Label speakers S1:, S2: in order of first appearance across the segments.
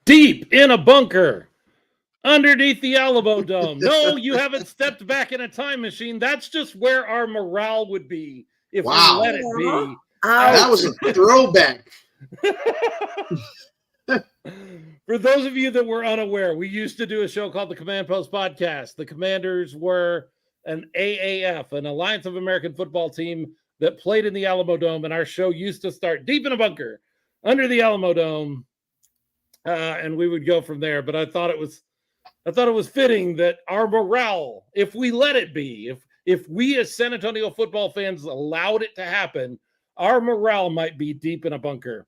S1: deep in a bunker underneath the Alamo Dome. No, you haven't stepped back in a time machine. That's just where our morale would be if we let it be.
S2: That was a throwback.
S1: For those of you that were unaware, we used to do a show called the Command Post Podcast. The Commanders were an AAF, an Alliance of American Football team that played in the Alamo Dome, and our show used to start deep in a bunker under the Alamo Dome, and we would go from there. But I thought it was fitting that our morale, if we let it be, if we as San Antonio football fans allowed it to happen, our morale might be deep in a bunker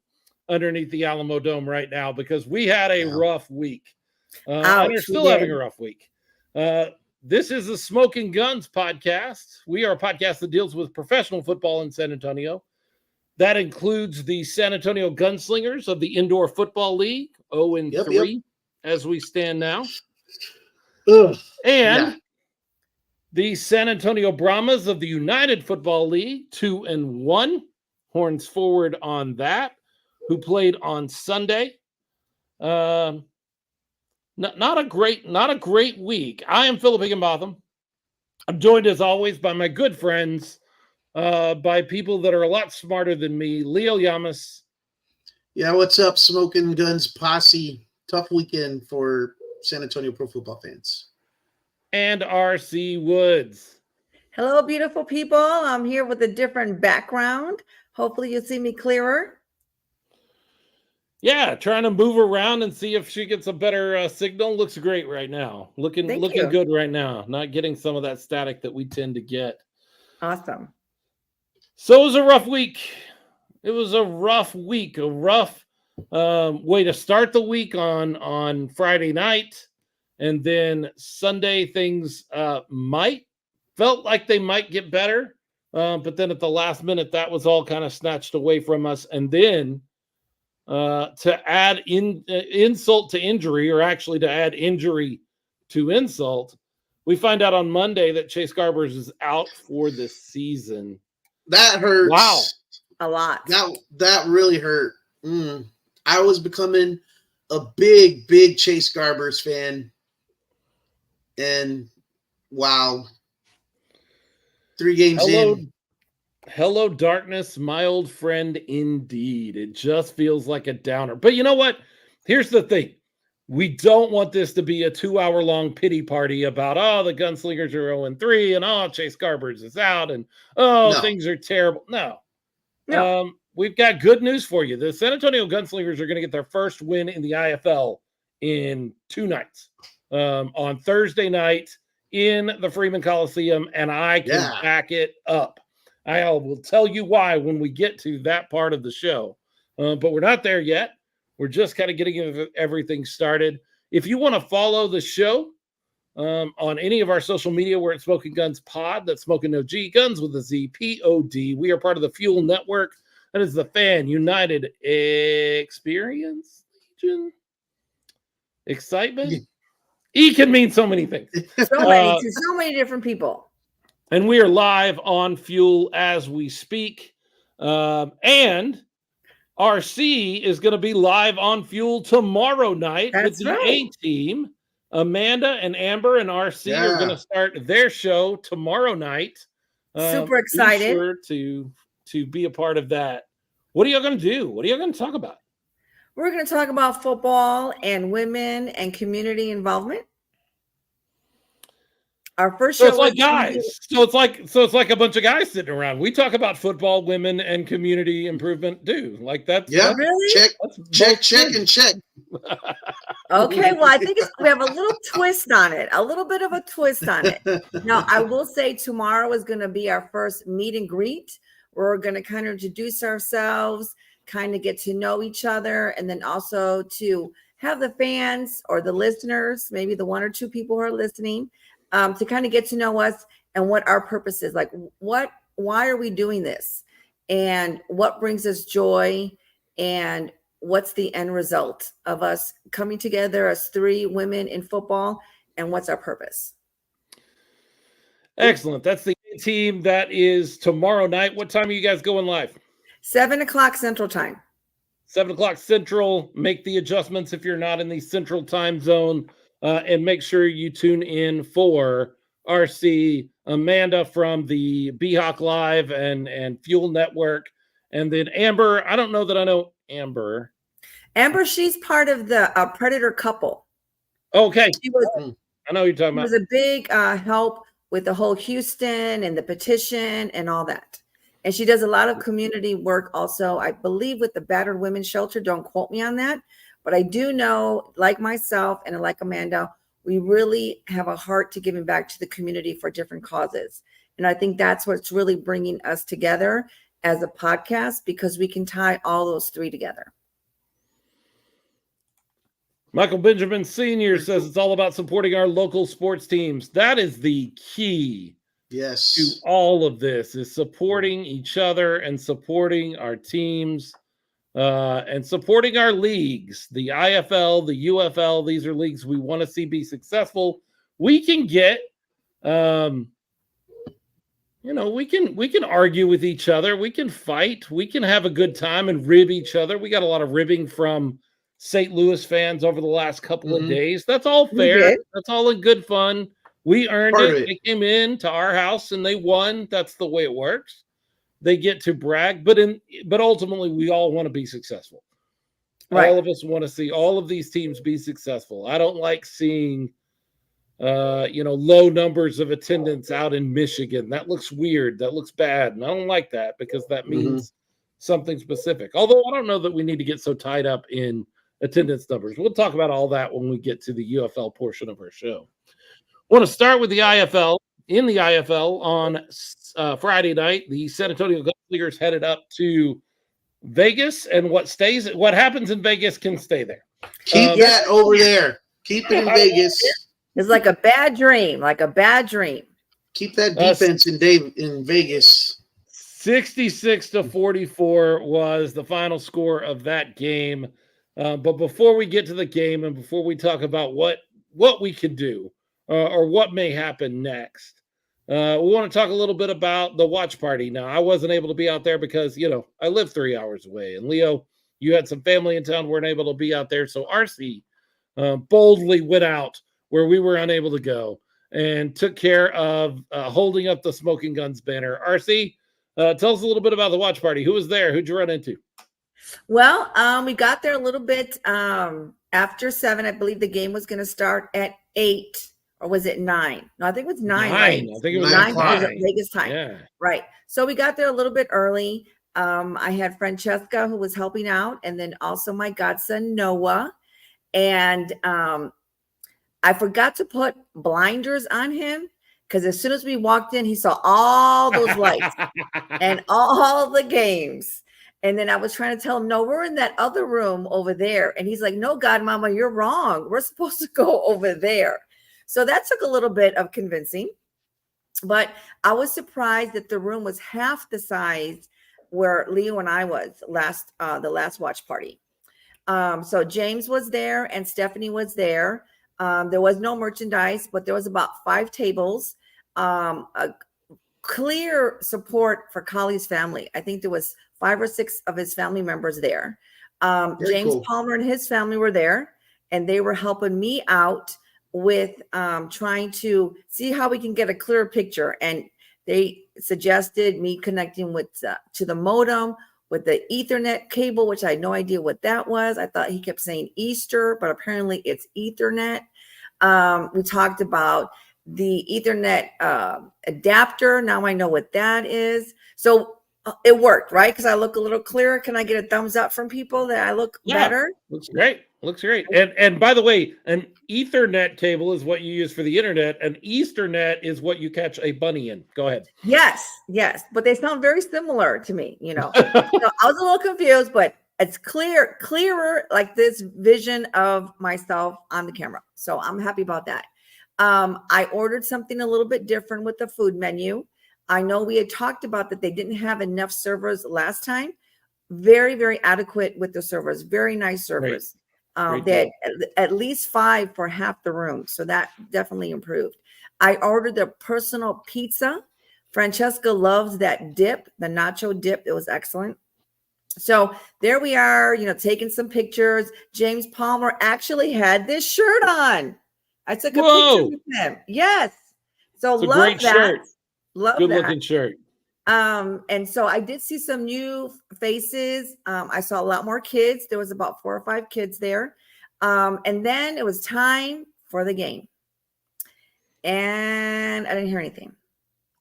S1: underneath the Alamo Dome right now, because we had a rough week. And we're still having a rough week. This is the Smokin Gunz podcast. We are a podcast that deals with professional football in San Antonio. That includes the San Antonio Gunslingers of the Indoor Football League, 0-3 as we stand now. And the San Antonio Brahmas of the United Football League, 2-1. Horns forward on that, who played on Sunday. Not a great week. I am Philip Higginbotham. I'm joined as always by my good friends, by people that are a lot smarter than me. Leo Yamas.
S2: Yeah, what's up, Smokin Gunz posse? Tough weekend for San Antonio pro football fans.
S1: And R.C. Woods.
S3: Hello, beautiful people. I'm here with a different background. Hopefully you'll see me clearer.
S1: Yeah, trying to move around and see if she gets a better signal. Looks great right now. Looking good right now. Not getting some of that static that we tend to get.
S3: Awesome.
S1: So it was a rough week. It was a rough week. A rough way to start the week on Friday night. And then Sunday things felt like they might get better. But then at the last minute, that was all kind of snatched away from us. And then to add insult to injury, or actually to add injury to insult, we find out on Monday that Chase Garbers is out for the season.
S2: That hurts.
S3: Wow. A lot.
S2: That really hurt. I was becoming a big Chase Garbers fan. And wow. 3 games in.
S1: Hello, darkness, my old friend, indeed. It just feels like a downer. But you know what? Here's the thing. We don't want this to be a 2-hour-long pity party about, the Gunslingers are 0-3, and Chase Garbers is out, and things are terrible. No. We've got good news for you. The San Antonio Gunslingers are going to get their first win in the IFL in 2 nights. On Thursday night in the Freeman Coliseum, and I can back it up. I will tell you why when we get to that part of the show. But we're not there yet. We're just kind of getting everything started. If you want to follow the show on any of our social media, we're at Smokin Gunz Pod. That's Smokin OG, Guns with a Z, P-O-D. We are part of the Fuel Network. That is the Fan United Experience Legion. Excitement. E can mean so many things.
S3: So many different people.
S1: And we are live on Fuel as we speak. And RC is going to be live on Fuel tomorrow night with the A-Team. Amanda and Amber and RC are going to start their show tomorrow night.
S3: Super excited.
S1: Be sure to be a part of that. What are y'all going to do? What are y'all going to talk about?
S3: We're going to talk about football and women and community involvement. Our first show.
S1: It's like guys. So it's like a bunch of guys sitting around. We talk about football, women, and community improvement too. Like that's
S3: really
S2: check and check.
S3: Okay, well, I think we have a little twist on it. A little bit of a twist on it. Now, I will say tomorrow is going to be our first meet and greet. We're going to kind of introduce ourselves, kind of get to know each other, and then also to have the fans or the listeners, maybe the 1 or 2 people who are listening, to kind of get to know us and what our purpose is. Like, why are we doing this? And what brings us joy? And what's the end result of us coming together as 3 women in football? And what's our purpose?
S1: Excellent. That's the team. That is tomorrow night. What time are you guys going live?
S3: 7:00 Central Time.
S1: 7 o'clock Central. Make the adjustments if you're not in the Central time zone, and make sure you tune in for RC, Amanda from the BHawk Live and Fuel Network, and then Amber. I don't know that I know Amber.
S3: Amber, she's part of the Predator couple.
S1: Okay,
S3: She was,
S1: I know what you're talking
S3: she
S1: about.
S3: was a big help with the whole Houston and the petition and all that. And she does a lot of community work also, I believe, with the battered women's shelter. Don't quote me on that. But I do know, like myself and like Amanda, we really have a heart to giving back to the community for different causes. And I think that's what's really bringing us together as a podcast, because we can tie all those three together.
S1: Michael Benjamin Sr. says it's all about supporting our local sports teams. That is the key.
S2: Yes.
S1: To all of this is supporting each other and supporting our teams, and supporting our leagues, the IFL, the UFL. These are leagues we want to see be successful. We can get, we can argue with each other. We can fight. We can have a good time and rib each other. We got a lot of ribbing from St. Louis fans over the last couple of days. That's all fair. That's all in good fun. We earned it. They came in to our house and they won. That's the way it works. They get to brag, but ultimately we all want to be successful. Right. All of us want to see all of these teams be successful. I don't like seeing, low numbers of attendance out in Michigan. That looks weird. That looks bad. And I don't like that, because that means something specific. Although I don't know that we need to get so tied up in attendance numbers. We'll talk about all that when we get to the UFL portion of our show. Want to start with the IFL. In the IFL on Friday night, the San Antonio Gunslingers headed up to Vegas, and what happens in Vegas can stay there.
S2: Keep that over there. Keep it in Vegas.
S3: It's like a bad dream,
S2: Keep that defense in Vegas.
S1: 66-44 was the final score of that game. But before we get to the game and before we talk about what we can do, or what may happen next, we want to talk a little bit about the watch party. Now, I wasn't able to be out there because, I live 3 hours away. And Leo, you had some family in town, weren't able to be out there. So RC boldly went out where we were unable to go and took care of holding up the Smokin Gunz banner. RC, tell us a little bit about the watch party. Who was there? Who'd you run into?
S3: Well, we got there a little bit after 7. I believe the game was going to start at 8. Or was it 9? No, I think it was 9. Right?
S1: I think it was
S3: 9 because of Vegas time.
S1: Yeah.
S3: Right. So we got there a little bit early. I had Francesca who was helping out, and then also my godson Noah. And I forgot to put blinders on him, because as soon as we walked in, he saw all those lights and all the games. And then I was trying to tell him, no, we're in that other room over there. And he's like, no, Godmama, you're wrong. We're supposed to go over there. So that took a little bit of convincing, but I was surprised that the room was half the size where Leo and I was the last watch party. So James was there and Stephanie was there. There was no merchandise, but there was about 5 tables. A clear support for Kali's family. I think there was 5 or 6 of his family members there. James Palmer and his family were there, and they were helping me out with trying to see how we can get a clearer picture. And they suggested me connecting with to the modem with the Ethernet cable, which I had no idea what that was. I thought he kept saying Easter, but apparently it's Ethernet. We talked about the Ethernet adapter. Now I know what that is. So it worked, right? Because I look a little clearer. Can I get a thumbs up from people that I look better?
S1: Looks great. Looks great. And by the way, an Ethernet cable is what you use for the internet. An Ethernet is what you catch a bunny in. Go ahead.
S3: Yes. But they sound very similar to me, So I was a little confused, but it's clearer, like this vision of myself on the camera. So I'm happy about that. I ordered something a little bit different with the food menu. I know we had talked about that they didn't have enough servers last time. Very, very adequate with the servers. Very nice servers. They had at least 5 for half the room. So that definitely improved. I ordered the personal pizza. Francesca loves that dip, the nacho dip. It was excellent. So there we are, taking some pictures. James Palmer actually had this shirt on. I took a picture with him. Yes. So
S1: it's a
S3: love
S1: great
S3: that.
S1: shirt.
S3: Love
S1: Good
S3: that.
S1: looking shirt.
S3: And so I did see some new faces. I saw a lot more kids. There was about 4 or 5 kids there. And then it was time for the game. And I didn't hear anything.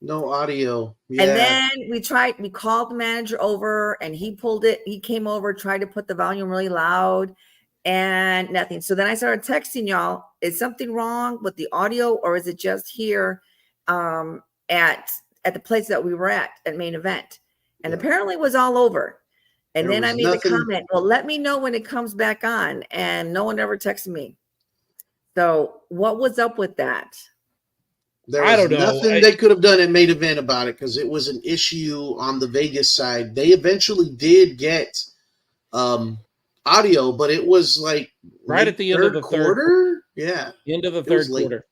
S2: No audio. Yeah.
S3: And then we called the manager over and he came over, tried to put the volume really loud and nothing. So then I started texting y'all, is something wrong with the audio or is it just here at the place that we were at main event? And apparently it was all over. And then I made the comment, well, let me know when it comes back on. And no one ever texted me. So what was up with that?
S2: I don't know. Nothing they could have done at main event about it because it was an issue on the Vegas side. They eventually did get audio, but it was like
S1: right at the end of the
S2: quarter. Yeah.
S1: End of the third quarter.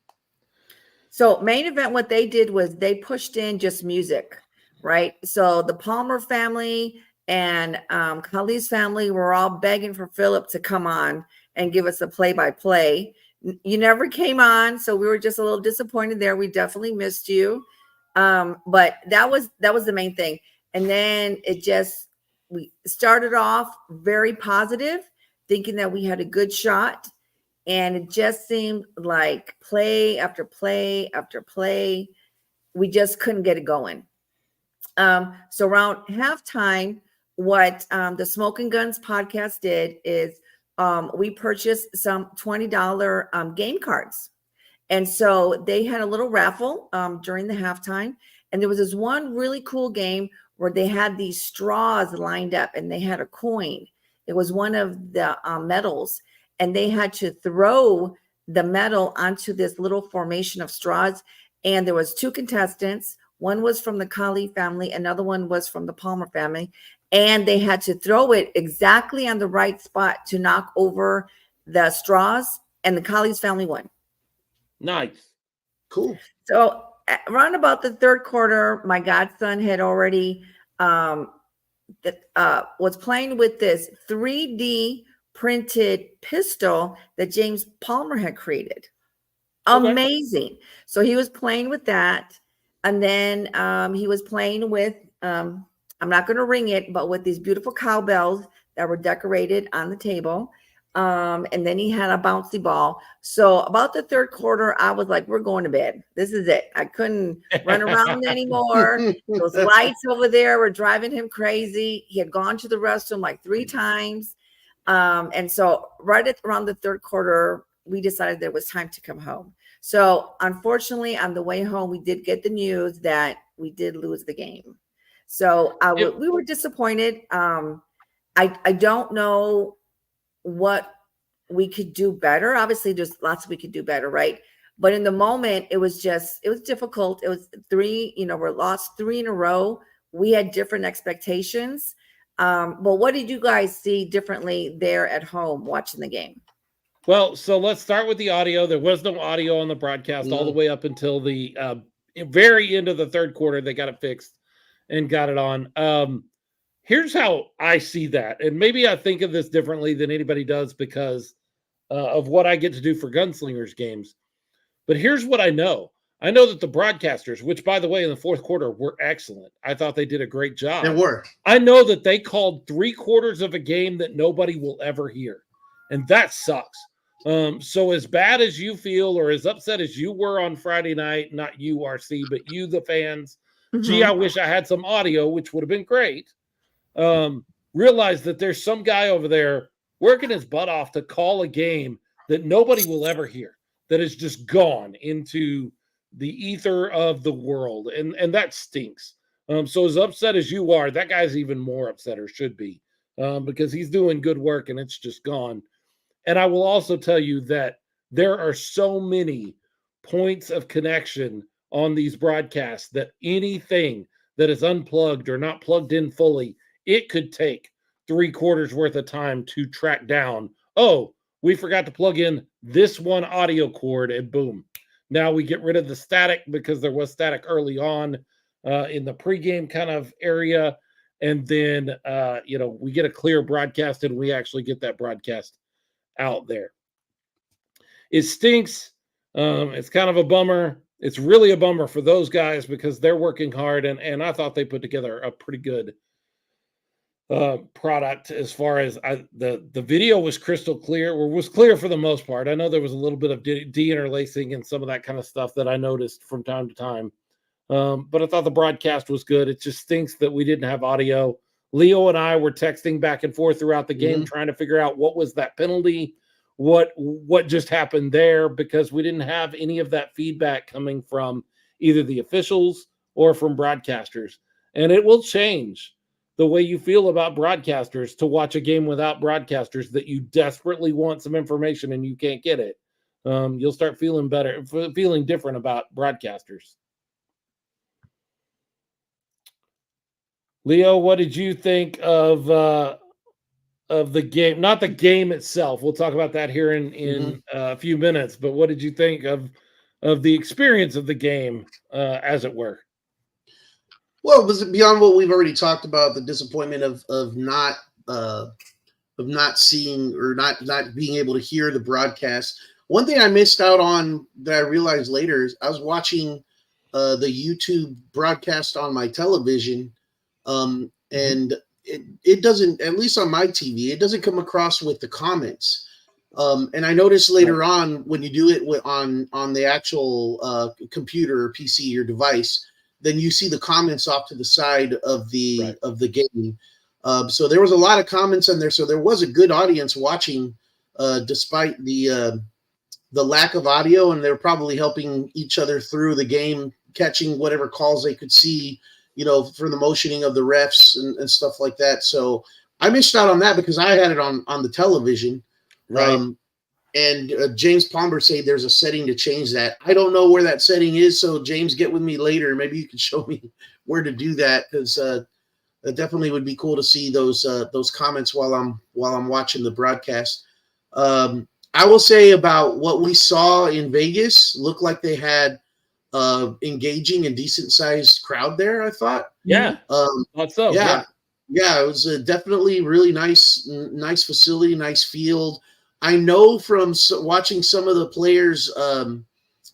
S3: So main event, what they did was they pushed in just music, right? So the Palmer family and Kali's family were all begging for Philip to come on and give us a play-by-play. You never came on, so we were just a little disappointed there. We definitely missed you. But that was the main thing. And then we started off very positive, thinking that we had a good shot. And it just seemed like play after play after play. We just couldn't get it going. So around halftime, what the Smokin Gunz podcast did is we purchased some $20 game cards. And so they had a little raffle during the halftime. And there was this one really cool game where they had these straws lined up and they had a coin. It was one of the medals. And they had to throw the medal onto this little formation of straws. And there was 2 contestants. One was from the Kali family. Another one was from the Palmer family. And they had to throw it exactly on the right spot to knock over the straws. And the Kali's family won.
S1: Nice.
S2: Cool.
S3: So around about the third quarter, my godson had already was playing with this 3D printed pistol that James Palmer had created. Okay. Amazing. So he was playing with that. And then he was playing with, I'm not going to ring it, but with these beautiful cowbells that were decorated on the table. And then he had a bouncy ball. So about the third quarter, I was like, we're going to bed. This is it. I couldn't run around anymore. Those lights over there were driving him crazy. He had gone to the restroom like 3 times. And so right around the third quarter, we decided that it was time to come home. So unfortunately, on the way home, we did get the news that we did lose the game. So we were disappointed. I don't know what we could do better. Obviously, there's lots we could do better, right? But in the moment, it was difficult. It was 3, we're lost 3 in a row. We had different expectations. But what did you guys see differently there at home watching the game?
S1: Well, so let's start with the audio. There was no audio on the broadcast all the way up until the very end of the third quarter. They got it fixed and got it on. Here's how I see that. And maybe I think of this differently than anybody does because of what I get to do for Gunslingers games. But here's what I know. I know that the broadcasters, which, by the way, in the fourth quarter were excellent. I thought they did a great job.
S2: They were.
S1: I know that they called 3/4 of a game that nobody will ever hear. And that sucks. So as bad as you feel or as upset as you were on Friday night, not you, RC, but you, the fans, gee, I wish I had some audio, which would have been great. Realize that there's some guy over there working his butt off to call a game that nobody will ever hear, that is just gone into the ether of the world. And that stinks. So as upset as you are, that guy's even more upset, or should be, because he's doing good work and it's just gone. And I will also tell you that there are so many points of connection on these broadcasts that anything that is unplugged or not plugged in fully, it could take 3/4 worth of time to track down. Oh, we forgot to plug in this one audio cord, and boom. Now we get rid of the static because there was static early on in the pregame kind of area. and then we get a clear broadcast and we actually get that broadcast out there. It stinks. It's kind of a bummer. It's really a bummer for those guys because they're working hard, and I thought they put together a pretty good product as far as the video was crystal clear, or was clear for the most part. I know there was a little bit of de-interlacing and some of that kind of stuff that I noticed from time to time. But I thought the broadcast was good. It just stinks that we didn't have audio. Leo and I were texting back and forth throughout the game, trying to figure out what was that penalty, what just happened there, because we didn't have any of that feedback coming from either the officials or from broadcasters. And it will change the way you feel about broadcasters to watch a game without broadcasters that you desperately want some information and you can't get it. You'll start feeling better, feeling different about broadcasters. Leo, what did you think of the game? Not the game itself. We'll talk about that here in a few minutes. But what did you think of the experience of the game, as it were?
S2: Well, was it beyond what we've already talked about? The disappointment of not seeing or not being able to hear the broadcast. One thing I missed out on that I realized later is I was watching the YouTube broadcast on my television. And it doesn't, at least on my TV, it doesn't come across with the comments. And I noticed later on when you do it on the actual computer or PC or device, then you see the comments off to the side of the game. So there was a lot of comments in there. So there was a good audience watching, despite the lack of audio, and they're probably helping each other through the game, catching whatever calls they could see, for the motioning of the refs and stuff like that. So I missed out on that because I had it on the television.
S1: Right.
S2: And James Palmer said there's a setting to change that. I don't know where that setting is. So James, get with me later. Maybe you can show me where to do that, because it definitely would be cool to see those comments while I'm watching the broadcast. I will say about what we saw in Vegas, looked like they had engaging and decent sized crowd there, I thought.
S1: Yeah. Thought so.
S2: Yeah. It was definitely really nice facility, nice field. I know from watching some of the players'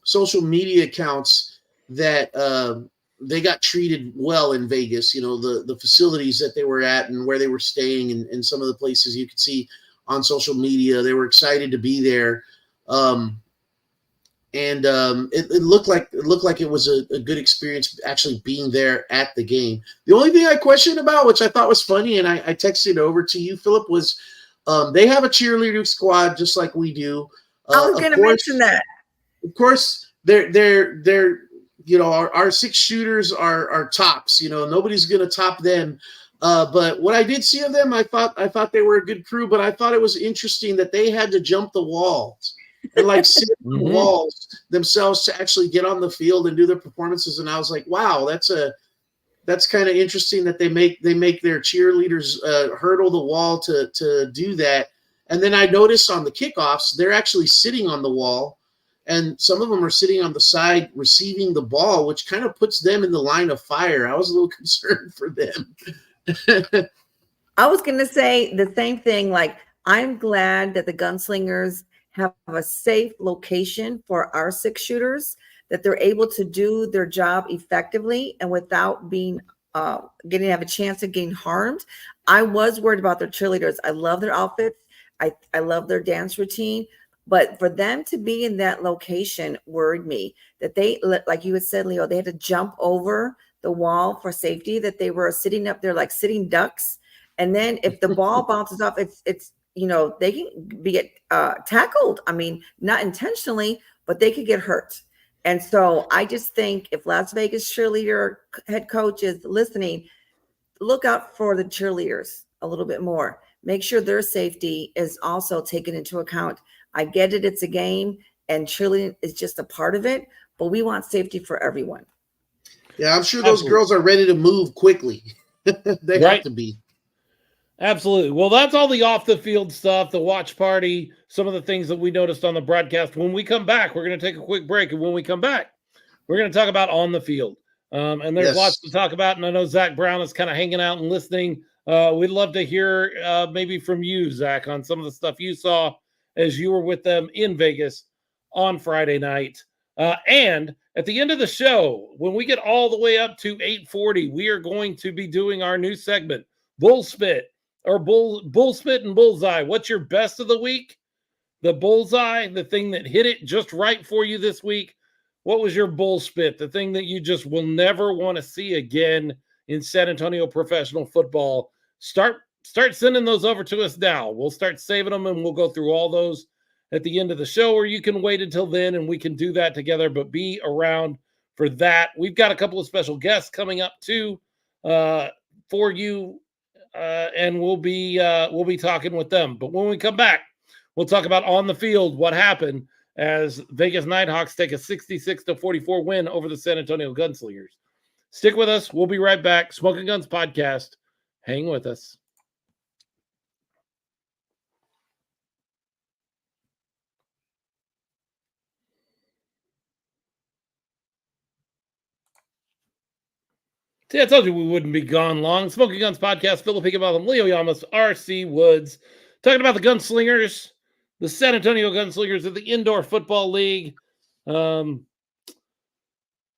S2: social media accounts that they got treated well in Vegas. The facilities that they were at and where they were staying, and some of the places you could see on social media, they were excited to be there. And it looked like it was a good experience actually being there at the game. The only thing I questioned about, which I thought was funny, and I texted over to you, Philip, was they have a cheerleading squad just like we do.
S3: I was going to mention that.
S2: Of course, they're our 6 shooters are tops. Nobody's going to top them. But what I did see of them, I thought they were a good crew. But I thought it was interesting that they had to jump the walls and sit on the walls themselves to actually get on the field and do their performances. And I was like, wow, that's kind of interesting that they make their cheerleaders hurdle the wall to do that. And then I noticed on the kickoffs, they're actually sitting on the wall, and some of them are sitting on the side receiving the ball, which kind of puts them in the line of fire. I was a little concerned for them.
S3: I was going to say the same thing. I'm glad that the Gunslingers have a safe location for our 6 shooters, that they're able to do their job effectively and without being have a chance of getting harmed. I was worried about their cheerleaders. I love their outfits. I love their dance routine, but for them to be in that location worried me, that they, like you had said, Leo, they had to jump over the wall for safety, that they were sitting up there like sitting ducks. And then if the ball bounces off, it's they can be tackled. I mean, not intentionally, but they could get hurt. And so I just think if Las Vegas cheerleader head coach is listening, look out for the cheerleaders a little bit more. Make sure their safety is also taken into account. I get it. It's a game and cheerleading is just a part of it, but we want safety for everyone.
S2: Yeah, I'm sure those girls are ready to move quickly. They have to be.
S1: Absolutely. Well, that's all the off the field stuff, the watch party, some of the things that we noticed on the broadcast. When we come back, we're going to take a quick break. And when we come back, we're going to talk about on the field. And there's lots to talk about. And I know Zach Brown is kind of hanging out and listening. We'd love to hear maybe from you, Zach, on some of the stuff you saw as you were with them in Vegas on Friday night. And at the end of the show, when we get all the way up to 8:40, we are going to be doing our new segment, Bull Spit or Bull Spit and Bullseye. What's your best of the week? The bullseye, the thing that hit it just right for you this week. What was your bull spit? The thing that you just will never want to see again in San Antonio professional football. Start sending those over to us now. We'll start saving them and we'll go through all those at the end of the show, or you can wait until then and we can do that together, but be around for that. We've got a couple of special guests coming up too for you, and we'll be talking with them. But when we come back, we'll talk about on the field what happened as Vegas Nighthawks take a 66-44 win over the San Antonio Gunslingers. Stick with us. We'll be right back. Smokin Gunz podcast. Hang with us. See, I told you we wouldn't be gone long. Smokin Gunz podcast. Philip Higginbotham, Leo Yamas, R.C. Woods. Talking about the Gunslingers. The San Antonio Gunslingers of the Indoor Football League.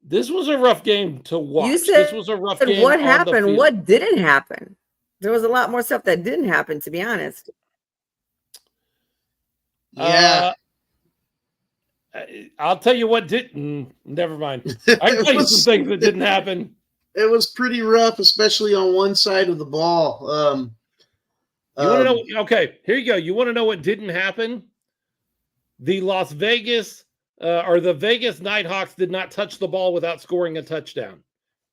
S1: This was a rough game to watch. This was a rough game.
S3: What happened? What didn't happen? There was a lot more stuff that didn't happen, to be honest.
S2: Yeah.
S1: I'll tell you what didn't. Never mind. I can tell you some things that didn't happen.
S2: It was pretty rough, especially on one side of the ball.
S1: You want to know? Okay, here you go. You want to know what didn't happen? The Las Vegas or the Vegas Nighthawks did not touch the ball without scoring a touchdown.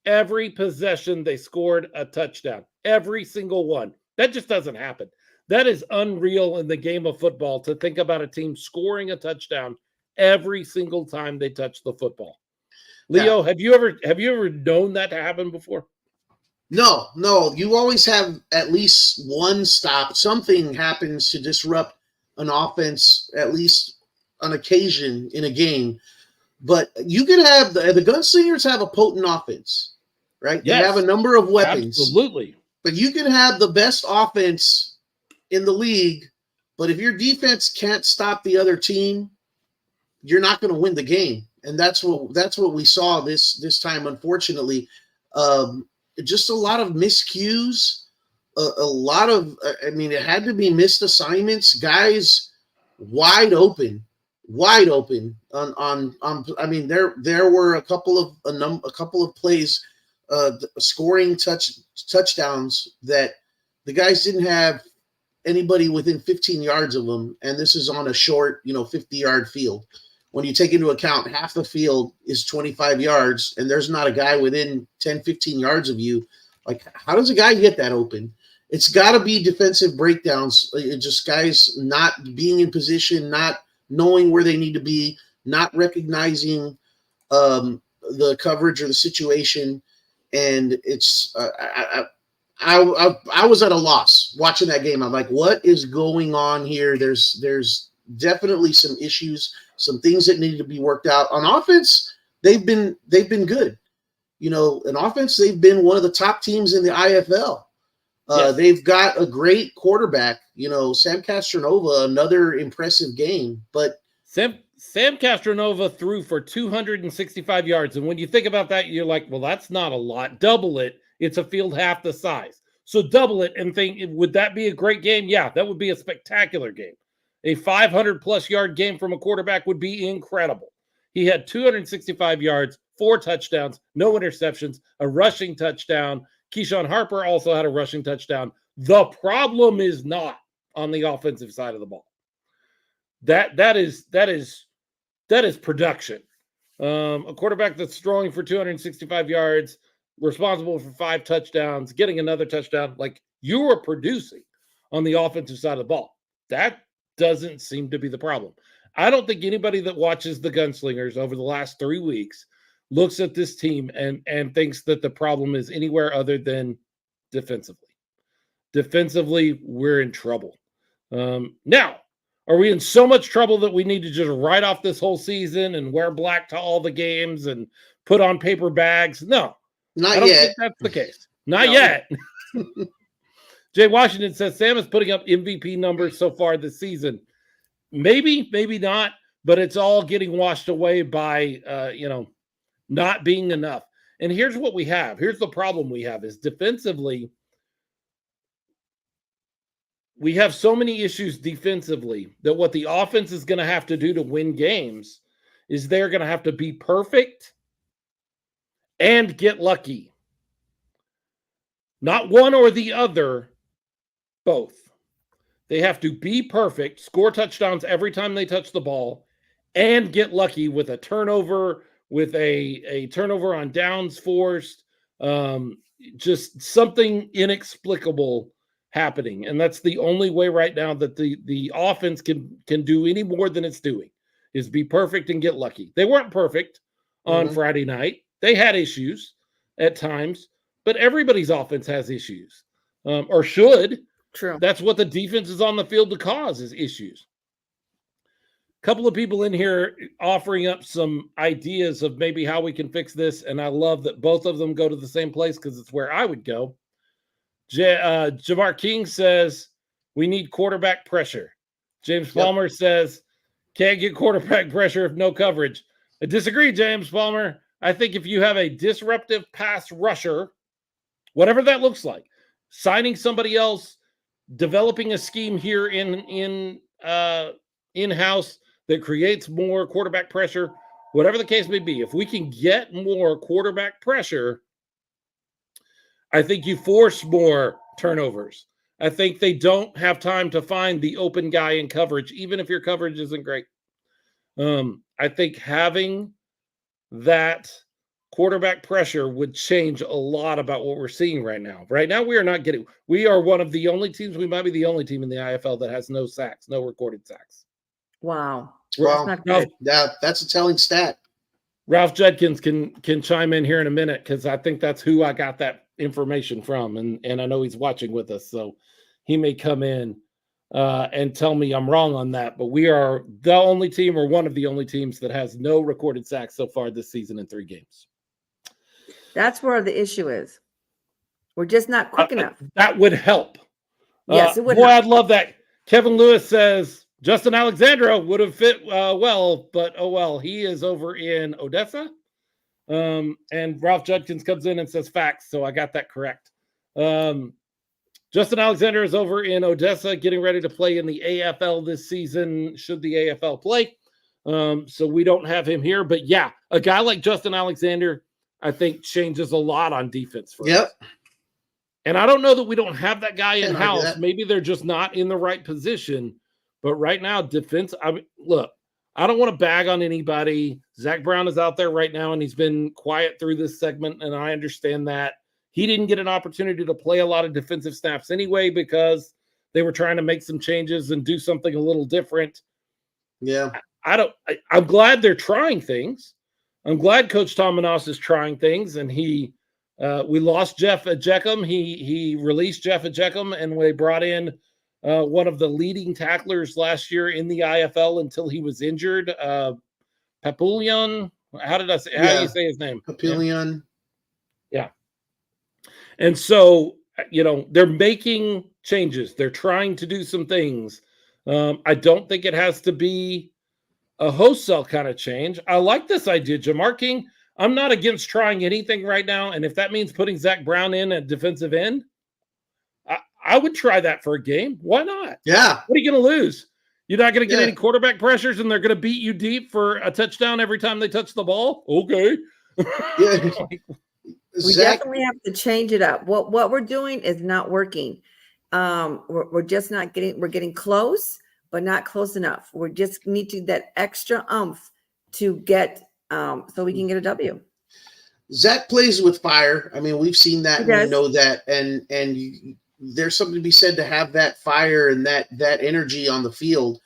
S1: Every possession, they scored a touchdown. Every single one. That just doesn't happen. That is unreal in the game of football to think about a team scoring a touchdown every single time they touch the football. Leo, have you ever known that to happen before?
S2: No. You always have at least one stop. Something happens to disrupt an offense, at least on occasion in a game. But you could have the Gunslingers have a potent offense, right?
S1: Yes,
S2: they have a number of weapons.
S1: Absolutely.
S2: But you can have the best offense in the league, but if your defense can't stop the other team, you're not going to win the game. And that's what we saw this time, unfortunately. Just a lot of miscues, a lot of, it had to be missed assignments, guys wide open on there were a couple of plays, scoring touchdowns that the guys didn't have anybody within 15 yards of them. And this is on a short, 50-yard field. When you take into account half the field is 25 yards and there's not a guy within 10, 15 yards of you, like how does a guy get that open? It's got to be defensive breakdowns. Just guys not being in position, not knowing where they need to be, not recognizing the coverage or the situation. And it's I was at a loss watching that game. I'm like, what is going on here? There's definitely some issues, some things that need to be worked out. On offense, they've been good. In offense, they've been one of the top teams in the IFL. Yes. They've got a great quarterback, Sam Castronova, another impressive game. But
S1: Sam Castronova threw for 265 yards. And when you think about that, you're like, well, that's not a lot. Double it. It's a field half the size. So double it and think, would that be a great game? Yeah, that would be a spectacular game. A 500-plus yard game from a quarterback would be incredible. He had 265 yards, 4 touchdowns, no interceptions, a rushing touchdown. Keyshawn Harper also had a rushing touchdown. The problem is not on the offensive side of the ball. That is production. A quarterback that's throwing for 265 yards, responsible for 5 touchdowns, getting another touchdown. Like, you are producing on the offensive side of the ball. That doesn't seem to be the problem. I don't think anybody that watches the Gunslingers over the last 3 weeks looks at this team and thinks that the problem is anywhere other than defensively. Defensively, we're in trouble. Now, are we in so much trouble that we need to just write off this whole season and wear black to all the games and put on paper bags. No,
S2: Not
S1: I don't
S2: yet.
S1: think that's the case. Not
S3: No.
S1: yet. Jay Washington says Sam is putting up MVP numbers so far this season. Maybe, maybe not, but it's all getting washed away by, not being enough. And here's what we have. Here's the problem we have is defensively, we have so many issues defensively that what the offense is going to have to do to win games is they're going to have to be perfect and get lucky. Not one or the other, both. They have to be perfect, score touchdowns every time they touch the ball, and get lucky with a turnover, with a turnover on downs forced, just something inexplicable happening. And that's the only way right now that the offense can do any more than it's doing, is be perfect and get lucky. They weren't perfect on Friday night. They had issues at times, but everybody's offense has issues, or should.
S3: True.
S1: That's what the defense is on the field to cause, is issues. A couple of people in here offering up some ideas of maybe how we can fix this, and I love that both of them go to the same place because it's where I would go. Jamar King says, we need quarterback pressure. James Palmer says, can't get quarterback pressure if no coverage. I disagree, James Palmer. I think if you have a disruptive pass rusher, whatever that looks like, signing somebody else, developing a scheme here in-house that creates more quarterback pressure, whatever the case may be, if we can get more quarterback pressure, I think you force more turnovers. I think they don't have time to find the open guy in coverage, even if your coverage isn't great. I think having that quarterback pressure would change a lot about what we're seeing right now. Right now, we are one of the only teams, we might be the only team in the IFL that has no sacks, no recorded sacks.
S3: Wow.
S2: Well,
S3: That's not good.
S2: that's a telling stat.
S1: Ralph Judkins can chime in here in a minute, because I think that's who I got that information from. And I know he's watching with us, so he may come in and tell me I'm wrong on that. But we are the only team, or one of the only teams, that has no recorded sacks so far this season in 3 games.
S3: That's where the issue is. We're just not quick enough.
S1: That would help.
S3: Yes, it would
S1: Boy,
S3: help.
S1: I'd love that. Kevin Lewis says Justin Alexandra would have fit well, but oh well, he is over in Odessa. And Ralph Judkins comes in and says facts, so I got that correct. Justin Alexander is over in Odessa getting ready to play in the AFL this season, should the AFL play. So we don't have him here. But yeah, a guy like Justin Alexander, I think, changes a lot on defense for us. And I don't know that we don't have that guy in-house. Maybe they're just not in the right position. But right now, defense, look, I don't want to bag on anybody. Zach Brown is out there right now, and he's been quiet through this segment, and I understand that. He didn't get an opportunity to play a lot of defensive snaps anyway because they were trying to make some changes and do something a little different.
S2: Yeah.
S1: I'm glad they're trying things. I'm glad Coach Tomanos is trying things, and we lost Jeff Ejeckham. He released Jeff Ejeckham, and we brought in one of the leading tacklers last year in the IFL until he was injured. Papoulian. How do you say his name?
S2: Papoulian.
S1: Yeah. And so, they're making changes. They're trying to do some things. I don't think it has to be a wholesale kind of change. I like this idea, Jamar King. I'm not against trying anything right now. And if that means putting Zach Brown in at defensive end, I would try that for a game. Why not?
S2: Yeah.
S1: What are you going to lose? You're not going to get any quarterback pressures, and they're going to beat you deep for a touchdown every time they touch the ball? Okay.
S2: Yeah.
S3: We definitely have to change it up. What we're doing is not working. We're just not we're getting close, but not close enough. We just need that extra oomph to get so we can get a W.
S2: Zach plays with fire. I mean, we've seen that, and we know that, and there's something to be said to have that fire and that energy on the field.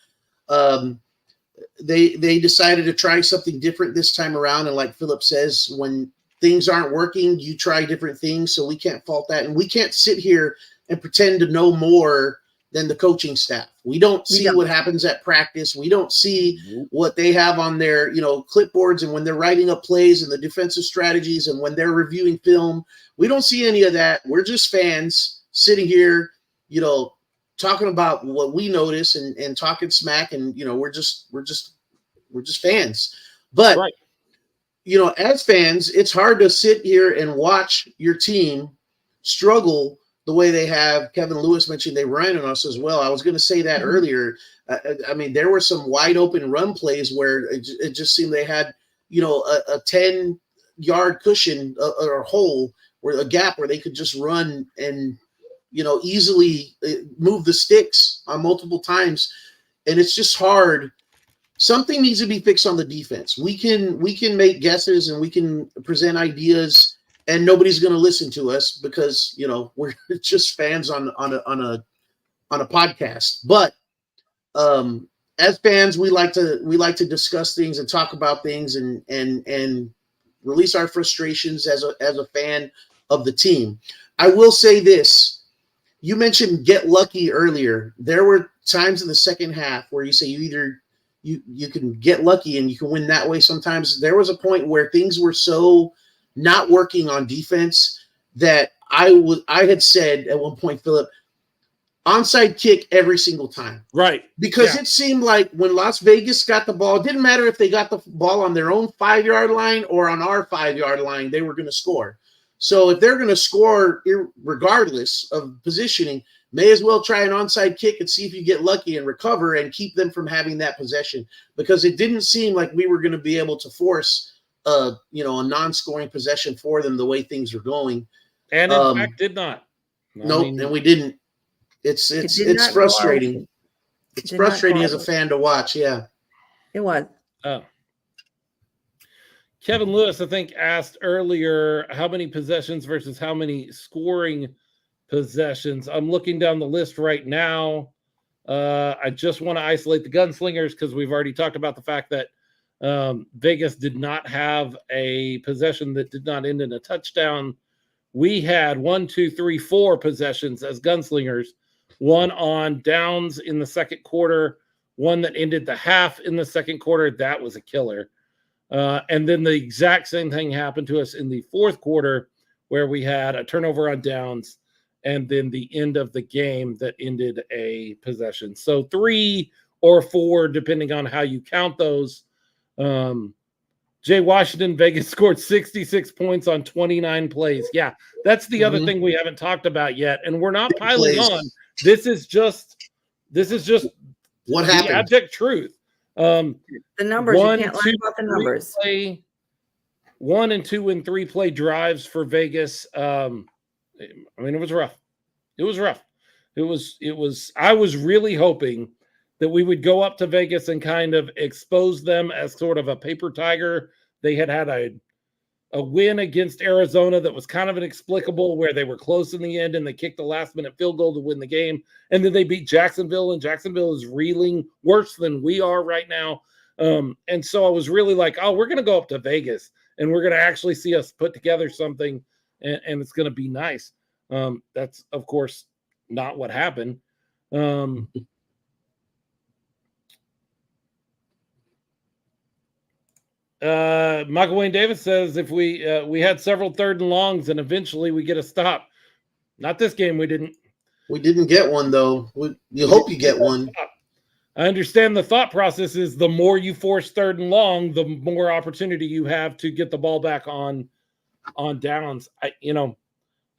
S2: They decided to try something different this time around, and like Philip says, when things aren't working, you try different things. So we can't fault that, and we can't sit here and pretend to know more than the coaching staff. We don't see what happens at practice. We don't see what they have on their, clipboards, and when they're writing up plays and the defensive strategies and when they're reviewing film. We don't see any of that. We're just fans sitting here, talking about what we notice and talking smack, and we're just fans. But
S1: right.
S2: As fans, it's hard to sit here and watch your team struggle the way they have. Kevin Lewis mentioned they ran on us as well. I was going to say that earlier. I mean, there were some wide open run plays where it just seemed they had, a 10-yard cushion or hole, where a gap where they could just run and, easily move the sticks on multiple times. And it's just hard. Something needs to be fixed on the defense. We can make guesses and we can present ideas, and nobody's going to listen to us because we're just fans on a podcast. But as fans, we like to discuss things and talk about things and release our frustrations as a fan of the team. I will say this. You mentioned get lucky earlier. There were times in the second half where you say you can get lucky and you can win that way. Sometimes there was a point where things were so not working on defense that I had said at one point, Philip, onside kick every single time.
S1: Right.
S2: Because it seemed like when Las Vegas got the ball, it didn't matter if they got the ball on their own 5-yard line or on our 5-yard line, they were going to score. So if they're going to score regardless of positioning, may as well try an onside kick and see if you get lucky and recover and keep them from having that possession, because it didn't seem like we were going to be able to force a non-scoring possession for them the way things are going.
S1: And in fact, did not.
S2: And we didn't. It's frustrating. It's frustrating as a fan to watch. Yeah,
S3: it was.
S1: Oh. Kevin Lewis, I think, asked earlier how many possessions versus how many scoring possessions. I'm looking down the list right now. I just want to isolate the Gunslingers because we've already talked about the fact that Vegas did not have a possession that did not end in a touchdown. We had 4 possessions as Gunslingers, one on downs in the second quarter, one that ended the half in the second quarter. That was a killer. And then the exact same thing happened to us in the fourth quarter, where we had a turnover on downs and then the end of the game that ended a possession. So 3 or 4, depending on how you count those. Jay Washington, Vegas scored 66 points on 29 plays. Yeah, that's the other thing we haven't talked about yet. And we're not piling on. This is just
S2: what happened.
S1: The abject truth.
S3: The numbers, you can't lie about the numbers.
S1: 1 and 2 and 3 play drives for Vegas. I mean, it was rough. It was rough. It was, I was really hoping that we would go up to Vegas and kind of expose them as sort of a paper tiger. They had a win against Arizona that was kind of inexplicable, where they were close in the end and they kicked the last minute field goal to win the game. And then they beat Jacksonville, and Jacksonville is reeling worse than we are right now. And so I was really like, oh, we're going to go up to Vegas and we're going to actually see us put together something, and it's going to be nice. That's, of course, not what happened. Michael Wayne Davis says if we had several 3rd and longs and eventually we get a stop. Not this game. We didn't
S2: get one, though. You hope you get one.
S1: I understand the thought process is the more you force 3rd and long, the more opportunity you have to get the ball back on downs. I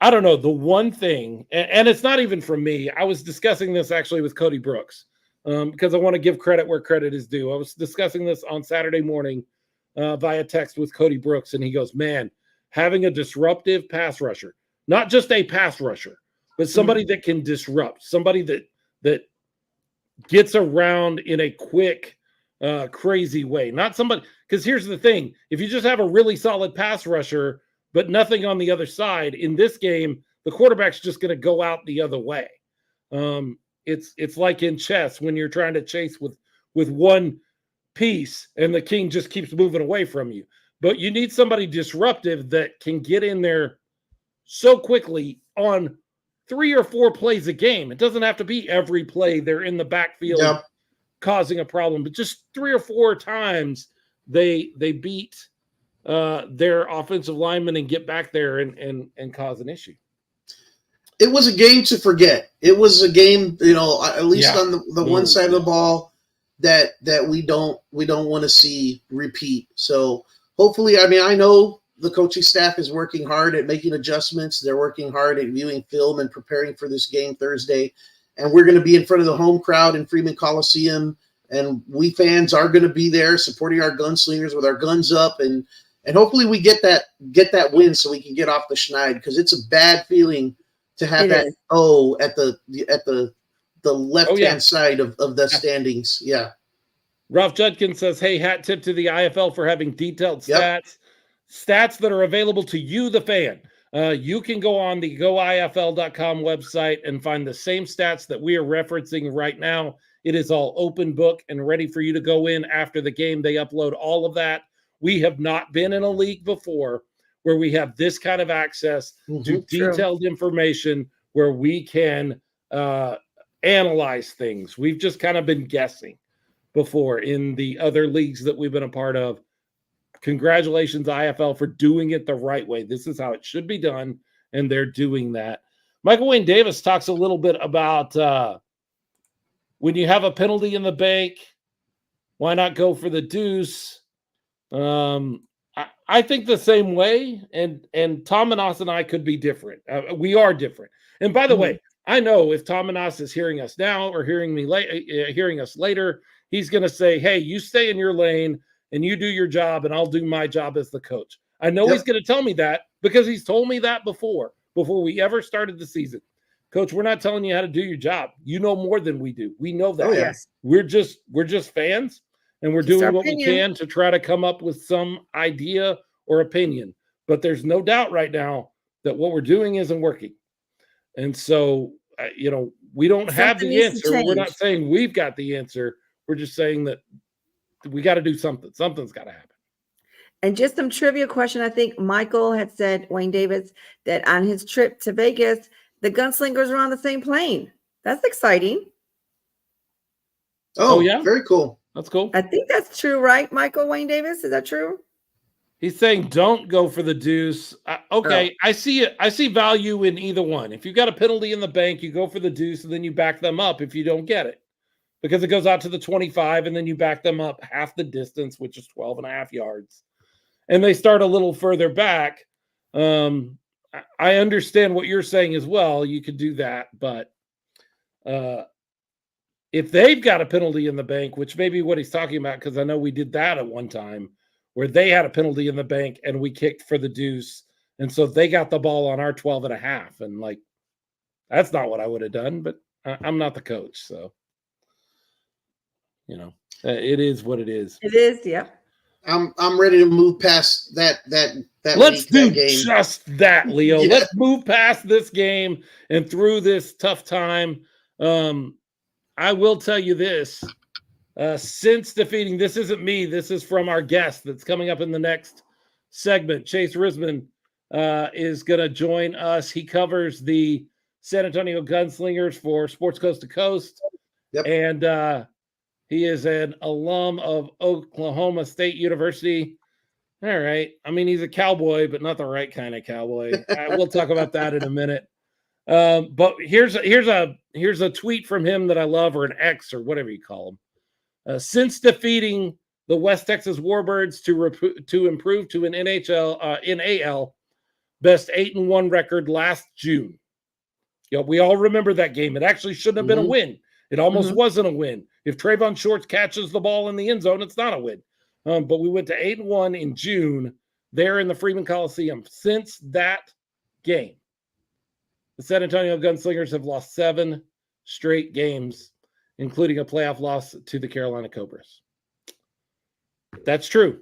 S1: don't know. The one thing, and it's not even from me. I was discussing this actually with Cody Brooks because I want to give credit where credit is due. I was discussing this on Saturday morning via text with Cody Brooks, and he goes, man, having a disruptive pass rusher, not just a pass rusher, but somebody that can disrupt, somebody that gets around in a quick, crazy way. Not somebody, because here's the thing. If you just have a really solid pass rusher, but nothing on the other side, in this game, the quarterback's just going to go out the other way. It's like in chess when you're trying to chase with one piece and the king just keeps moving away from you. But you need somebody disruptive that can get in there so quickly on 3 or 4 plays a game. It doesn't have to be every play they're in the backfield causing a problem, but just 3 or 4 times they beat their offensive linemen and get back there and cause an issue.
S2: It was a game to forget. It was a game, at least on the one side of the ball that we don't want to see repeat. So hopefully, I know the coaching staff is working hard at making adjustments. They're working hard at viewing film and preparing for this game Thursday. And we're going to be in front of the home crowd in Freeman Coliseum. And we fans are going to be there supporting our gunslingers with our guns up. And hopefully we get that win so we can get off the schneid, because it's a bad feeling to have at the left-hand side of the standings. Yeah.
S1: Ralph Judkins says, hey, hat tip to the IFL for having detailed stats that are available to you, the fan. You can go on the goifl.com website and find the same stats that we are referencing right now. It is all open book and ready for you to go in after the game. They upload all of that. We have not been in a league before where we have this kind of access to detailed information where we can analyze things. We've just kind of been guessing before in the other leagues that we've been a part of. Congratulations, IFL, for doing it the right way. This is how it should be done, and they're doing that. Michael Wayne Davis talks a little bit about when you have a penalty in the bank, why not go for the deuce? I think the same way, and Tom Manas and I could be different. We are different. And by the way, I know if Tom Manas is hearing us now or hearing us later, he's going to say, hey, you stay in your lane and you do your job and I'll do my job as the coach. I know he's going to tell me that because he's told me that before we ever started the season. Coach, we're not telling you how to do your job. You know more than we do. We know that.
S2: Oh, yes.
S1: We're just fans, and we're doing what we can to try to come up with some idea or opinion. But there's no doubt right now that what we're doing isn't working. And so, we don't have the answer. We're not saying we've got the answer. We're just saying that we got to do something. Something's got to happen.
S3: And just some trivia question. I think Michael had said, Wayne Davis, that on his trip to Vegas, the Gunslingers are on the same plane. That's exciting.
S2: Oh yeah. Very cool.
S1: That's cool.
S3: I think that's true, right, Michael Wayne Davis? Is that true?
S1: He's saying don't go for the deuce. Okay, I see it. I see value in either one. If you've got a penalty in the bank, you go for the deuce, and then you back them up if you don't get it. Because it goes out to the 25, and then you back them up half the distance, which is 12 and a half yards. And they start a little further back. I understand what you're saying as well. You could do that, but if they've got a penalty in the bank, which may be what he's talking about, because I know we did that at one time, where they had a penalty in the bank and we kicked for the deuce, and so they got the ball on our 12 and a half, and that's not what I would have done, but I'm not the coach, so it is what it is.
S3: It is, yeah.
S2: I'm ready to move past that.
S1: Let's do just that, Leo. Yeah. Let's move past this game and through this tough time. I will tell you this. Since defeating, this isn't me, this is from our guest that's coming up in the next segment. Chase Risman is going to join us. He covers the San Antonio Gunslingers for Sports Coast to Coast.
S2: Yep.
S1: And he is an alum of Oklahoma State University. All right. I mean, he's a cowboy, but not the right kind of cowboy. We'll talk about that in a minute. But here's a tweet from him that I love, or an X, or whatever you call him. Since defeating the West Texas Warbirds to improve to an NAL best 8-1 record last June. We all remember that game. It actually shouldn't have been a win. It almost wasn't a win. If Trayvon Shorts catches the ball in the end zone, it's not a win. But we went to 8-1 in June there in the Freeman Coliseum. Since that game, the San Antonio Gunslingers have lost 7 straight games, including a playoff loss to the Carolina Cobras. That's true.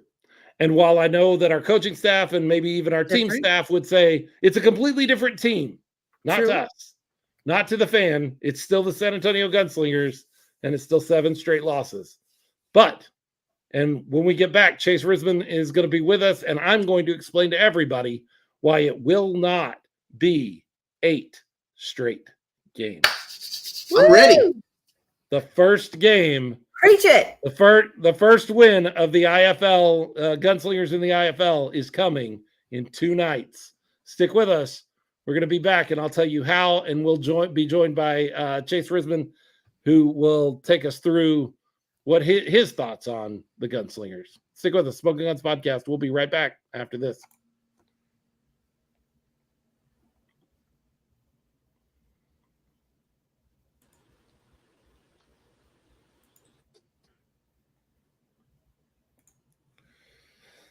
S1: And while I know that our coaching staff and maybe even our team staff would say it's a completely different team, not to us, not to the fan, it's still the San Antonio Gunslingers, and it's still 7 straight losses. But, and when we get back, Chase Risman is going to be with us, and I'm going to explain to everybody why it will not be 8 straight games.
S2: I'm ready.
S1: The first game.
S3: Preach it.
S1: The first win of the IFL, Gunslingers in the IFL, is coming in 2 nights. Stick with us. We're going to be back, and I'll tell you how, and we'll be joined by Chase Risman, who will take us through what his thoughts on the Gunslingers. Stick with us. Smokin Gunz podcast. We'll be right back after this.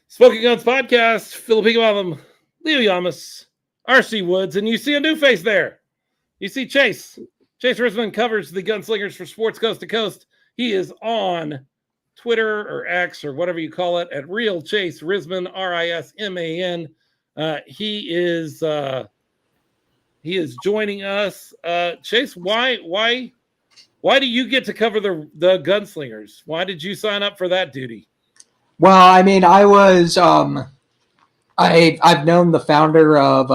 S1: Smokin Gunz podcast. Philip Higginbotham, Leo Yamas, RC Woods, and you see a new face there. You see Chase. Chase Risman covers the Gunslingers for Sports Coast to Coast. He is on Twitter or X or whatever you call it at Real Chase Risman, Risman. He is joining us. Chase, why do you get to cover the Gunslingers? Why did you sign up for that duty?
S4: Well, I mean, I was I've known the founder of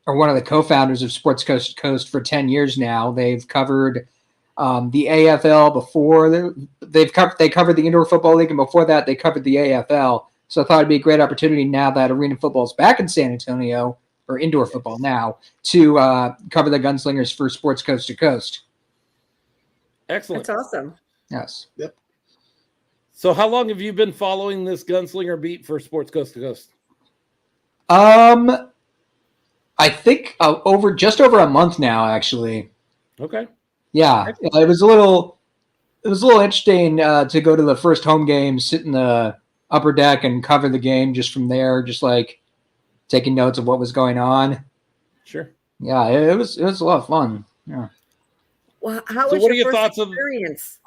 S4: or one of the co-founders of Sports Coast to Coast for 10 years now. They've covered the AFL before. They covered the Indoor Football League, and before that, they covered the AFL. So I thought it'd be a great opportunity now that arena football is back in San Antonio, or indoor football now, to cover the Gunslingers for Sports Coast to Coast.
S1: Excellent.
S3: That's awesome.
S4: Yes.
S2: Yep.
S1: So how long have you been following this Gunslinger beat for Sports Coast to Coast?
S4: I think just over a month now, actually.
S1: Okay.
S4: Yeah, it was a little interesting to go to the first home game, sit in the upper deck, and cover the game just from there, just like taking notes of what was going on.
S1: Sure.
S4: Yeah, it was a lot of fun. Yeah.
S3: Well, how
S1: So
S3: was
S1: what are
S3: your
S1: your
S3: first
S1: thoughts
S3: experience?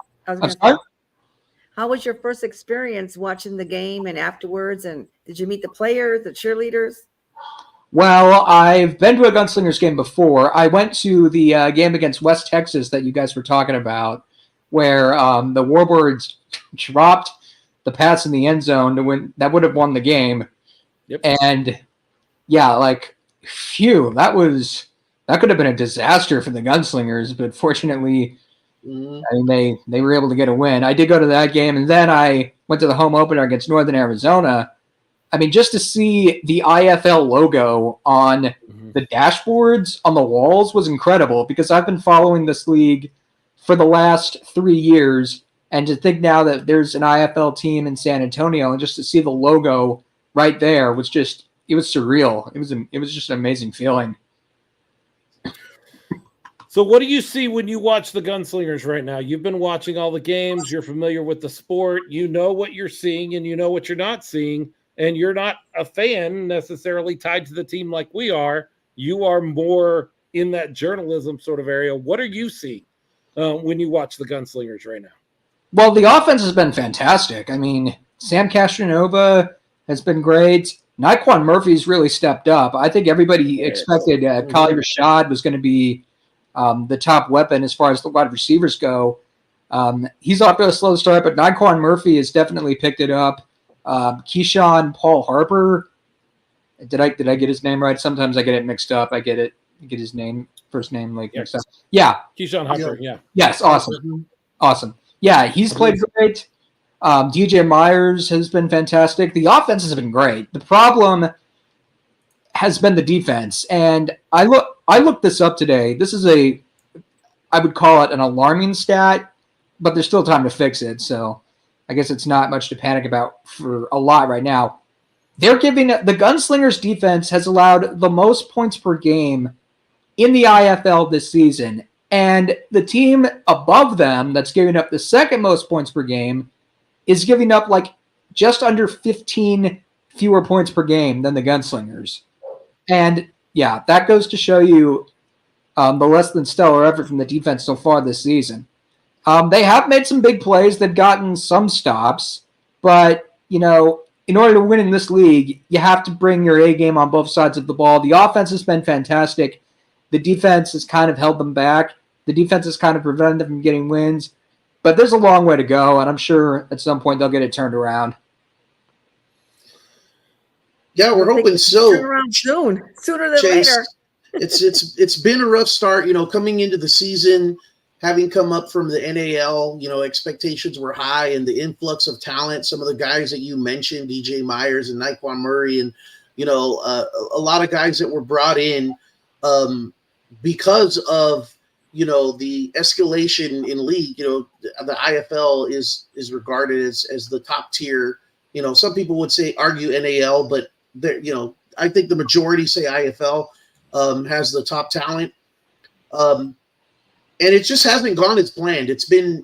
S3: How was your first experience watching the game and afterwards? And did you meet the players, the cheerleaders?
S4: Well, I've been to a Gunslingers game before. I went to the game against West Texas that you guys were talking about, where the Warbirds dropped the pass in the end zone to win. That would have won the game.
S1: Yep.
S4: And yeah, like, phew, that could have been a disaster for the Gunslingers, but fortunately, I mean, they were able to get a win. I did go to that game, and then I went to the home opener against Northern Arizona. I mean, just to see the IFL logo on the dashboards on the walls was incredible, because I've been following this league for the last 3 years, and to think now that there's an IFL team in San Antonio, and just to see the logo right there was just, it was surreal. It was just an amazing feeling.
S1: So what do you see when you watch the Gunslingers right now? You've been watching all the games. You're familiar with the sport. You know what you're seeing and you know what you're not seeing. And you're not a fan necessarily tied to the team like we are. You are more in that journalism sort of area. What are you seeing when you watch the Gunslingers right now?
S4: Well, the offense has been fantastic. I mean, Sam Castronova has been great. Naquan Murphy's really stepped up. I think everybody expected Kali Rashad was going to be the top weapon as far as the wide receivers go. He's off to a slow start, but Naquan Murphy has definitely picked it up. Keyshawn Paul Harper. Did I get his name right? Sometimes I get it mixed up. I get his first name mixed up. Yeah.
S1: Keyshawn Harper, yeah.
S4: Yes, awesome. Yeah, he's played great. DJ Myers has been fantastic. The offense has been great. The problem has been the defense. And I looked this up today. This is I would call it an alarming stat, but there's still time to fix it. So I guess it's not much to panic about for a lot right now. They're giving the Gunslingers defense has allowed the most points per game in the IFL this season. And the team above them that's giving up the second most points per game is giving up like just under 15 fewer points per game than the Gunslingers. And yeah, that goes to show you the less than stellar effort from the defense so far this season. They have made some big plays. They've gotten some stops, but in order to win in this league, you have to bring your A game on both sides of the ball. The offense has been fantastic. The defense has kind of held them back. The defense has kind of prevented them from getting wins, but there's a long way to go, and I'm sure at some point they'll get it turned around.
S2: Yeah, we're hoping so.
S3: Turn around sooner than
S2: Chase,
S3: later.
S2: It's been a rough start, coming into the season, having come up from the NAL, expectations were high, and the influx of talent, some of the guys that you mentioned, DJ Myers and Naquan Murray, and a lot of guys that were brought in because of the escalation in league. The IFL is regarded as the top tier. Some people would argue NAL, but I think the majority say IFL has the top talent. And it just hasn't gone as planned. It's been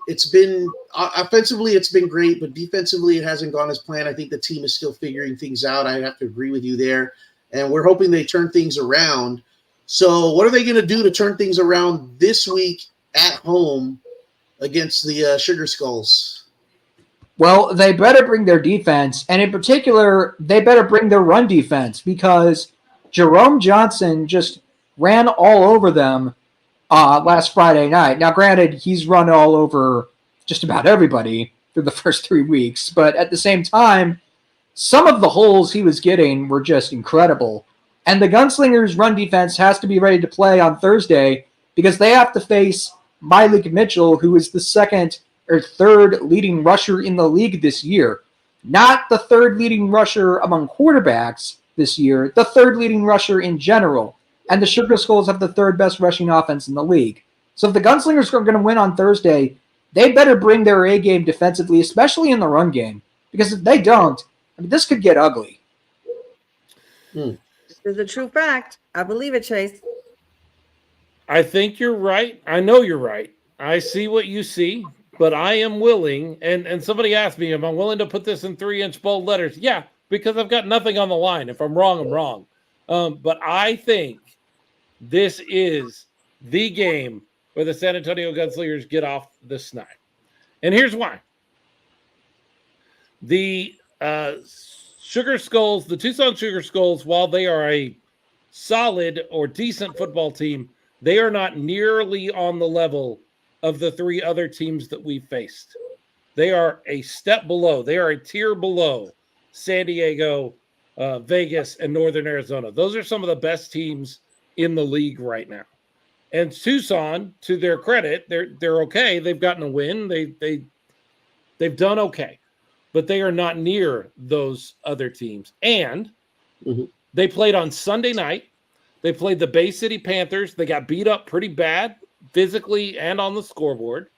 S2: offensively, it's been great, but defensively, it hasn't gone as planned. I think the team is still figuring things out. I have to agree with you there, and we're hoping they turn things around. So, what are they going to do to turn things around this week at home against the Sugar Skulls?
S4: Well, they better bring their defense, and in particular, they better bring their run defense, because Jerome Johnson just ran all over them last Friday night. Now, granted, he's run all over just about everybody through the first 3 weeks, but at the same time, some of the holes he was getting were just incredible. And the Gunslingers' run defense has to be ready to play on Thursday, because they have to face Malik Mitchell, who is the second or third leading rusher in the league this year. Not the third leading rusher among quarterbacks this year, the third leading rusher in general. And the Sugar Skulls have the third best rushing offense in the league. So if the Gunslingers are going to win on Thursday, they better bring their A game defensively, especially in the run game. Because if they don't, this could get ugly.
S3: This is a true fact. I believe it, Chase.
S1: I think you're right. I know you're right. I see what you see, but I am willing. And somebody asked me, am I willing to put this in 3-inch bold letters? Yeah, because I've got nothing on the line. If I'm wrong, I'm wrong. But I think this is the game where the San Antonio Gunslingers get off the snide. And here's why. The Sugar Skulls, the Tucson Sugar Skulls, while they are a solid or decent football team, they are not nearly on the level of the 3 other teams that we faced. They are a step below. They are a tier below San Diego, Vegas, and Northern Arizona. Those are some of the best teams in the league right now. And Tucson, to their credit, they're okay. They've gotten a win. They've done okay, but they are not near those other teams. And they played on Sunday night. They played the Bay City Panthers. They got beat up pretty bad, physically and on the scoreboard.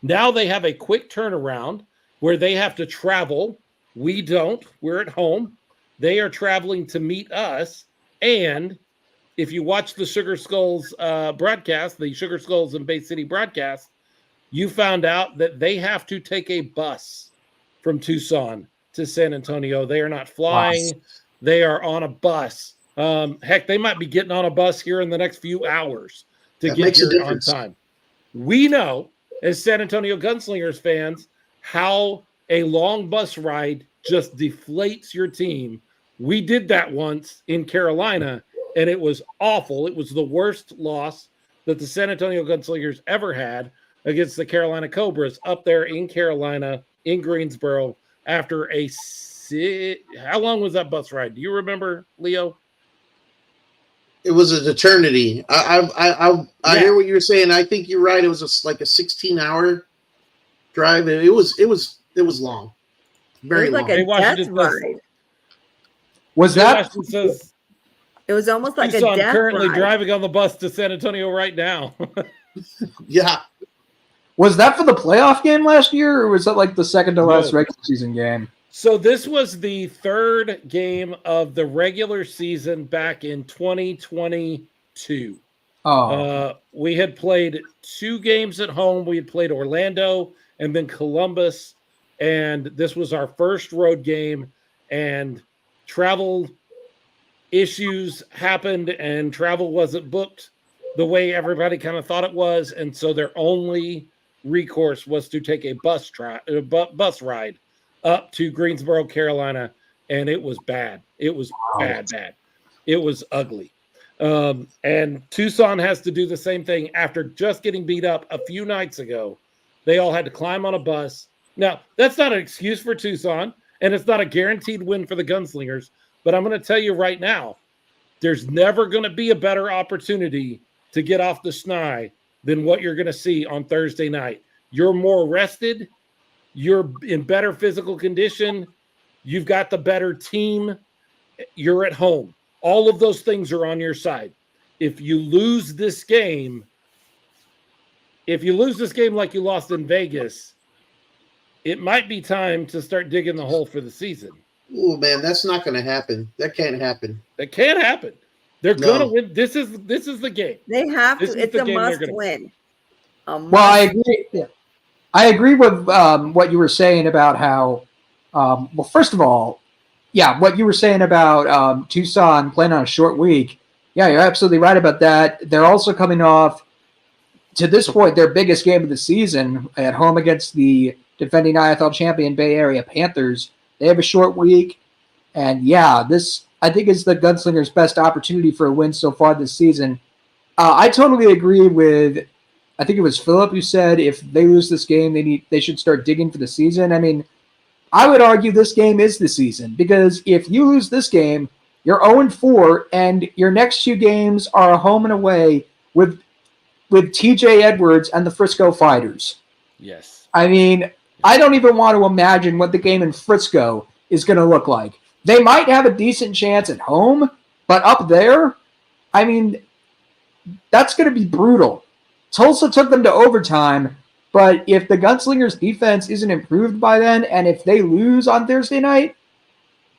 S1: Now they have a quick turnaround where they have to travel. We don't. We're at home. They are traveling to meet us. And if you watch the Sugar Skulls broadcast, the Sugar Skulls and Bay City broadcast, you found out that they have to take a bus from Tucson to San Antonio. They are not flying. They are on a bus. Heck, they might be getting on a bus here in the next few hours to get here on time. We know, as San Antonio Gunslingers fans, how a long bus ride just deflates your team. We did that once in Carolina, and it was awful. It was the worst loss that the San Antonio Gunslingers ever had against the Carolina Cobras up there in Carolina, in Greensboro, after how long was that bus ride? Do you remember, Leo?
S2: It was an eternity. I hear what you're saying. I think you're right. It was like a 16-hour drive. It was long, very long.
S3: Like a death ride.
S4: Was that?
S1: Says,
S3: it was almost like
S1: a death currently
S3: ride.
S1: Driving on the bus to San Antonio right now.
S2: Yeah.
S4: Was that for the playoff game last year, or was that like the second to last regular season game?
S1: So this was the third game of the regular season back in 2022. We had played 2 games at home. We had played Orlando and then Columbus, and this was our first road game, and travel issues happened, and travel wasn't booked the way everybody kind of thought it was, and so their only recourse was to take a bus ride up to Greensboro, Carolina, and it was bad. It was bad. It was ugly. And Tucson has to do the same thing after just getting beat up a few nights ago. They all had to climb on a bus. Now, that's not an excuse for Tucson, and it's not a guaranteed win for the Gunslingers, but I'm going to tell you right now, There's never going to be a better opportunity to get off the schneid than what you're going to see on Thursday night. You're more rested. You're in better physical condition. You've got the better team. You're at home. All of those things are on your side. If you lose this game like you lost in Vegas, it might be time to start digging the hole for the season.
S2: Oh man, that's not going to happen. That can't happen.
S1: That can't happen. They're going to win. This is the game.
S3: They have
S1: This
S3: to.
S1: is
S3: It's
S1: the
S3: a
S1: game they're
S3: must
S1: gonna
S3: win.
S4: Well, I agree. Yeah. I agree with what you were saying about how. Well, first of all, yeah, what you were saying about Tucson playing on a short week. Yeah, you're absolutely right about that. They're also coming off, to this point, their biggest game of the season at home against the defending IFL champion Bay Area Panthers. They have a short week, and yeah, this I think is the Gunslingers' best opportunity for a win so far this season. I totally agree with. I think it was Philip who said if they lose this game, they should start digging for the season. I mean, I would argue this game is the season because if you lose this game, you're 0-4, and your next two games are a home and away with TJ Edwards and the Frisco Fighters.
S1: Yes.
S4: I mean, I don't even want to imagine what the game in Frisco is going to look like. They might have a decent chance at home, but up there, I mean, that's going to be brutal. Tulsa took them to overtime, but if the Gunslingers defense isn't improved by then, and if they lose on Thursday night,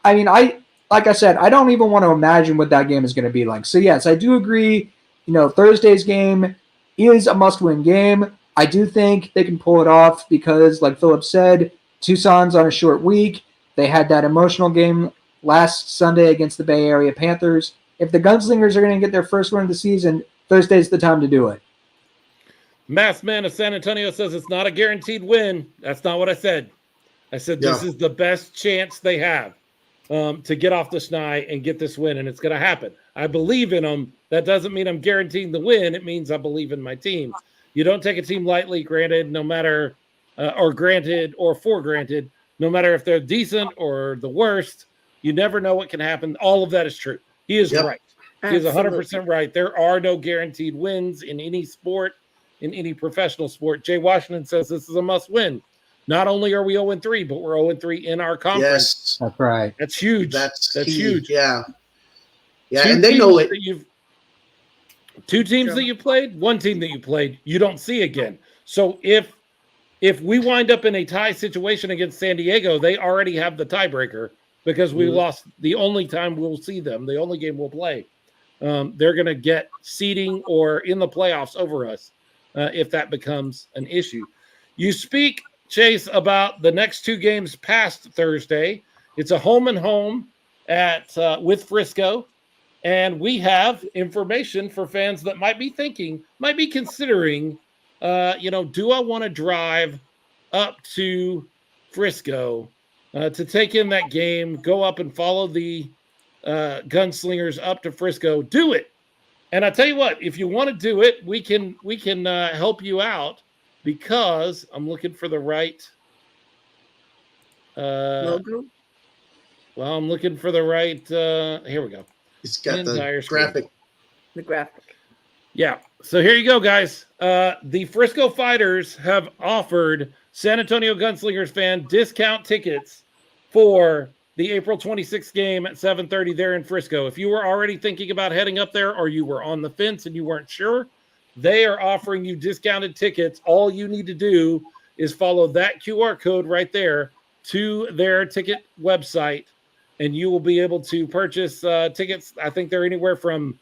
S4: I mean, like I said, I don't even want to imagine what that game is going to be like. So yes, I do agree. Thursday's game is a must-win game. I do think they can pull it off because, like Philip said, Tucson's on a short week. They had that emotional game last Sunday against the Bay Area Panthers. If the Gunslingers are going to get their first win of the season, Thursday's the time to do it.
S1: Masked Man of San Antonio says it's not a guaranteed win. That's not what I said. I said this is the best chance they have to get off the schneid and get this win, and it's going to happen. I believe in them. That doesn't mean I'm guaranteeing the win. It means I believe in my team. You don't take a team lightly, granted, no matter or granted or for granted, no matter if they're decent or the worst. You never know what can happen. All of that is true. He is right. He is 100% right. There are no guaranteed wins in any sport, in any professional sport. Jay Washington says this is a must-win. Not only are we 0-3, but we're 0-3 in our conference.
S2: Yes,
S4: that's right.
S1: That's huge. That's huge.
S2: Yeah, and they know it.
S1: Two teams that you played, one team that you played, you don't see again. So if we wind up in a tie situation against San Diego, they already have the tiebreaker because we lost the only time we'll see them, the only game we'll play. They're going to get seeding or in the playoffs over us if that becomes an issue. You speak, Chase, about the next two games past Thursday. It's a home and home at with Frisco. And we have information for fans that might be considering, do I want to drive up to Frisco to take in that game, go up and follow the Gunslingers up to Frisco? Do it. And I tell you what, if you want to do it, we can help you out because I'm looking for the right
S3: logo.
S1: Well, I'm looking for the right. Here we go.
S2: It's got the graphic.
S3: The graphic.
S1: Yeah. So here you go, guys. The Frisco Fighters have offered San Antonio Gunslingers fan discount tickets for the April 26th game at 7:30 there in Frisco. If you were already thinking about heading up there or you were on the fence and you weren't sure, they are offering you discounted tickets. All you need to do is follow that QR code right there to their ticket website, and you will be able to purchase tickets. I think they're anywhere from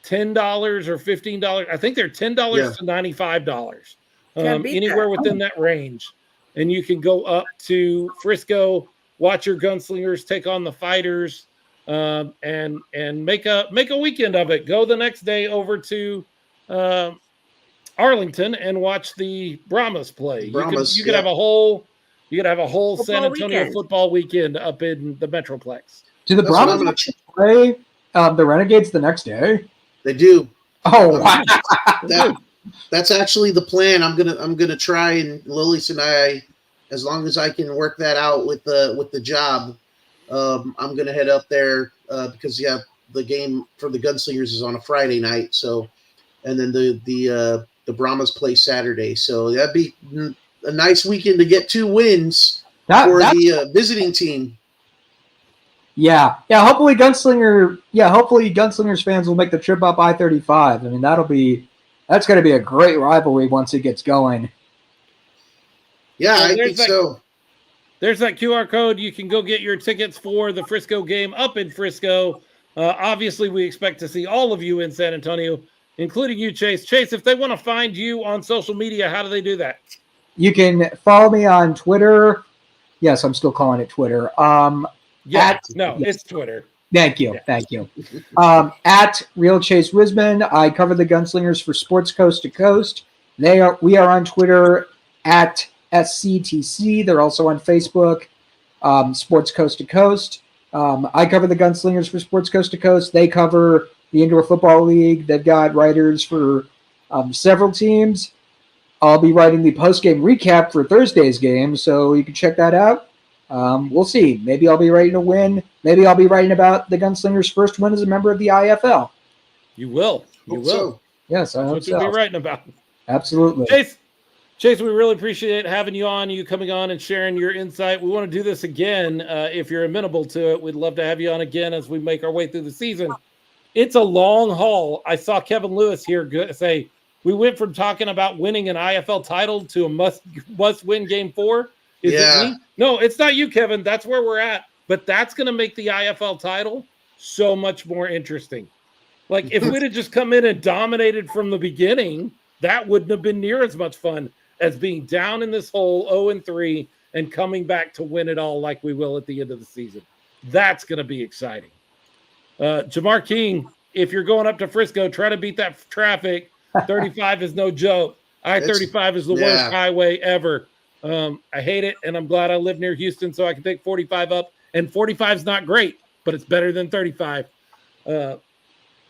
S1: $10 or $15. I think they're $10 to $95. Anywhere within that range. And you can go up to Frisco, watch your Gunslingers take on the Fighters, and make a weekend of it. Go the next day over to Arlington and watch the Brahmas play. You could have a whole San Antonio football weekend up in the Metroplex.
S4: Do the Brahmas play the Renegades the next day?
S2: They do.
S4: Oh wow!
S2: That's actually the plan. I'm gonna try, and Lily's and I, as long as I can work that out with the job, I'm gonna head up there because the game for the Gunslingers is on a Friday night. So, and then the Brahmas play Saturday. So that'd be a nice weekend to get 2 wins for the visiting team.
S4: Yeah. Hopefully Gunslingers fans will make the trip up I-35. I mean, that's going to be a great rivalry once it gets going.
S2: Yeah, I think so.
S1: There's that QR code. You can go get your tickets for the Frisco game up in Frisco. Obviously, we expect to see all of you in San Antonio, including you, Chase. Chase, if they want to find you on social media, how do they do that?
S4: You can follow me on Twitter. Yes, I'm still calling it Twitter.
S1: It's Twitter.
S4: Thank you. At Real Chase Risman. I cover the Gunslingers for Sports Coast to Coast. We are on Twitter at SCTC. They're also on Facebook, Sports Coast to Coast. I cover the Gunslingers for Sports Coast to Coast. They cover the Indoor Football League. They've got writers for several teams. I'll be writing the post-game recap for Thursday's game, so you can check that out. We'll see. Maybe I'll be writing a win. Maybe I'll be writing about the Gunslingers' first win as a member of the IFL.
S1: You will. You will.
S2: So.
S4: Yes, I hope so.
S1: That's what you'll be writing about.
S4: Absolutely.
S1: Chase, we really appreciate having you on, you coming on and sharing your insight. We want to do this again. If you're amenable to it, we'd love to have you on again as we make our way through the season. It's a long haul. I saw Kevin Lewis here say, we went from talking about winning an IFL title to a must-win game 4. Is it me? No, it's not you, Kevin. That's where we're at. But that's going to make the IFL title so much more interesting. Like, if we'd have just come in and dominated from the beginning, that wouldn't have been near as much fun as being down in this hole 0-3 and coming back to win it all like we will at the end of the season. That's going to be exciting. Jamar King, if you're going up to Frisco, try to beat that traffic. 35 is no joke. I-35 is the worst highway ever. I hate it, and I'm glad I live near Houston so I can take 45 up. And 45 is not great, but it's better than 35.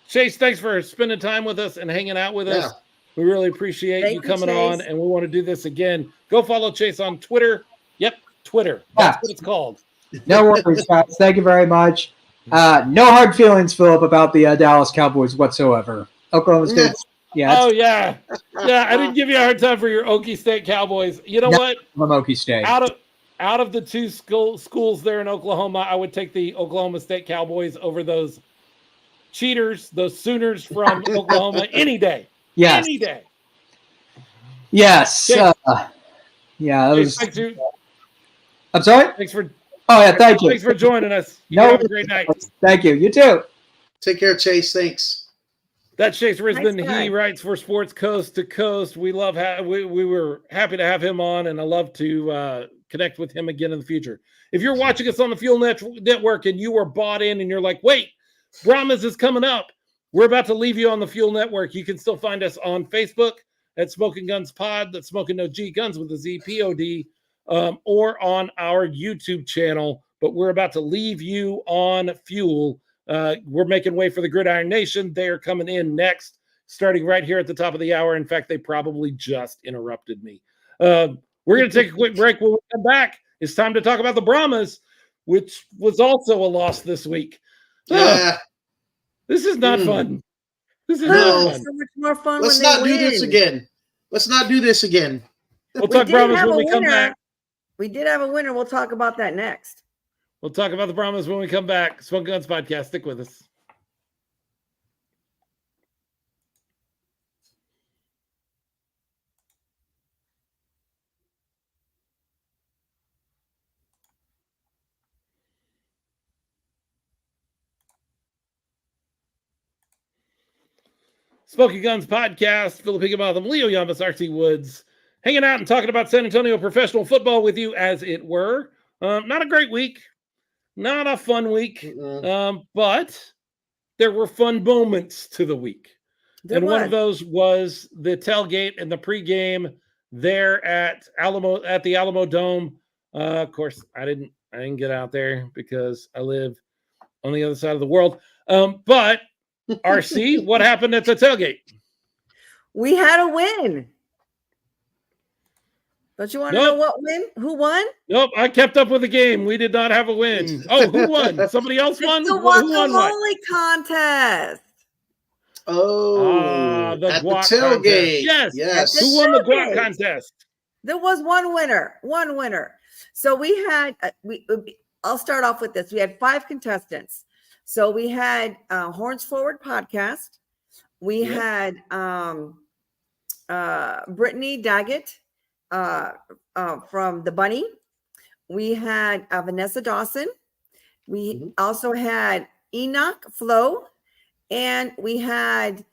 S1: Chase, thanks for spending time with us and hanging out with us. We really appreciate you coming on, and we want to do this again. Go follow Chase on Twitter. Yep, Twitter. That's what it's called.
S4: No worries, guys. Thank you very much. No hard feelings, Philip, about the Dallas Cowboys whatsoever. Oklahoma State. Yeah.
S1: Oh, yeah. Yeah, I didn't give you a hard time for your Okie State Cowboys. You know what?
S4: I'm Okie State.
S1: Out of the two schools there in Oklahoma, I would take the Oklahoma State Cowboys over those cheaters, those Sooners from Oklahoma any day.
S4: Yes.
S1: Any day.
S4: Yes. Yeah. I'm sorry?
S1: Thanks for
S4: thank you.
S1: Thanks for joining us. Have a great night.
S4: Thank you. You too.
S2: Take care, Chase. Thanks.
S1: That's Chase Risman. He writes for Sports Coast to Coast. We love we were happy to have him on, and I love to connect with him again in the future. If you're watching us on the Fuel Network and you are bought in and you're like, wait, Brahmas is coming up, we're about to leave you on the Fuel Network. You can still find us on Facebook at Smokin Gunz Pod, that's Smokin No G Guns with a Z P-O-D, or on our YouTube channel. But we're about to leave you on Fuel. We're making way for the Gridiron Nation. They are coming in next, starting right here at the top of the hour. In fact, they probably just interrupted me. We're going to take a quick break. When we come back, it's time to talk about the Brahmas, which was also a loss this week.
S2: Yeah.
S1: This is not fun. This is not fun.
S3: So much more fun.
S2: Let's not do this again. Let's not do this again.
S1: We'll talk Brahmas when we come back.
S3: We did have a winner. We'll talk about that next.
S1: We'll talk about the Brahmas when we come back. Smokin Gunz Podcast. Stick with us. Smokin Gunz Podcast. Philip Higginbotham, Leo Yambas, RC Woods, hanging out and talking about San Antonio professional football with you, as it were. Not a great week. Not a fun week. But there were fun moments to the week. One of those was the tailgate and the pregame there at the Alamo Dome. Of course, I didn't get out there because I live on the other side of the world. But RC, what happened at the tailgate?
S3: We had a win. Don't you want to know what win? Who won?
S1: Nope, I kept up with the game. We did not have a win. Oh, who won? Somebody else won?
S3: It's the
S1: Who won what?
S3: guacamole contest.
S2: Oh,
S1: the
S2: at the
S1: guac
S2: tailgate.
S1: contest.
S2: Yes.
S1: Who won the guac contest?
S3: There was one winner. One winner. So we had I'll start off with this. We had 5 contestants. So we had Horns Forward podcast. We had Brittany Daggett from The Bunny. We had Vanessa Dawson. We also had Enoch Flo. And we had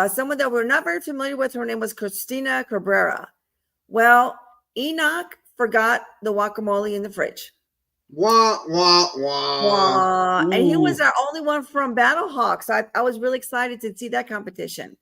S3: someone that we're not very familiar with. Her name was Christina Cabrera. Well, Enoch forgot the guacamole in the fridge.
S2: Wah, wah, wah.
S3: And he was our only one from Battlehawks. I was really excited to see that competition.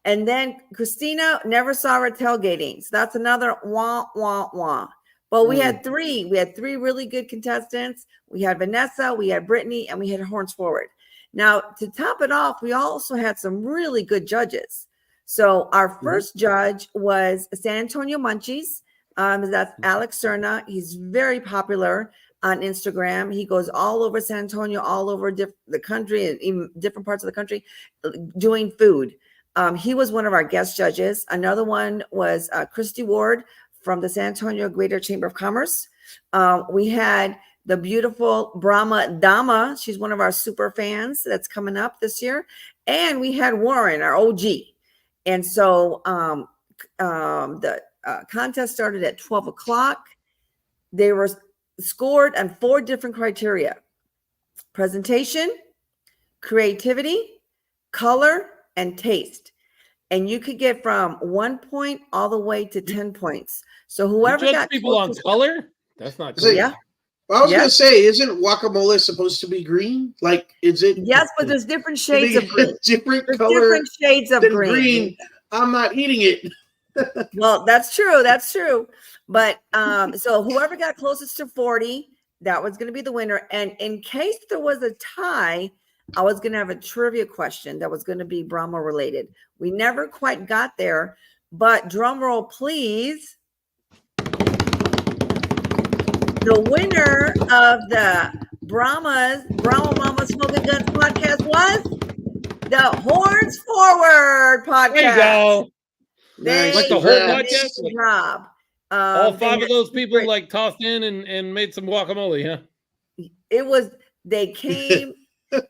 S3: And then Christina never saw her tailgating. So that's another wah, wah, wah. But we had 3. We had 3 really good contestants. We had Vanessa, we had Brittany, and we had Horns Forward. Now, to top it off, we also had some really good judges. So our first judge was San Antonio Munchies. That's Alex Cerna. He's very popular on Instagram. He goes all over San Antonio, all over the country, and even different parts of the country doing food. He was one of our guest judges. Another one was Christy Ward from the San Antonio Greater Chamber of Commerce. We had the beautiful Brahma Dama. She's one of our super fans that's coming up this year. And we had Warren, our OG. And so the contest started at 12 o'clock. They were scored on 4 different criteria: presentation, creativity, color, and taste. And you could get from 1 point all the way to 10 points. So whoever got
S1: people on color, that's not cool.
S3: Yeah.
S2: Well, I was gonna say, isn't guacamole supposed to be green? Like, is it?
S3: Yes, but there's different shades of green.
S2: Different
S3: There's
S2: color.
S3: different shades of green.
S2: I'm not eating it.
S3: Well, that's true. That's true. But so whoever got closest to 40, that was going to be the winner. And in case there was a tie, I was going to have a trivia question that was going to be Brahma related. We never quite got there, but drum roll, please. The winner of the Brahma Mama Smokin Gunz podcast was the Horns Forward podcast.
S1: There you go.
S3: They
S1: like the whole podcast.
S3: did a job.
S1: All 5 of those people like tossed in and made some guacamole, huh?
S3: It was. They came.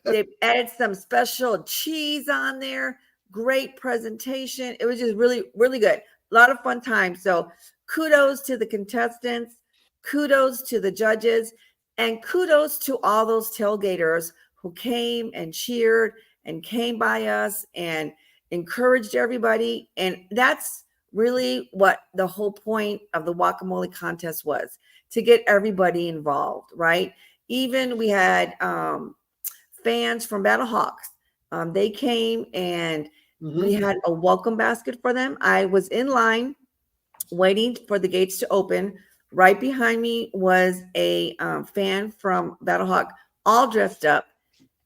S3: They added some special cheese on there. Great presentation. It was just really, really good. A lot of fun time. So kudos to the contestants. Kudos to the judges, and kudos to all those tailgaters who came and cheered and came by us and encouraged everybody. And that's really what the whole point of the guacamole contest was, to get everybody involved, right? Even we had fans from Battlehawks. They came and we had a welcome basket for them. I was in line waiting for the gates to open. Right behind me was a fan from Battlehawk, all dressed up.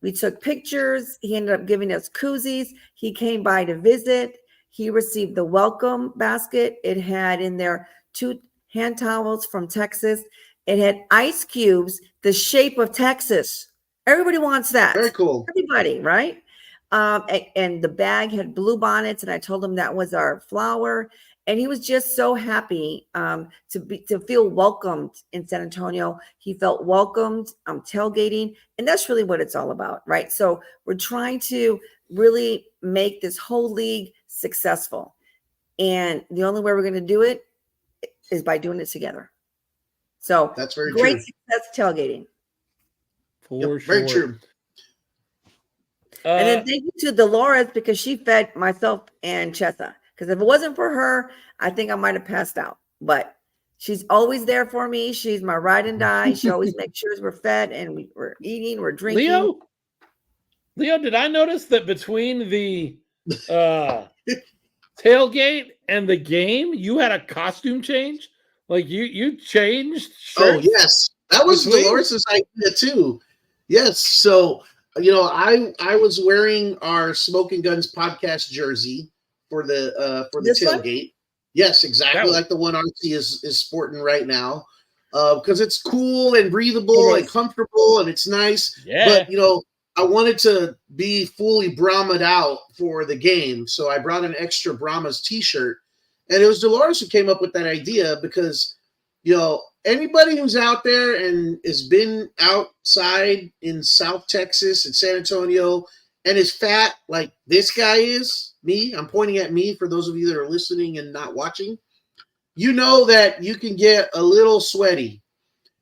S3: We took pictures. He ended up giving us koozies. He came by to visit. He received the welcome basket. It had in there 2 hand towels from Texas. It had ice cubes, the shape of Texas. Everybody wants that.
S2: Very cool.
S3: Everybody, right? And the bag had blue bonnets, and I told him that was our flower. And he was just so happy to feel welcomed in San Antonio. He felt welcomed tailgating, and that's really what it's all about, right? So we're trying to really make this whole league successful, and the only way we're going to do it is by doing it together. So
S2: that's very
S3: great
S2: true.
S3: Success tailgating.
S1: For sure.
S2: Very true.
S3: And then thank you to Dolores, because she fed myself and Chessa. Because if it wasn't for her, I think I might have passed out. But she's always there for me. She's my ride and die. She always makes sure we're fed and we're eating, we're drinking.
S1: Leo, did I notice that between the tailgate and the game, you had a costume change? Like you changed shirts?
S2: Oh, yes. That was Dolores' idea too. Yes. So, I was wearing our Smokin Gunz podcast jersey for the
S3: This
S2: tailgate. Yes, exactly like the one RC is sporting right now, because it's cool and breathable and comfortable and it's nice.
S1: Yeah.
S2: But I wanted to be fully Brahma'd out for the game, so I brought an extra Brahmas T-shirt, and it was Dolores who came up with that idea because anybody who's out there and has been outside in South Texas and San Antonio and is fat like this guy is, me, I'm pointing at me for those of you that are listening and not watching, that you can get a little sweaty.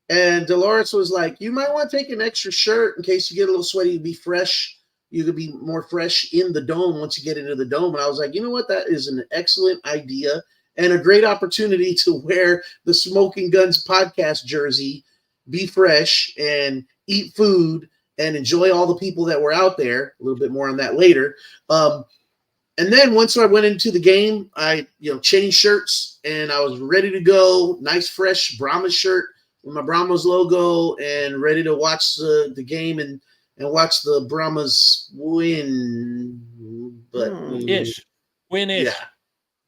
S2: And Dolores was like, you might want to take an extra shirt in case you get a little sweaty, be fresh. You could be more fresh in the dome once you get into the dome. And I was like, you know what? That is an excellent idea and a great opportunity to wear the Smokin Gunz podcast jersey, be fresh and eat food and enjoy all the people that were out there. A little bit more on that later. And then once I went into the game, I changed shirts and I was ready to go. Nice, fresh Brahmas shirt with my Brahmas logo and ready to watch the game and watch the Brahmas win. But
S1: win-ish.
S2: Yeah,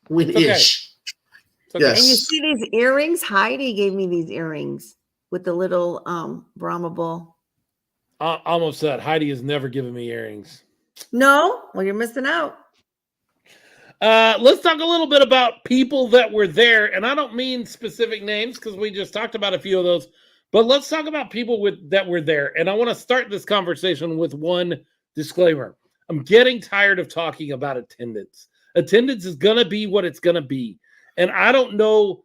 S2: win-ish.
S1: Okay.
S2: Yes.
S3: And you see these earrings? Heidi gave me these earrings with the little Brahma ball.
S1: I almost said Heidi has never given me earrings.
S3: No? Well, you're missing out.
S1: Let's talk a little bit about people that were there. And I don't mean specific names because we just talked about a few of those. But let's talk about people that were there. And I want to start this conversation with one disclaimer. I'm getting tired of talking about attendance. Attendance is going to be what it's going to be. And I don't know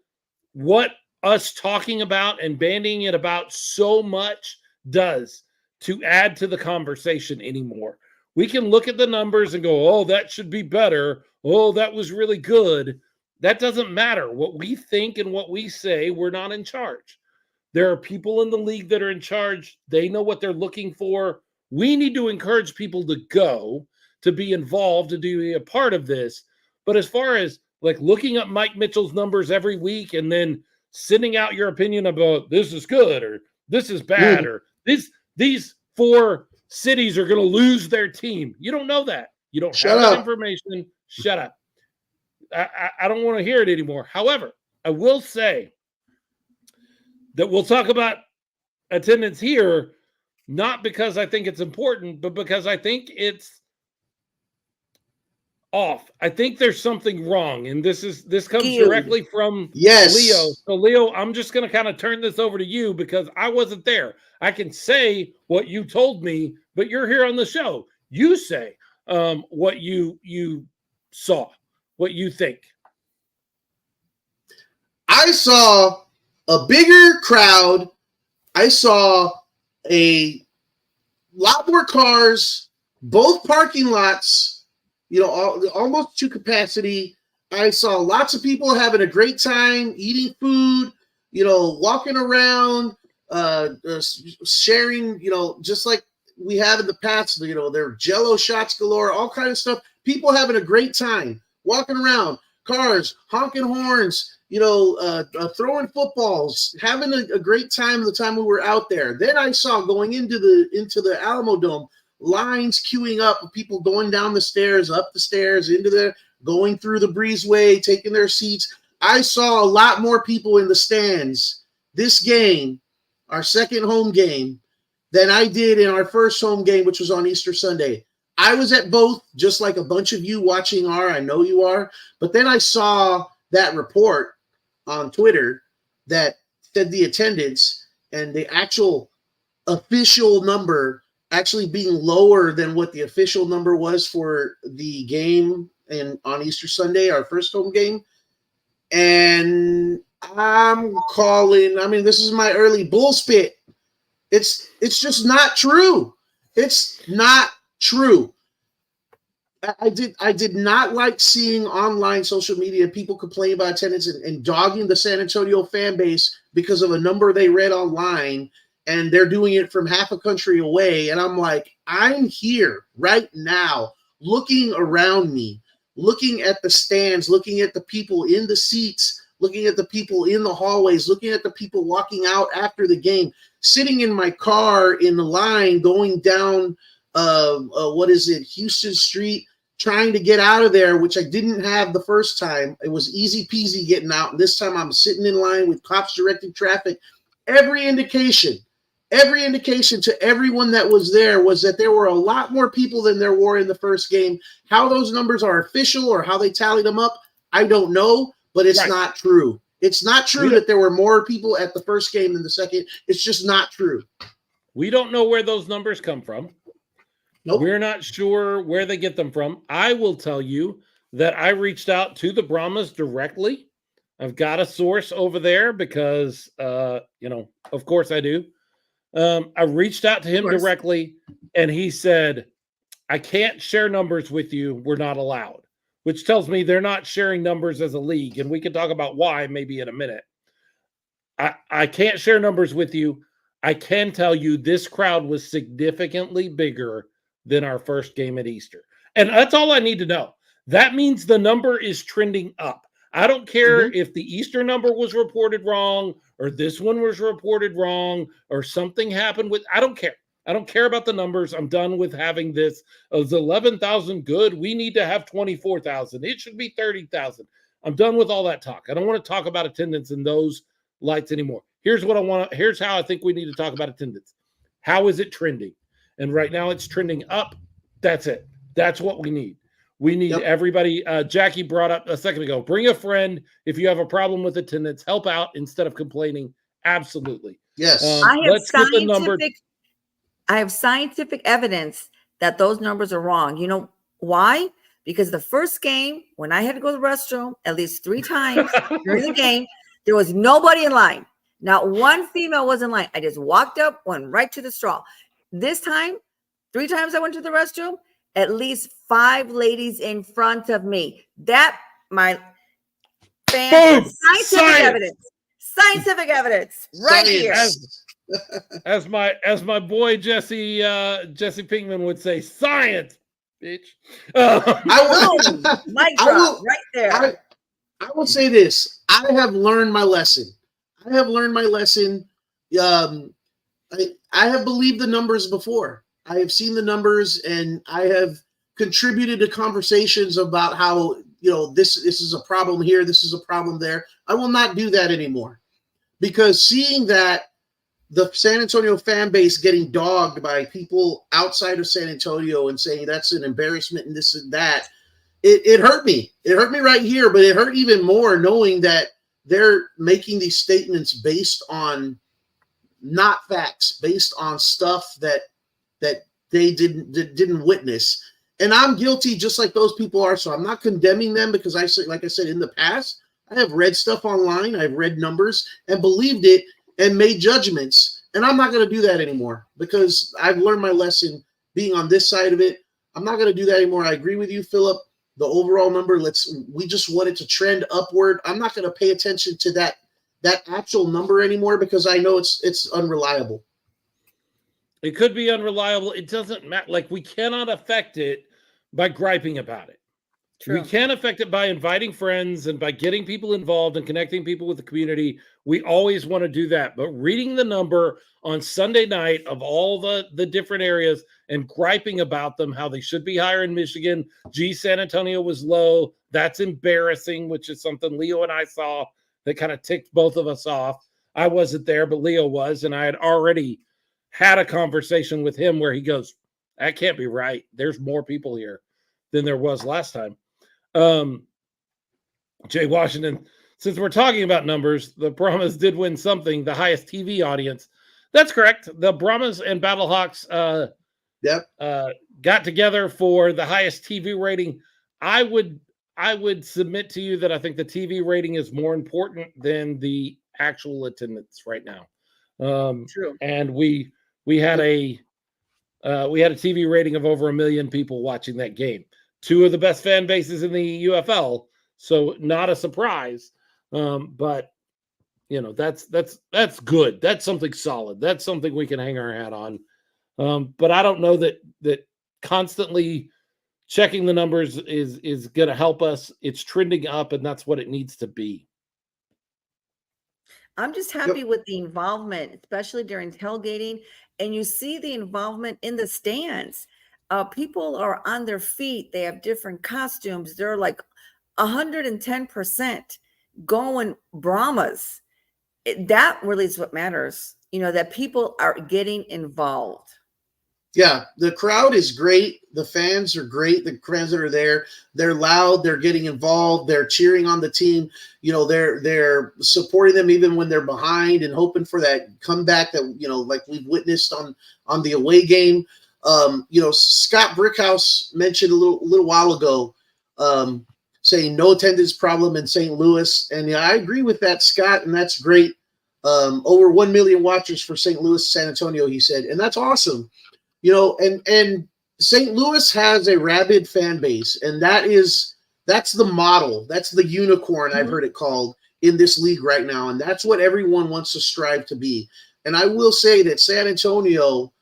S1: what us talking about and bandying it about so much does to add to the conversation anymore. We can look at the numbers and go, oh, that should be better. Oh, that was really good. That doesn't matter. What we think and what we say, we're not in charge. There are people in the league that are in charge. They know what they're looking for. We need to encourage people to go, to be involved, to be a part of this. But as far as like looking up Mike Mitchell's numbers every week and then sending out your opinion about this is good or this is bad or these four cities are going to lose their team. You don't know that. You don't have that information. Shut up. I don't want to hear it anymore. However, I will say that we'll talk about attendance here, not because I think it's important, but because I think it's off. I think there's something wrong. And this comes directly from Leo. So Leo, I'm just going to kind of turn this over to you because I wasn't there. I can say what you told me, but you're here on the show. You say what you saw, what you think.
S2: I saw a bigger crowd. I saw a lot more cars, both parking lots, almost to capacity. I saw lots of people having a great time, eating food, walking around, sharing, just like we have in the past, there are Jello shots galore, all kind of stuff. People having a great time, walking around, cars, honking horns, throwing footballs, having a great time the time we were out there. Then I saw going into the Alamo Dome, lines queuing up of people going down the stairs, up the stairs, going through the breezeway, taking their seats. I saw a lot more people in the stands this game, our second home game, than I did in our first home game, which was on Easter Sunday. I was at both, just like a bunch of you watching are. I know you are. But then I saw that report on Twitter that said the attendance and the actual official number actually being lower than what the official number was for the game on Easter Sunday, our first home game. And I'm calling, this is my early bull spit. It's just not true. It's not true. I did not like seeing online social media people complain about attendance and dogging the San Antonio fan base because of a number they read online, and they're doing it from half a country away. And I'm like, I'm here right now, looking around me, looking at the stands, looking at the people in the seats, looking at the people in the hallways, looking at the people walking out after the game, sitting in my car in the line going down, Houston Street, trying to get out of there, which I didn't have the first time. It was easy peasy getting out. And this time I'm sitting in line with cops directing traffic. Every indication to everyone that was there was that there were a lot more people than there were in the first game. How those numbers are official or how they tallied them up, I don't know, but it's not true. It's not true that there were more people at the first game than the second. It's just not true.
S1: We don't know where those numbers come from.
S2: Nope.
S1: We're not sure where they get them from. I will tell you that I reached out to the Brahmas directly. I've got a source over there because, of course I do. I reached out to him directly, and he said, I can't share numbers with you. We're not allowed, which tells me they're not sharing numbers as a league, and we can talk about why maybe in a minute. I can't share numbers with you. I can tell you this crowd was significantly bigger than our first game at Easter. And that's all I need to know. That means the number is trending up. I don't care if the Easter number was reported wrong or this one was reported wrong or something happened with, I don't care. I don't care about the numbers. I'm done with having this. Is 11,000 good? We need to have 24,000. It should be 30,000. I'm done with all that talk. I don't want to talk about attendance in those lights anymore. Here's how I think we need to talk about attendance. How is it trending? And right now it's trending up. That's it. That's what we need. We need everybody. Jackie brought up a second ago, bring a friend. If you have a problem with attendance, help out instead of complaining. Absolutely.
S2: Yes.
S3: I have scientific evidence that those numbers are wrong. You know why? Because the first game, when I had to go to the restroom at least 3 times during the game, there was nobody in line. Not one female was in line. I just walked up, went right to the straw. This time, 3 times I went to the restroom, at least 5 ladies in front of me. That, my fans, scientific evidence right here.
S1: As my boy Jesse Pinkman would say, science, bitch.
S3: Mic drop right there.
S2: I will say this. I have learned my lesson. I have believed the numbers before. I have seen the numbers, and I have contributed to conversations about how, this is a problem here, this is a problem there. I will not do that anymore, because seeing that the San Antonio fan base getting dogged by people outside of San Antonio and saying that's an embarrassment and this and that, it hurt me. It hurt me right here, but it hurt even more knowing that they're making these statements based on not facts, based on stuff that they didn't witness. And I'm guilty just like those people are. So I'm not condemning them, because like I said, in the past, I have read stuff online. I've read numbers and believed it and made judgments. And I'm not going to do that anymore, because I've learned my lesson being on this side of it. I'm not going to do that anymore. I agree with you, Philip. The overall number, we just want it to trend upward. I'm not going to pay attention to that actual number anymore, because I know it's unreliable.
S1: It could be unreliable. It doesn't matter. Like, we cannot affect it by griping about it. True. We can affect it by inviting friends and by getting people involved and connecting people with the community. We always want to do that. But reading the number on Sunday night of all the different areas and griping about them, how they should be higher in Michigan. San Antonio was low. That's embarrassing, which is something Leo and I saw that kind of ticked both of us off. I wasn't there, but Leo was, and I had already had a conversation with him where he goes, that can't be right. There's more people here than there was last time. Jay Washington, since we're talking about numbers, the Brahmas did win something, the highest TV audience. That's correct. The Brahmas and Battlehawks got together for the highest TV rating. I would submit to you that I think the TV rating is more important than the actual attendance right now.
S3: True.
S1: And we had a TV rating of over 1 million people watching that game. 2 of the best fan bases in the UFL, so not a surprise. But that's good. That's something solid. That's something we can hang our hat on. But I don't know that constantly checking the numbers is going to help us. It's trending up, and that's what it needs to be.
S3: I'm just happy with the involvement, especially during tailgating, and you see the involvement in the stands. people are on their feet. They have different costumes. They're like 110% going Brahmas. That really is what matters, that people are getting involved.
S2: Yeah, the crowd is great. The fans are great. The fans that are there, they're loud. They're getting involved. They're cheering on the team. They're supporting them even when they're behind and hoping for that comeback that like we've witnessed on the away game. Scott Brickhouse mentioned a little while ago, saying no attendance problem in St. Louis, and I agree with that, Scott, and that's great. Over 1 million watchers for St. Louis, San Antonio, he said, and that's awesome. And St. Louis has a rabid fan base, and that's the model. That's the unicorn, I've heard it called, in this league right now, and that's what everyone wants to strive to be. And I will say that San Antonio,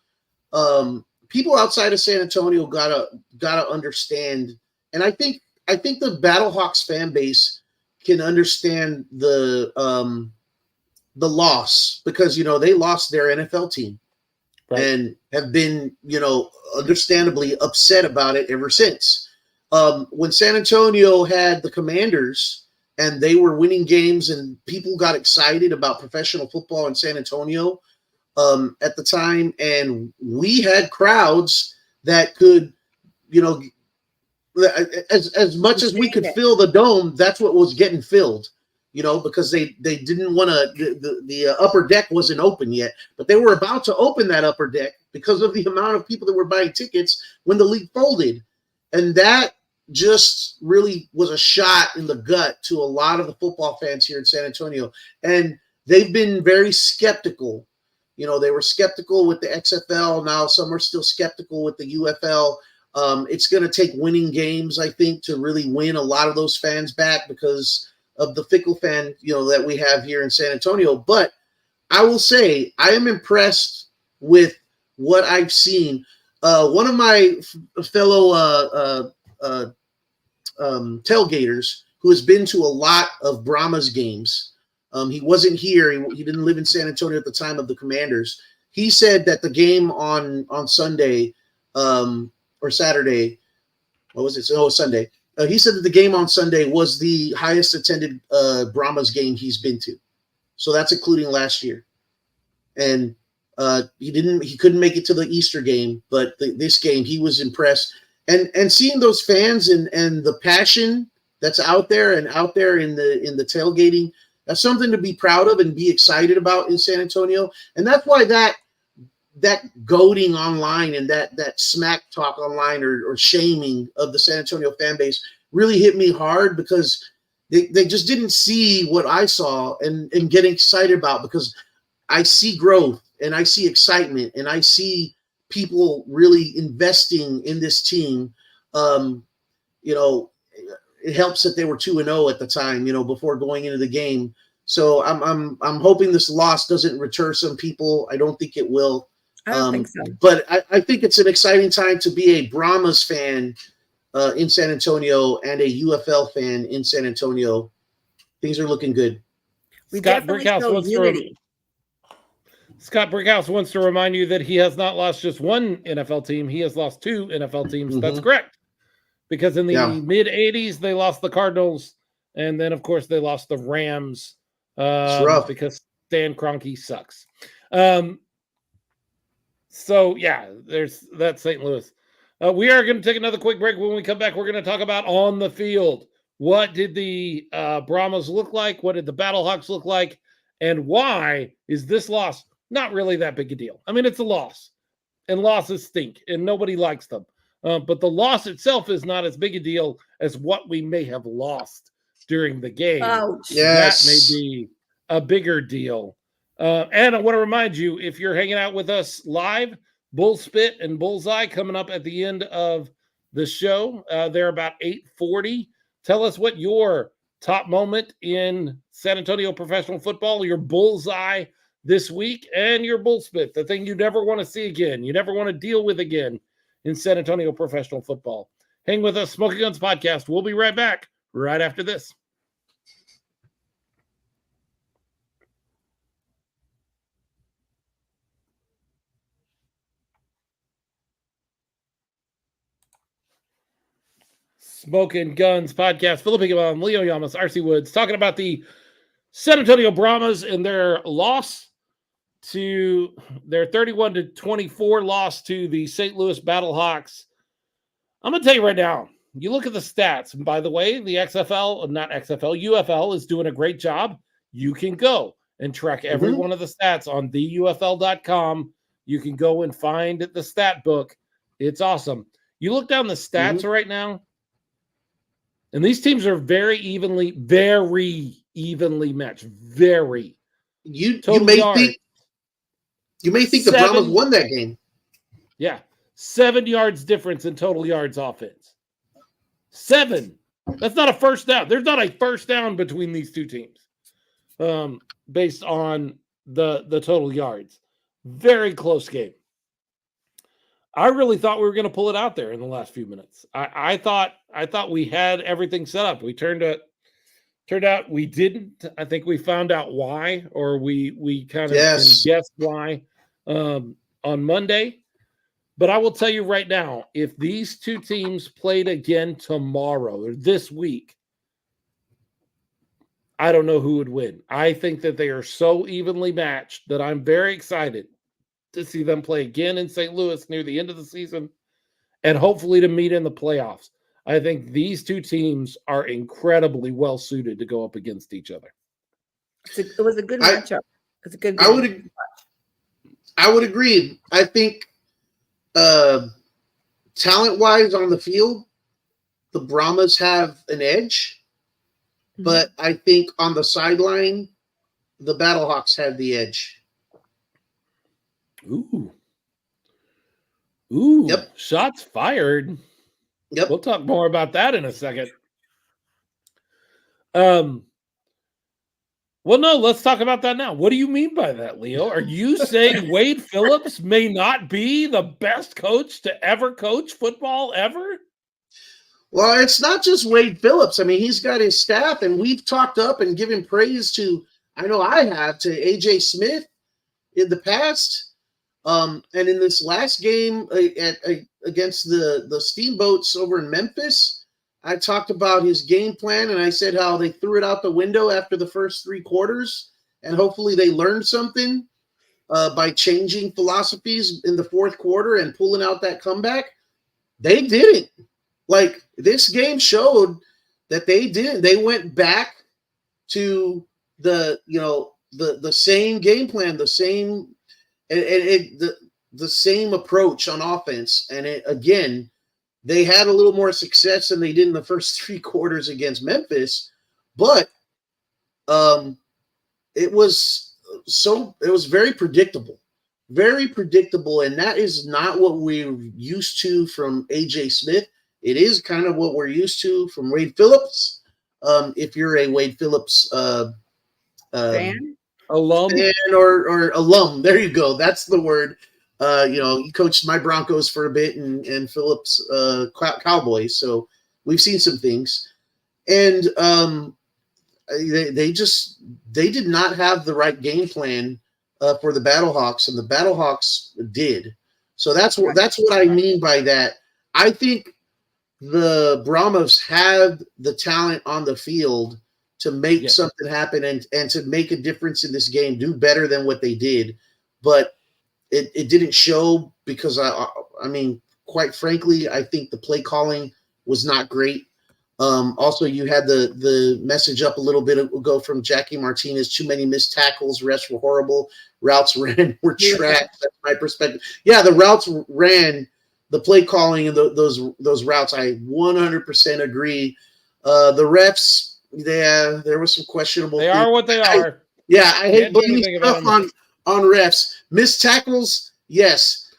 S2: people outside of San Antonio gotta understand, and I think the Battlehawks fan base can understand the loss, because they lost their NFL team. Right. And have been, understandably upset about it ever since. When San Antonio had the Commanders and they were winning games and people got excited about professional football in San Antonio at the time, and we had crowds that could, as much as we could fill the dome, that's what was getting filled. Because they didn't want to, the upper deck wasn't open yet, but they were about to open that upper deck because of the amount of people that were buying tickets when the league folded. And that just really was a shot in the gut to a lot of the football fans here in San Antonio. And they've been very skeptical. They were skeptical with the XFL. Now some are still skeptical with the UFL. It's going to take winning games, I think, to really win a lot of those fans back, because of the fickle fan, that we have here in San Antonio. But I will say I am impressed with what I've seen. One of my fellow tailgaters, who has been to a lot of Brahmas games, he wasn't here. He didn't live in San Antonio at the time of the Commanders. He said that the game on Sunday or Saturday, what was it? Oh, Sunday. He said that the game on Sunday was the highest attended Brahmas game he's been to. So that's including last year. And he couldn't make it to the Easter game, but this game he was impressed. And seeing those fans and the passion that's out there in the tailgating, that's something to be proud of and be excited about in San Antonio. And that's why that goading online and that smack talk online or shaming of the San Antonio fan base really hit me hard, because they just didn't see what I saw and get excited about, because I see growth and I see excitement and I see people really investing in this team. It helps that they were 2-0 at the time, before going into the game. So I'm hoping this loss doesn't deter some people. I don't think it will.
S3: I don't think so.
S2: But I think it's an exciting time to be a Brahmas fan in San Antonio and a UFL fan in San Antonio. Things are looking good.
S3: We definitely show unity.
S1: Scott Brickhouse wants to remind you that he has not lost just one NFL team. He has lost 2 NFL teams. Mm-hmm. That's correct. Because in the mid-'80s, they lost the Cardinals. And then, of course, they lost the Rams because Stan Kroenke sucks. So, yeah, that's St. Louis. We are going to take another quick break. When we come back, we're going to talk about on the field. What did the Brahmas look like? What did the Battlehawks look like? And why is this loss not really that big a deal? I mean, it's a loss, and losses stink, and nobody likes them. But the loss itself is not as big a deal as what we may have lost during the game.
S3: Ouch.
S2: Yes.
S1: That may be a bigger deal. And I want to remind you, if you're hanging out with us live, Bull Spit and Bullseye coming up at the end of the show. They're about 8:40. Tell us what your top moment in San Antonio professional football, your Bullseye this week, and your Bull Spit, the thing you never want to see again, you never want to deal with again in San Antonio professional football. Hang with us, Smokin Gunz podcast. We'll be right back right after this. Smokin Gunz podcast. Philip Higginbotham, Leo Yamas, RC Woods, talking about the San Antonio Brahmas and their loss to their 31-24 loss to the St. Louis Battlehawks. I'm going to tell you right now, you look at the stats. And by the way, the UFL is doing a great job. You can go and track every one of the stats on theufl.com. You can go and find the stat book. It's awesome. You look down the stats right now, and these teams are very evenly matched. Very.
S2: You may think the Brahmas won that game.
S1: Yeah. 7 yards difference in total yards offense. 7. That's not a first down. There's not a first down between these two teams based on the total yards. Very close game. I really thought we were going to pull it out there in the last few minutes. I thought we had everything set up. Turned out we didn't. I think we found out why, or we kind of guessed why on Monday. But I will tell you right now, if these two teams played again tomorrow or this week, I don't know who would win. I think that they are so evenly matched that I'm very excited to see them play again in St. Louis near the end of the season and hopefully to meet in the playoffs. I think these two teams are incredibly well suited to go up against each other.
S3: It was a good matchup. It's a good game.
S2: I would agree. I think talent-wise on the field, the Brahmas have an edge, but I think on the sideline, the Battlehawks have the edge.
S1: Ooh.
S2: Yep.
S1: Shots fired.
S2: Yep.
S1: We'll talk more about that in a second. Well, no, let's talk about that now. What do you mean by that, Leo? Are you saying Wade Phillips may not be the best coach to ever coach football ever?
S2: Well, it's not just Wade Phillips. I mean, he's got his staff, and we've talked up and given praise to, I know I have, to A.J. Smith in the past. And in this last game against the Steamboats over in Memphis, I talked about his game plan, and I said how they threw it out the window after the first 3 quarters, and hopefully they learned something by changing philosophies in the fourth quarter and pulling out that comeback. They didn't. Like, this game showed that they didn't. They went back to the same game plan, the same the same approach on offense, and again, they had a little more success than they did in the first 3 quarters against Memphis, but it was very predictable, and that is not what we're used to from A.J. Smith. It is kind of what we're used to from Wade Phillips. If you're a Wade Phillips
S3: Fan?
S1: Alum?
S2: Or alum, there you go. That's the word. He coached my Broncos for a bit and Phillips Cowboys. So we've seen some things, and they did not have the right game plan for the Battlehawks, and the Battlehawks did. So that's what I mean by that. I think the Brahmas had the talent on the field to make something happen and to make a difference in this game, do better than what they did. But it didn't show because, I mean, quite frankly, I think the play calling was not great. Also, you had the message up a little bit ago from Jackie Martinez, too many missed tackles, refs were horrible, routes ran were trash. That's my perspective. Yeah, the routes ran, the play calling and those routes, I 100% agree. The refs, there was some questionable
S1: They
S2: things.
S1: are what they are.
S2: I hate blaming stuff on refs. Missed tackles, yes.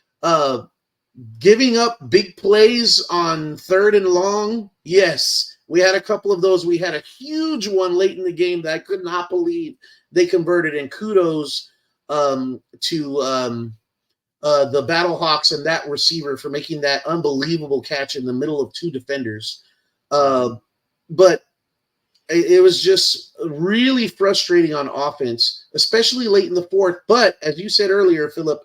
S2: Giving up big plays on 3rd and long, yes. We had a couple of those. We had a huge one late in the game that I could not believe they converted, and kudos to the Battlehawks and that receiver for making that unbelievable catch in the middle of 2 defenders. But it was just really frustrating on offense, especially late in the fourth. But as you said earlier, Philip,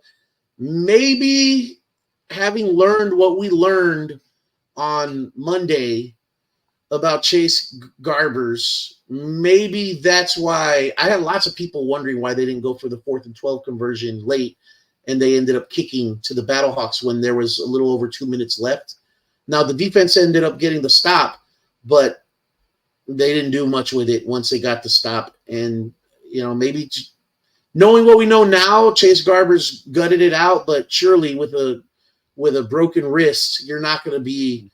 S2: maybe having learned what we learned on Monday, about Chase Garbers. Maybe that's why I had lots of people wondering why they didn't go for the 4th and 12 conversion late, and they ended up kicking to the Battlehawks when there was a little over 2 minutes left. Now, the defense ended up getting the stop, but they didn't do much with it once they got the stop. And, maybe knowing what we know now, Chase Garbers gutted it out, but surely with a broken wrist, you're not going to be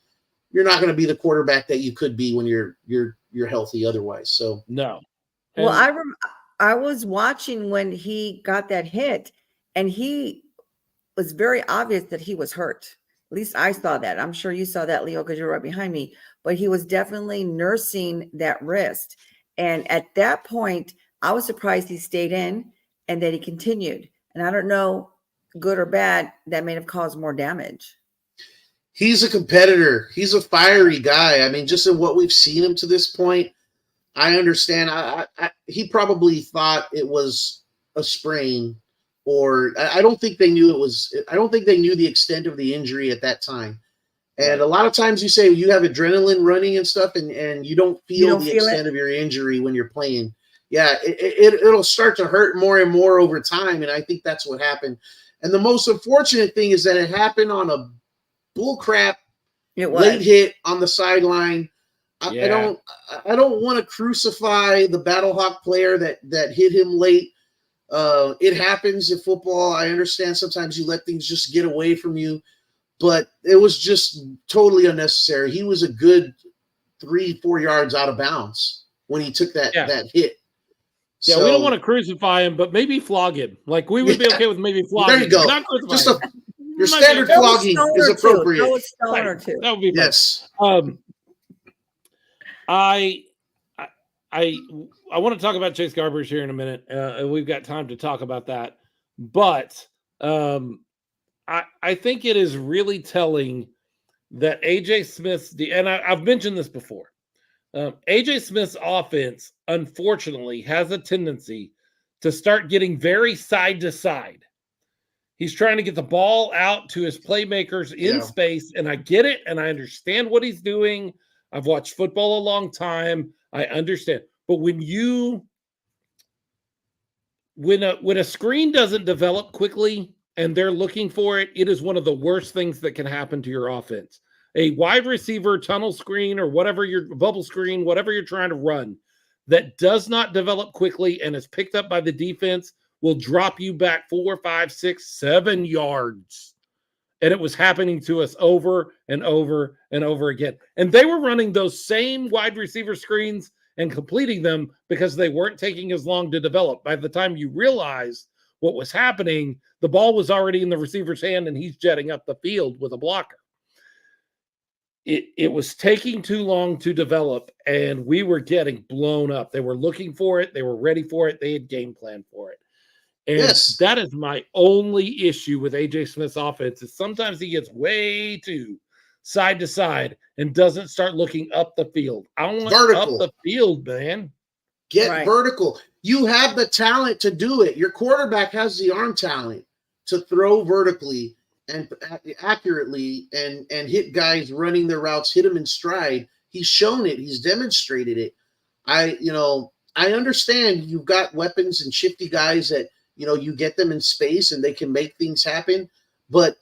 S2: the quarterback that you could be when you're healthy otherwise. So
S1: no.
S3: Well, I was watching when he got that hit, and he was very obvious that he was hurt. At least I saw that. I'm sure you saw that, Leo, because you're right behind me. But he was definitely nursing that wrist. And at that point, I was surprised he stayed in and that he continued. And I don't know, good or bad, that may have caused more damage.
S2: He's a competitor. He's a fiery guy. I mean, just in what we've seen him to this point, I understand. He probably thought it was a sprain, or I don't think they knew it was. I don't think they knew the extent of the injury at that time. And a lot of times you say you have adrenaline running and stuff, and you don't feel the extent of your injury when you're playing. Yeah, it'll start to hurt more and more over time, and I think that's what happened. And the most unfortunate thing is that it happened on a bullcrap late hit on the sideline. I don't want to crucify the Battlehawk player that hit him late. It happens in football. I understand sometimes you let things just get away from you, but it was just totally unnecessary. He was a good 3-4 yards out of bounds when he took that hit.
S1: Yeah, we don't want to crucify him, but maybe flog him. Like, we would be okay with maybe flogging him.
S2: There you go. Just your standard flogging is appropriate.
S1: That would be fun.
S2: Yes.
S1: I want to talk about Chase Garbers here in a minute. We've got time to talk about that, but I think it is really telling that AJ Smith's and I've mentioned this before. AJ Smith's offense, unfortunately, has a tendency to start getting very side to side. He's trying to get the ball out to his playmakers in space, and I get it, and I understand what he's doing. I've watched football a long time. I understand. But when a screen doesn't develop quickly and they're looking for it, it is one of the worst things that can happen to your offense. A wide receiver tunnel screen or whatever your bubble screen, whatever you're trying to run, that does not develop quickly and is picked up by the defense will drop you back 4, 5, 6, 7 yards. And it was happening to us over and over and over again. And they were running those same wide receiver screens and completing them because they weren't taking as long to develop. By the time you realized what was happening, the ball was already in the receiver's hand and he's jetting up the field with a blocker. It was taking too long to develop, and we were getting blown up. They were looking for it. They were ready for it. They had game plan for it. And that is my only issue with AJ Smith's offense is sometimes he gets way too side to side and doesn't start looking up the field. I want up the field, man.
S2: Get vertical. You have the talent to do it. Your quarterback has the arm talent to throw vertically and accurately and hit guys running their routes, hit them in stride. He's shown it. He's demonstrated it. I understand you've got weapons and shifty guys that, you get them in space and they can make things happen, but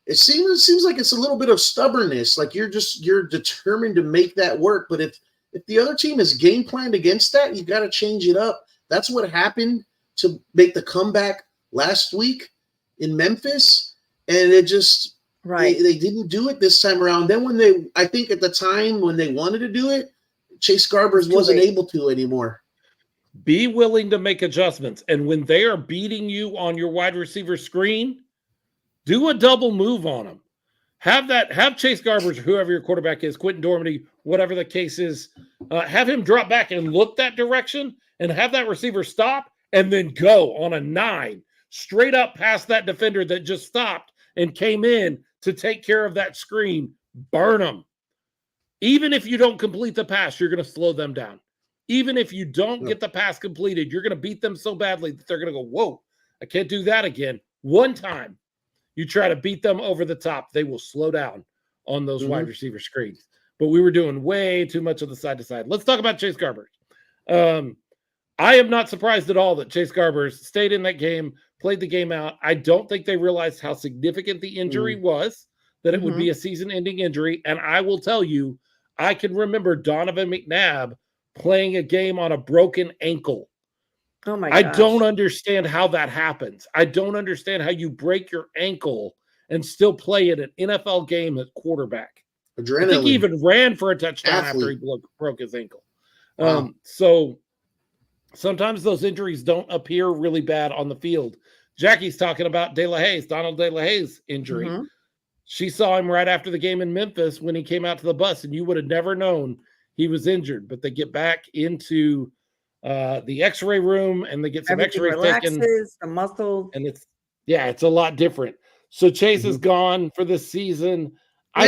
S2: it seems like it's a little bit of stubbornness. Like you're determined to make that work. But if the other team is game planned against that, you got to change it up. That's what happened to make the comeback last week in Memphis. And it just, they didn't do it this time around. Then I think at the time when they wanted to do it, Chase Garbers wasn't able to anymore.
S1: Be willing to make adjustments. And when they are beating you on your wide receiver screen, do a double move on them. Have Chase Garbers, whoever your quarterback is, Quentin Dormady, whatever the case is, have him drop back and look that direction and have that receiver stop and then go on a 9 straight up past that defender that just stopped and came in to take care of that screen. Burn them. Even if you don't complete the pass, you're going to slow them down. Even if you don't get the pass completed, you're going to beat them so badly that they're going to go, whoa, I can't do that again. One time you try to beat them over the top, they will slow down on those wide receiver screens. but we were doing way too much of the side to side. Let's talk about Chase Garbers. I am not surprised at all that Chase Garbers stayed in that game, played the game out. I don't think they realized how significant the injury was, that it would be a season-ending injury. And I will tell you, I can remember Donovan McNabb playing a game on a broken ankle.
S3: Oh my
S1: I
S3: gosh.
S1: don't understand how that happens. I don't understand how you break your ankle and still play in an NFL game at quarterback.
S2: Adrenaline.
S1: I think he even ran for a touchdown after he broke his ankle.
S2: Wow.
S1: So sometimes those injuries don't appear really bad on the field. Jackie's talking about Donald De La Haye's injury.
S3: Mm-hmm.
S1: She saw him right after the game in Memphis when he came out to the bus, and you would have never known he was injured. But they get back into the x-ray room, and they get some
S3: Everything
S1: x-rays taken.
S3: the muscle.
S1: And it's a lot different. So Chase is gone for this season.
S2: I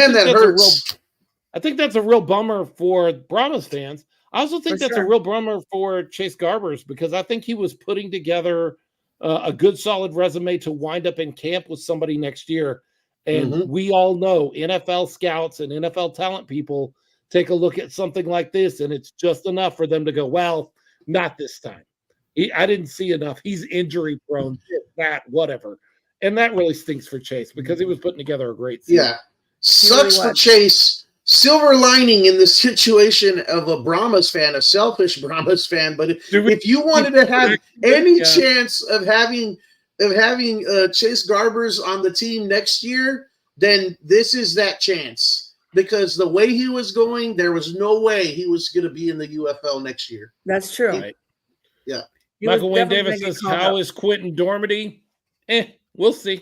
S1: think that's a real bummer for Brahmas fans. I also think that's a real bummer for Chase Garbers, because I think he was putting together a good, solid resume to wind up in camp with somebody next year. And we all know NFL scouts and NFL talent people take a look at something like this, and it's just enough for them to go, well, not this time. I didn't see enough. He's injury prone, whatever. And that really stinks for Chase, because he was putting together a great season.
S2: Yeah. Sucks for Chase. Silver lining in the situation of a Brahmas fan, a selfish Brahmas fan. But if you wanted to have any chance of having Chase Garbers on the team next year, then this is that chance. Because the way he was going, there was no way he was going to be in the UFL next year.
S3: That's true.
S1: Right.
S2: Yeah.
S1: Michael Wayne Davis says, how is Quentin Dormady? We'll see.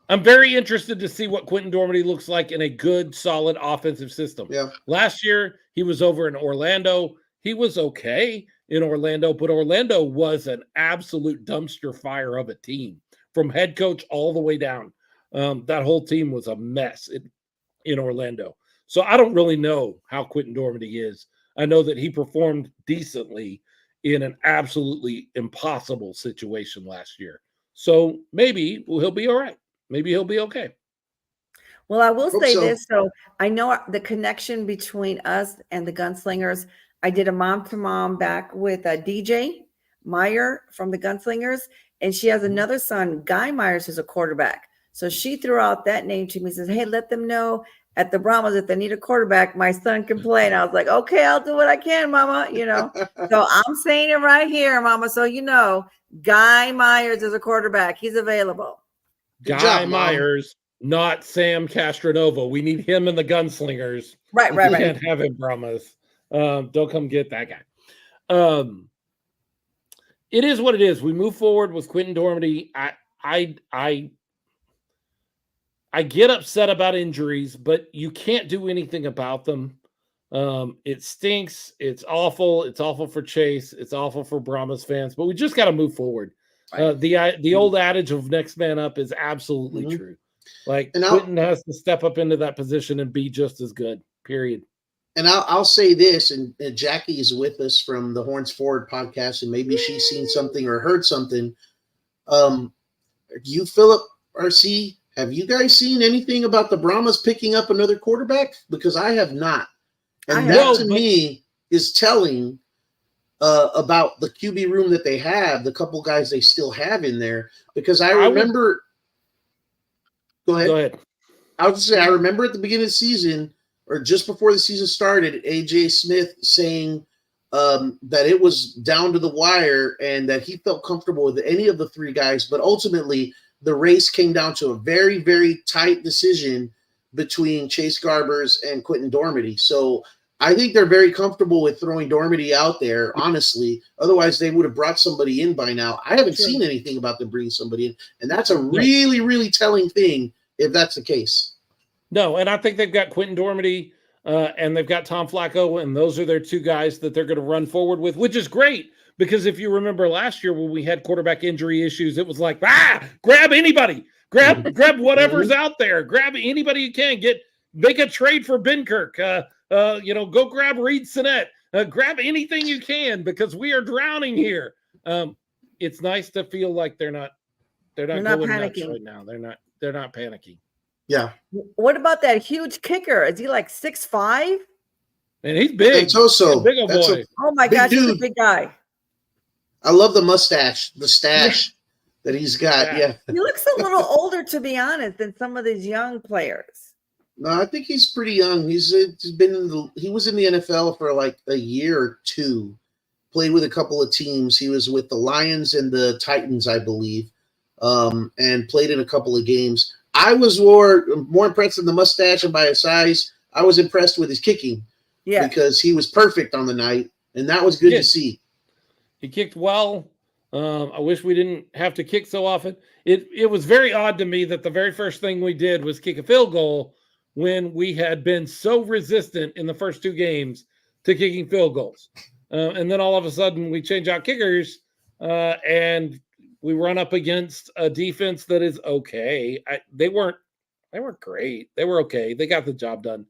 S1: I'm very interested to see what Quentin Dormady looks like in a good, solid offensive system.
S2: Yeah.
S1: Last year, he was over in Orlando. He was okay in Orlando, but Orlando was an absolute dumpster fire of a team from head coach all the way down. That whole team was a mess in Orlando. So I don't really know how Quentin Dormady is. I know that he performed decently in an absolutely impossible situation last year. So maybe he'll be all right. Maybe he'll be okay.
S3: Well, I will say this. So I know the connection between us and the Gunslingers. I did a mom-to-mom back with DJ Meyer from the Gunslingers, and she has another son, Guy Myers, who's a quarterback. So she threw out that name to me, says, hey, let them know at the Brahmas if they need a quarterback, my son can play. And I was like, okay, I'll do what I can, mama, So I'm saying it right here, mama. So, Guy Myers is a quarterback. He's available.
S1: Guy Myers, not Sam Castronova. We need him in the Gunslingers.
S3: Right.
S1: We can't have him, Brahmas. Don't come get that guy. It is what it is. We move forward with Quentin Dormady. I get upset about injuries, but you can't do anything about them. It stinks. It's awful. It's awful for Chase. It's awful for Brahmas fans, but we just got to move forward. The old adage of next man up is absolutely true. Like, Quentin has to step up into that position and be just as good, period.
S2: And I'll say this, and Jackie is with us from the Horns Forward podcast, and maybe she's seen something or heard something. You, Philip, RC, have you guys seen anything about the Brahmas picking up another quarterback? Because I have not. And that to me is telling about the QB room that they have, the couple guys they still have in there. Because I remember Go ahead. I was going to say, I remember at the beginning of the season, or just before the season started, AJ Smith saying that it was down to the wire and that he felt comfortable with any of the three guys. But ultimately, the race came down to a very, very tight decision between Chase Garbers and Quentin Dormady. So I think they're very comfortable with throwing Dormady out there, honestly. Otherwise, they would have brought somebody in by now. I haven't seen anything about them bringing somebody in. And that's a really, really telling thing if that's the case.
S1: No, and I think they've got Quentin Dormady and they've got Tom Flacco, and those are their two guys that they're going to run forward with, which is great. Because if you remember last year when we had quarterback injury issues, it was like, grab anybody. Grab whatever's out there. Grab anybody you can. Make a trade for Benkirk. Go grab Reed Sinnett. Grab anything you can because we are drowning here. It's nice to feel like they're not going nuts
S3: panicking
S1: right now. They're not panicking.
S2: Yeah.
S3: What about that huge kicker? Is he like 6'5"?
S1: And he's big.
S2: That's also
S1: Big old boy.
S3: Oh my
S2: Big
S3: gosh, he's a
S2: dude.
S3: big guy.
S2: I love the mustache, the stash that he's got. Yeah.
S3: He looks a little older, to be honest, than some of these young players.
S2: No, I think he's pretty young. He was in the NFL for like a year or two. Played with a couple of teams. He was with the Lions and the Titans, I believe, and played in a couple of games. I was more impressed in the mustache and by his size. I was impressed with his kicking.
S3: Yeah,
S2: because he was perfect on the night, and that was good to see.
S1: He kicked well. I wish we didn't have to kick so often. It was very odd to me that the very first thing we did was kick a field goal when we had been so resistant in the first two games to kicking field goals. And then all of a sudden we change out kickers and we run up against a defense that is okay. They weren't great. They were okay. They got the job done.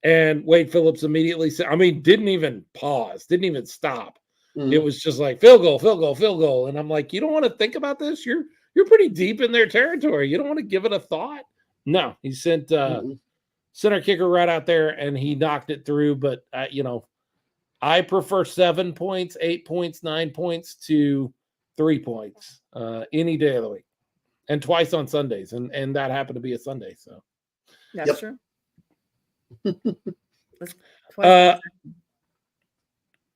S1: And Wade Phillips immediately said, didn't even pause, didn't even stop. Mm-hmm. It was just like field goal, field goal, field goal. And I'm like, you don't want to think about this? You're pretty deep in their territory. You don't want to give it a thought? No, he sent center kicker right out there and he knocked it through. But, I prefer 7 points, 8 points, 9 points to 3 points any day of the week and twice on Sundays. And that happened to be a Sunday. So
S3: that's true.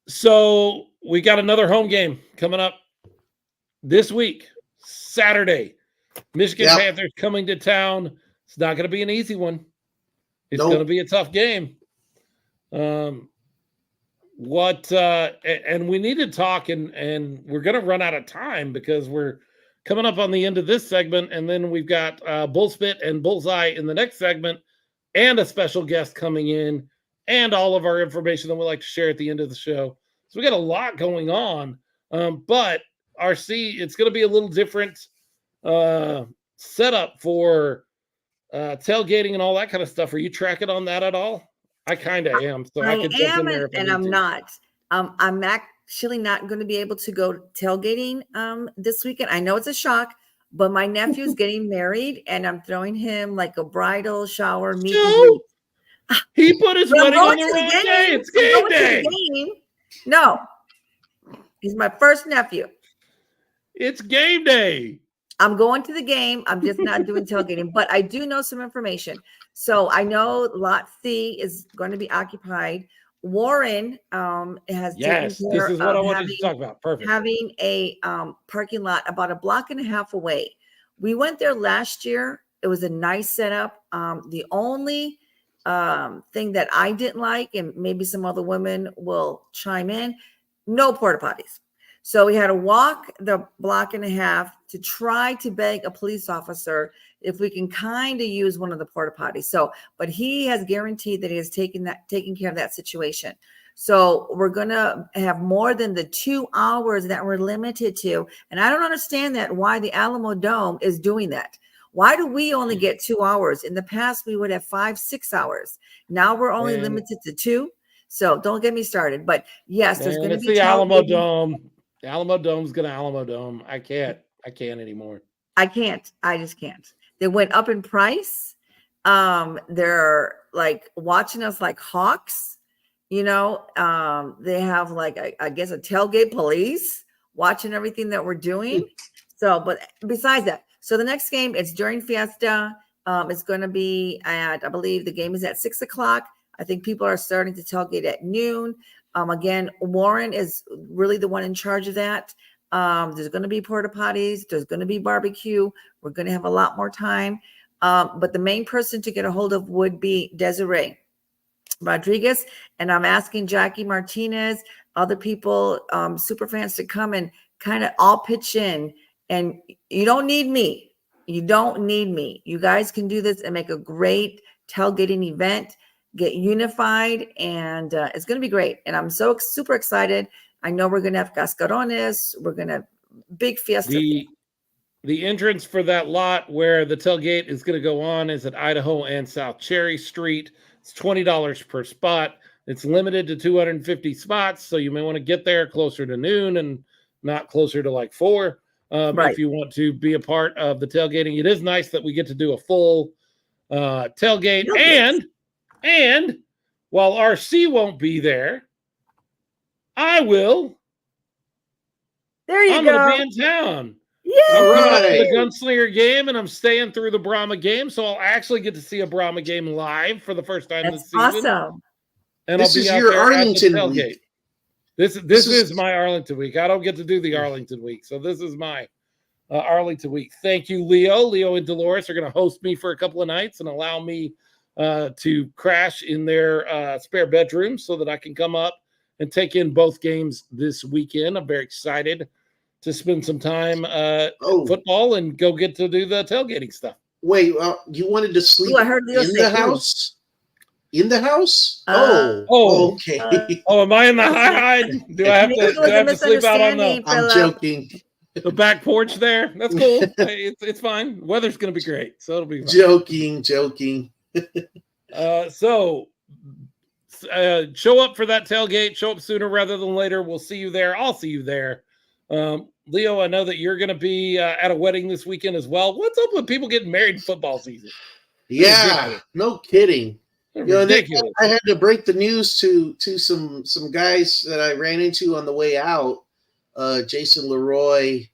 S1: So we got another home game coming up this week, Saturday. Michigan Panthers coming to town. It's not going to be an easy one. It's going to be a tough game. And we need to talk, and we're going to run out of time because we're coming up on the end of this segment, and then we've got Bullspit and Bullseye in the next segment, and a special guest coming in, and all of our information that we like to share at the end of the show. So we got a lot going on, but RC, it's going to be a little different setup for tailgating and all that kind of stuff. Are you tracking on that at all? I kind of am. So I can jump in there
S3: and I'm not. I'm actually not going to be able to go tailgating this weekend. I know it's a shock, but my nephew's getting married, and I'm throwing him like a bridal shower meet and greet.
S1: He put his wedding on the wrong day. It's game day.
S3: No, he's my first nephew.
S1: It's game day.
S3: I'm going to the game. I'm just not doing tailgating, but I do know some information. So I know Lot C is going to be occupied. Warren has
S1: this is what I wanted to talk about. Perfect.
S3: Having a parking lot about a block and a half away. We went there last year. It was a nice setup. The only thing that I didn't like, and maybe some other women will chime in, no porta potties. So we had to walk the block and a half to try to beg a police officer if we can kind of use one of the porta potties. So, but he has guaranteed that he has taken care of that situation. So we're going to have more than the 2 hours that we're limited to. And I don't understand why the Alamo Dome is doing that. Why do we only get 2 hours? In the past, we would have 5-6 hours. Now we're only limited to 2. So don't get me started. But yes, there's going to be
S1: the Alamo Dome. The Alamo Dome's going to Alamo Dome. I can't anymore.
S3: I just can't. They went up in price. They're like watching us like hawks. They have like, I guess, a tailgate police watching everything that we're doing. So, but besides that, so the next game, it's during Fiesta. It's going to be I believe the game is at 6:00. I think people are starting to tailgate at noon. Again, Warren is really the one in charge of that. There's going to be porta potties. There's going to be barbecue. We're going to have a lot more time. But the main person to get a hold of would be Desiree Rodriguez. And I'm asking Jackie Martinez, other people, super fans, to come and kind of all pitch in. And you don't need me. You don't need me. You guys can do this and make a great tailgating event. Get unified, and it's going to be great. And I'm so super excited. I know we're going to have cascarones. We're going to have big fiesta.
S1: The entrance for that lot where the tailgate is going to go on is at Idaho and South Cherry Street. It's $20 per spot. It's limited to 250 spots, so you may want to get there closer to noon and not closer to like 4 if you want to be a part of the tailgating. It is nice that we get to do a full tailgate. And while RC won't be there, I will.
S3: There you
S1: I'm
S3: go.
S1: going to be in town.
S3: Yeah.
S1: I'm coming up to
S2: Right.
S1: the Gunslinger game, and I'm staying through the Brahma game, so I'll actually get to see a Brahma game live for the first time
S3: That's
S1: this season.
S3: awesome.
S1: And
S2: This
S1: I'll
S2: is
S1: be out
S2: your
S1: there
S2: Arlington
S1: at the tailgate.
S2: week.
S1: This
S2: This
S1: is
S2: is-
S1: my Arlington week. I don't get to do the Arlington week, so this is my Arlington week. Thank you, Leo. Leo and Dolores are going to host me for a couple of nights and allow me to crash in their spare bedroom so that I can come up and take in both games this weekend. I'm very excited to spend some time football and go get to do the tailgating stuff.
S2: Wait, you wanted to sleep
S3: Ooh, I heard Leo
S2: in
S3: say
S2: the
S3: ooh.
S2: house? In the house?
S1: Oh.
S2: Okay.
S1: Oh, am I in the high? Do I have
S3: Maybe it
S1: to,
S3: was
S1: do I
S3: a
S1: have to sleep out on
S3: misunderstanding,
S2: I'm
S3: Philip.
S2: joking.
S1: the back porch there? That's cool. It's fine. Weather's going to be great, so it'll be fine.
S2: Joking.
S1: So show up for that tailgate. Show up sooner rather than later. We'll see you there. I'll see you there. Leo, I know that you're going to be at a wedding this weekend as well. What's up with people getting married in football season?
S2: Yeah,
S1: Ridiculous.
S2: no kidding.
S1: They're
S2: You know,
S1: ridiculous.
S2: I had to break the news to some guys that I ran into on the way out. Jason Leroy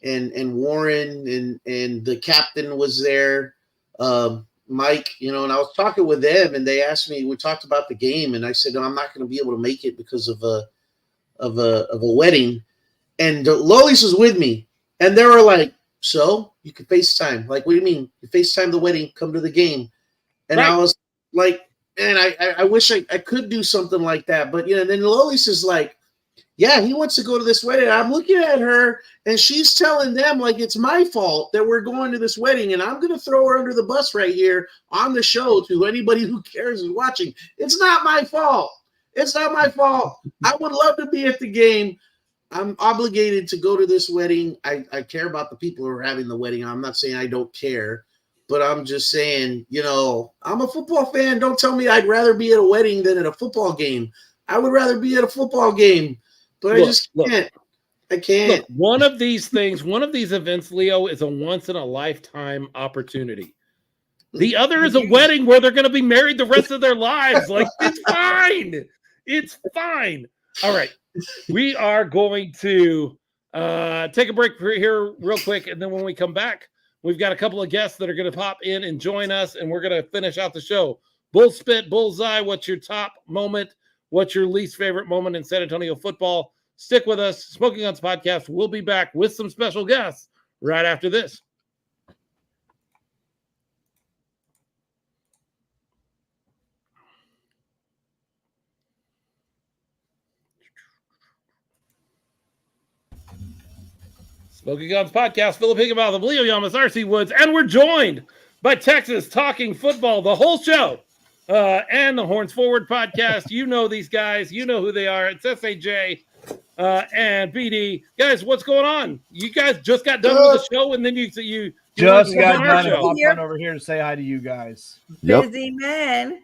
S2: and Warren and the captain was there. Mike, and I was talking with them, and they asked me. We talked about the game, and I said, "No, I'm not going to be able to make it because of a wedding." And Lois was with me, and they were like, "So you can FaceTime? Like, what do you mean? You FaceTime the wedding? Come to the game?" And
S1: Right.
S2: I was like, "Man, I wish I could do something like that." But then Lois is like, "Yeah, he wants to go to this wedding." I'm looking at her, and she's telling them like it's my fault that we're going to this wedding, and I'm going to throw her under the bus right here on the show to anybody who cares is watching. It's not my fault. It's not my fault. I would love to be at the game. I'm obligated to go to this wedding. I care about the people who are having the wedding. I'm not saying I don't care, but I'm just saying, I'm a football fan. Don't tell me I'd rather be at a wedding than at a football game. I would rather be at a football game, but I just can't. I can't.
S1: Look, one of these events, Leo, is a once in a lifetime opportunity. The other is a wedding where they're going to be married the rest of their lives. Like, it's fine. It's fine. All right. We are going to take a break here real quick. And then when we come back, we've got a couple of guests that are going to pop in and join us. And we're going to finish out the show. Bull spit, bullseye. What's your top moment? What's your least favorite moment in San Antonio football? Stick with us. Smokin Gunz podcast. We'll be back with some special guests right after this. Smokin Gunz podcast. Philip Higginbotham, Leo Yamas, RC Woods, and we're joined by Texas Talking Football, the whole show, and the Horns Forward podcast. You know these guys. You know who they are. It's SAJ and BD. Guys, what's going on? You guys just got done with the show, and then you
S5: just got
S1: on our
S5: done and
S1: show.
S5: popped on over here to say hi to you guys.
S3: Busy man.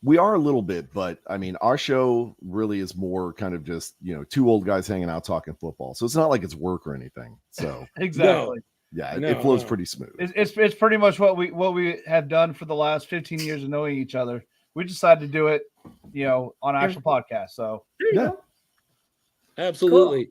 S6: We are a little bit, but I mean, our show really is more kind of just, two old guys hanging out talking football. So it's not like it's work or anything. So
S5: Exactly.
S6: yeah,
S1: No,
S6: it flows
S1: no.
S6: pretty smooth.
S5: It's pretty much what we have done for the last 15 years of knowing each other. We decided to do it, on an actual podcast. So
S6: Yeah.
S1: Absolutely.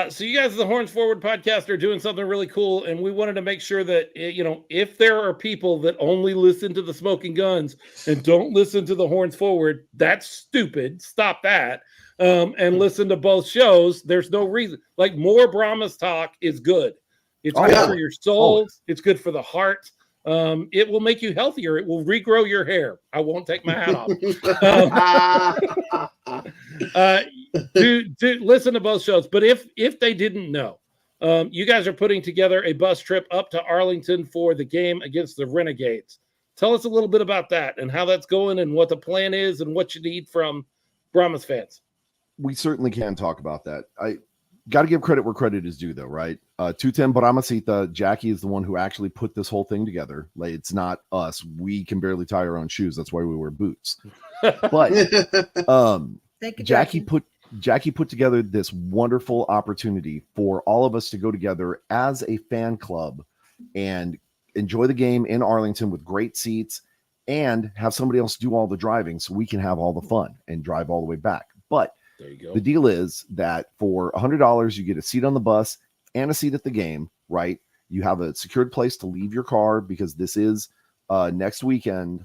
S1: So you guys, the Horns Forward podcast, are doing something really cool, and we wanted to make sure that if there are people that only listen to the Smokin Gunz and don't listen to the Horns Forward, that's stupid. Stop that. And listen to both shows. There's no reason. Like, more Brahmas talk is good. It's good for your soul. It's good for the heart. It will make you healthier. It will regrow your hair. I won't take my hat off. Do listen to both shows. But if they didn't know, you guys are putting together a bus trip up to Arlington for the game against the Renegades. Tell us a little bit about that and how that's going and what the plan is and what you need from Brahmas fans.
S6: We certainly can talk about that. I got to give credit where credit is due, though, right? 210 Brahmasita, Jackie is the one who actually put this whole thing together. Like, it's not us. We can barely tie our own shoes. That's why we wear boots. But
S3: Thank you,
S6: Jackie put together this wonderful opportunity for all of us to go together as a fan club and enjoy the game in Arlington with great seats and have somebody else do all the driving so we can have all the fun and drive all the way back. But
S1: There you go.
S6: the deal is that for $100, you get a seat on the bus and a seat at the game, right? You have a secured place to leave your car because this is next weekend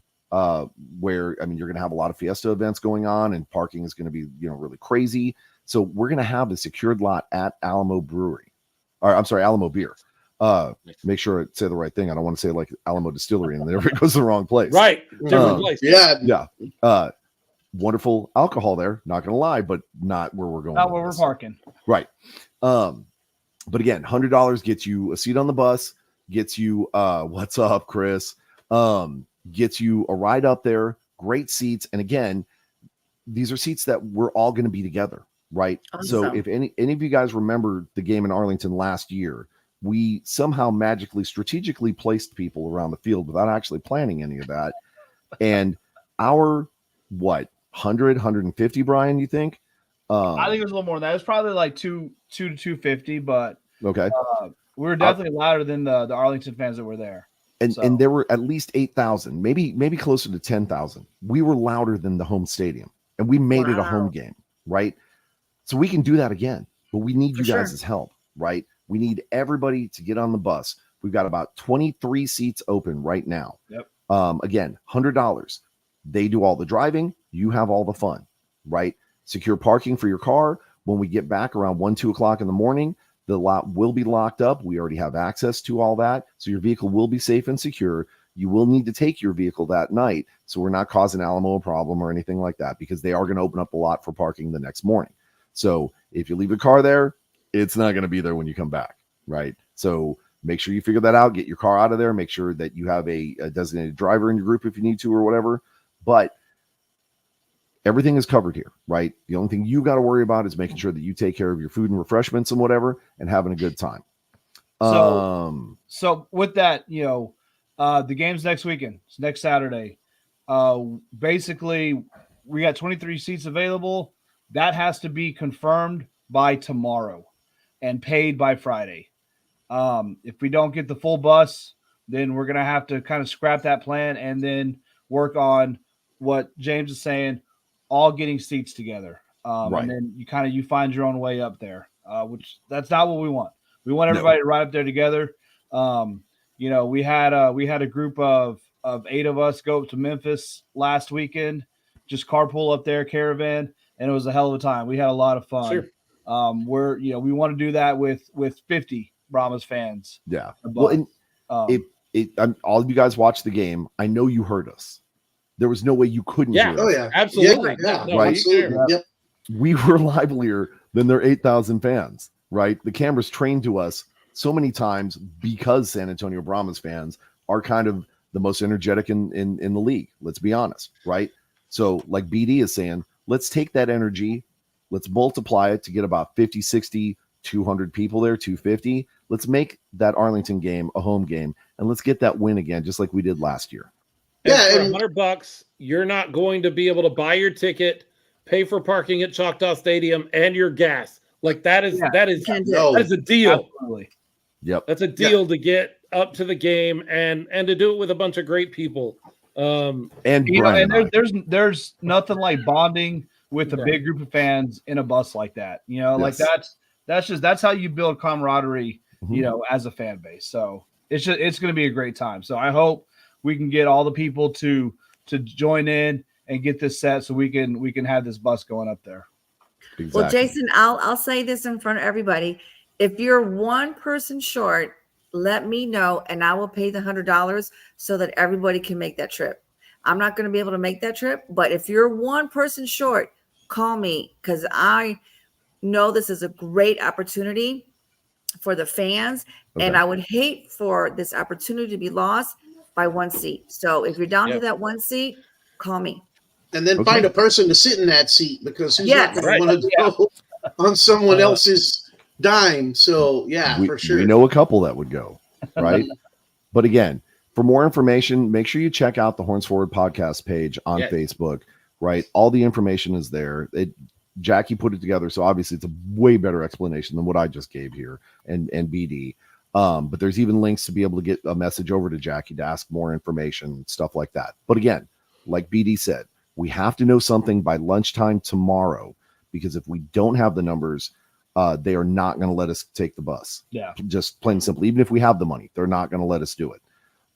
S6: where, I mean, you're going to have a lot of Fiesta events going on and parking is going to be, really crazy. So we're going to have a secured lot at Alamo Brewery, or I'm sorry, Alamo Beer. Make sure I say the right thing. I don't want to say like Alamo Distillery and then it goes to the wrong place.
S1: Right. Different place.
S2: Yeah.
S6: Wonderful alcohol there, not gonna lie, but not where we're going.
S5: Not where we're parking.
S6: Right. But again, $100 gets you a seat on the bus, gets you what's up, Chris? Gets you a ride up there, great seats. And again, these are seats that we're all going to be together, right?
S3: Awesome.
S6: So if any of you guys remember the game in Arlington last year, we somehow magically strategically placed people around the field without actually planning any of that. And our 150, Brian, you think?
S5: I think it was a little more than that. It was probably like 2 to 250, but
S6: Okay.
S5: we were definitely louder than the Arlington fans that were there.
S6: And there were at least 8,000, maybe closer to 10,000. We were louder than the home stadium, and we made it a home game, right? So we can do that again, but we need you guys' help, right? We need everybody to get on the bus. We've got about 23 seats open right now.
S5: Yep.
S6: Again, $100. They do all the driving. You have all the fun, right? Secure parking for your car. When we get back around 1-2 o'clock in the morning, the lot will be locked up. We already have access to all that. So your vehicle will be safe and secure. You will need to take your vehicle that night. So we're not causing Alamo a problem or anything like that because they are going to open up a lot for parking the next morning. So if you leave your car there, it's not going to be there when you come back, right? So make sure you figure that out. Get your car out of there. Make sure that you have a designated driver in your group if you need to or whatever. But everything is covered here, right? The only thing you got to worry about is making sure that you take care of your food and refreshments and whatever and having a good time.
S5: So with that, the game's next weekend. It's next Saturday. Basically, we got 23 seats available. That has to be confirmed by tomorrow and paid by Friday. If we don't get the full bus, then we're going to have to kind of scrap that plan and then work on what James is saying, all getting seats together.
S6: Right.
S5: And then you find your own way up there, which that's not what we want. We want everybody to ride up there together. We had a group of 8 of us go up to Memphis last weekend, just carpool up there, caravan, and it was a hell of a time. We had a lot of fun.
S1: Sure.
S5: We want to do that with 50 Brahmas fans.
S6: Yeah.
S5: Above.
S6: Well, all of you guys watched the game. I know you heard us. There was no way you couldn't hear us.
S2: Oh yeah,
S1: Absolutely.
S2: Yeah,
S1: No,
S6: right.
S2: Absolutely. Yep.
S6: We were livelier than their 8,000 fans, right? The cameras trained to us so many times because San Antonio Brahmas fans are kind of the most energetic in the league. Let's be honest, right? So like BD is saying, let's take that energy, let's multiply it to get about 50, 60, 200 people there, 250. Let's make that Arlington game a home game, and let's get that win again, just like we did last year.
S2: Yeah,
S1: And for $100, you're not going to be able to buy your ticket, pay for parking at Choctaw Stadium, and your gas. Like that is
S3: Can't do
S2: No.
S1: that is a deal.
S5: Absolutely.
S6: Yep.
S1: That's a deal to get up to the game and to do it with a bunch of great people.
S6: And
S5: And
S6: Brian,
S5: there's nothing like bonding with a big group of fans in a bus like that. Like
S6: Yes.
S5: that's how you build camaraderie,
S6: Mhm.
S5: as a fan base. So it's going to be a great time. So I hope we can get all the people to join in and get this set so we can have this bus going up there.
S6: Exactly.
S3: Well, Jason, I'll say this in front of everybody. If you're one person short, let me know and I will pay the $100 so that everybody can make that trip. I'm not going to be able to make that trip, but if you're one person short, call me because I know this is a great opportunity for the fans, and I would hate for this opportunity to be lost by one seat. So if you're down to that one seat, call me.
S2: And then find a person to sit in that seat because who's
S3: Yes.
S2: not going to want to go on someone else's dime. So for sure.
S6: We know a couple that would go, right? But again, for more information, make sure you check out the Horns Forward podcast page on Facebook, right? All the information is there. Jackie put it together, so obviously it's a way better explanation than what I just gave here and BD. But there's even links to be able to get a message over to Jackie to ask more information, stuff like that. But again, like BD said, we have to know something by lunchtime tomorrow, because if we don't have the numbers, they are not going to let us take the bus.
S5: Yeah.
S6: Just plain and simple. Even if we have the money, they're not going to let us do it.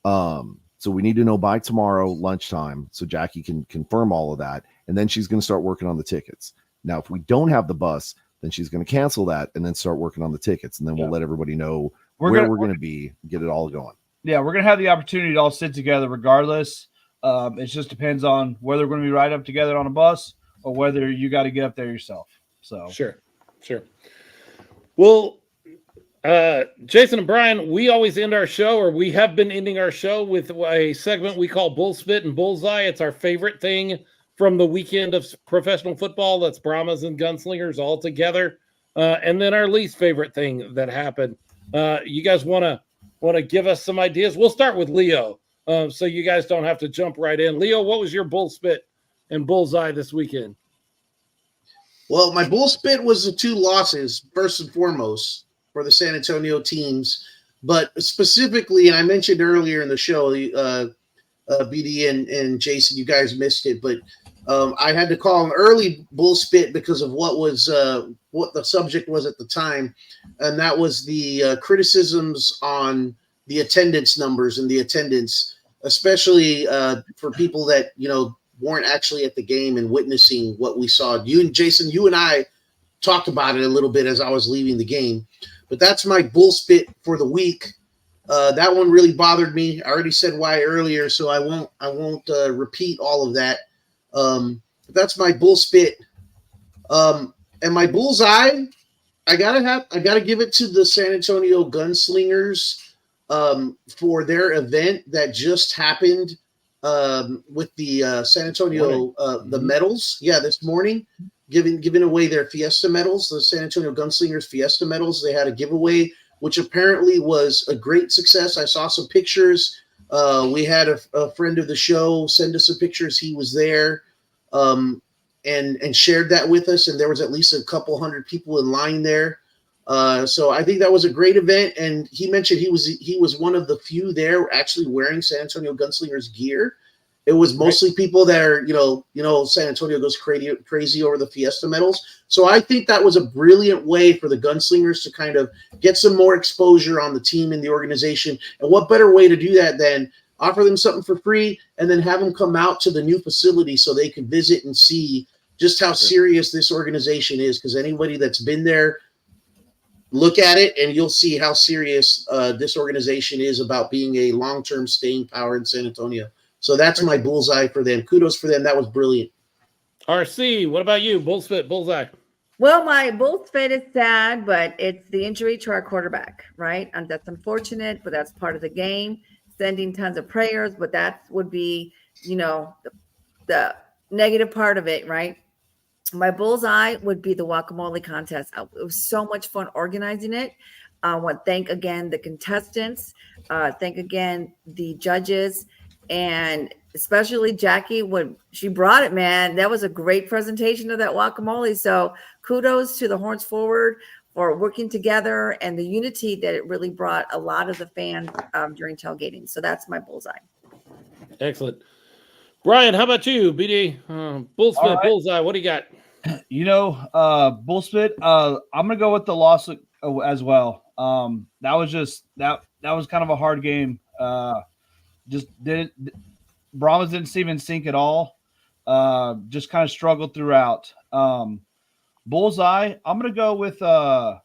S6: So we need to know by tomorrow lunchtime so Jackie can confirm all of that. And then she's going to start working on the tickets. Now, if we don't have the bus, then she's going to cancel that and then start working on the tickets. And then we'll let everybody know where we're going to be, get it all going.
S5: Yeah, we're going to have the opportunity to all sit together regardless. It just depends on whether we're going to be right up together on a bus or whether you got to get up there yourself. So
S1: Sure. Well, Jason and Brian, we always end our show, or we have been ending our show, with a segment we call Bullspit and Bullseye. It's our favorite thing from the weekend of professional football. That's Brahmas and Gunslingers all together. And then our least favorite thing that happened. You guys want to give us some ideas? We'll start with Leo, so you guys don't have to jump right in. Leo, what was your Bullspit and Bullseye this weekend?
S2: Well, my Bullspit was the 2 losses, first and foremost, for the San Antonio teams. But specifically, and I mentioned earlier in the show, BD and Jason, you guys missed it, but I had to call an early Bullspit because of what the subject was at the time, and that was the criticisms on the attendance numbers and the attendance, especially for people that weren't actually at the game and witnessing what we saw. You and Jason, you and I talked about it a little bit as I was leaving the game, but that's my Bullspit for the week. That one really bothered me. I already said why earlier, so I won't repeat all of that. That's my Bullspit. And my Bullseye, I gotta give it to the San Antonio Gunslingers for their event that just happened with the San Antonio the medals. Yeah, this morning, giving away their Fiesta medals, the San Antonio Gunslingers Fiesta medals. They had a giveaway, which apparently was a great success. I saw some pictures. We had a friend of the show send us some pictures. He was there and shared that with us, and there was at least a couple hundred people in line there. So I think that was a great event. And he mentioned he was one of the few there actually wearing San Antonio Gunslingers gear. It was mostly people that are, San Antonio goes crazy over the Fiesta medals. So I think that was a brilliant way for the Gunslingers to kind of get some more exposure on the team and the organization. And what better way to do that than offer them something for free and then have them come out to the new facility so they can visit and see just how serious this organization is. Because anybody that's been there, look at it and you'll see how serious this organization is about being a long-term staying power in San Antonio. So that's my Bullseye for them. Kudos for them. That was brilliant.
S1: RC, what about you? Bullspit, Bullseye.
S3: Well, my Bullspit is sad, but it's the injury to our quarterback, right? And that's unfortunate, but that's part of the game. Sending tons of prayers, but that would be, the negative part of it, right? My Bullseye would be the guacamole contest. It was so much fun organizing it. I want to thank again the contestants. Thank again the judges. And especially Jackie, when she brought it, man, that was a great presentation of that guacamole. So kudos to the Horns Forward for working together and the unity that it really brought a lot of the fans during tailgating. So that's my Bullseye.
S1: Excellent. Brian, how about you? BD, Bullspit,
S5: right.
S1: Bullseye, what do you got?
S5: Bullspit, I'm going to go with the loss as well. That was kind of a hard game. Brahmas didn't even sink at all. Just kind of struggled throughout. Bullseye, I'm gonna go with our